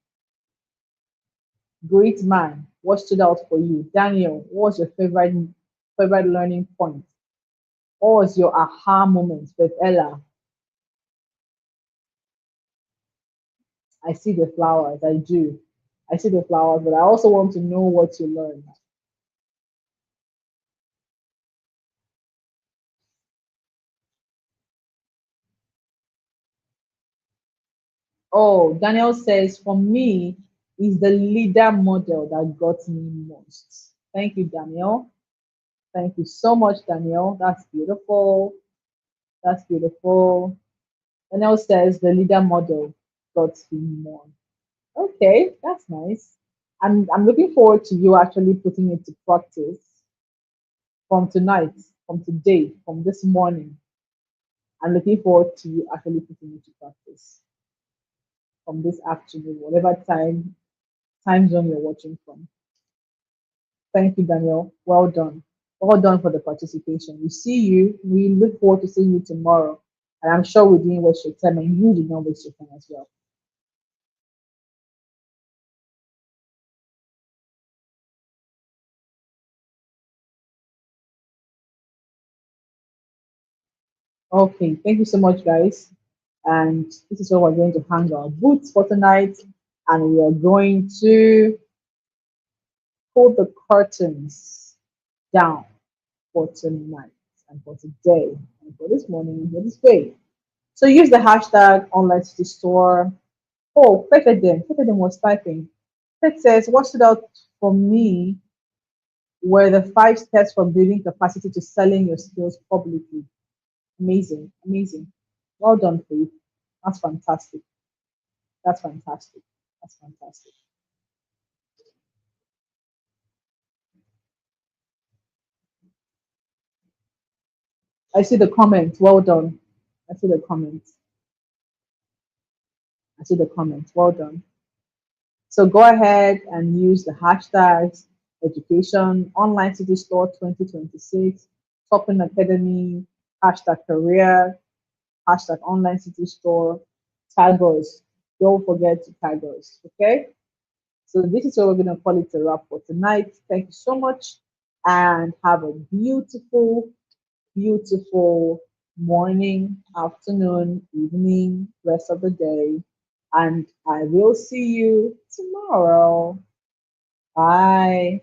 [SPEAKER 1] Great man, what stood out for you? Daniel, what was your favorite learning point? What was your aha moment with Ella? I see the flowers, I do. I see the flowers, but I also want to know what you learned. Oh, Daniel says, for me, is the leader model that got me most. Thank you, Daniel. Thank you so much, Daniel. That's beautiful. That's beautiful. Daniel says the leader model got him more. Okay, that's nice. I'm looking forward to you actually putting it to practice from tonight, from today, from this morning. I'm looking forward to you actually putting it to practice from this afternoon, whatever time zone you're watching from. Thank you, Daniel. Well done. Well done for the participation. We see you. We look forward to seeing you tomorrow. And I'm sure we didn't waste your time and you did not waste your time as well. Okay, thank you so much, guys. And this is where we're going to hang our boots for tonight. And we are going to pull the curtains down for tonight and for today and for this morning and for this day. So use the hashtag online city store. Oh, Fetheden was typing. Fet says, what stood out for me were the 5 steps from building capacity to selling your skills publicly. Amazing, amazing. Well done, Faith. That's fantastic. That's fantastic. That's fantastic. I see the comments. Well done. I see the comments. I see the comments. Well done. So go ahead and use the hashtags education, online city store 2026, Topping Academy, hashtag career, hashtag online city store, tag us. Don't forget to tag us. Okay. So this is what we're going to call it a wrap for tonight. Thank you so much and have a beautiful, beautiful morning, afternoon, evening, rest of the day. And I will see you tomorrow. Bye.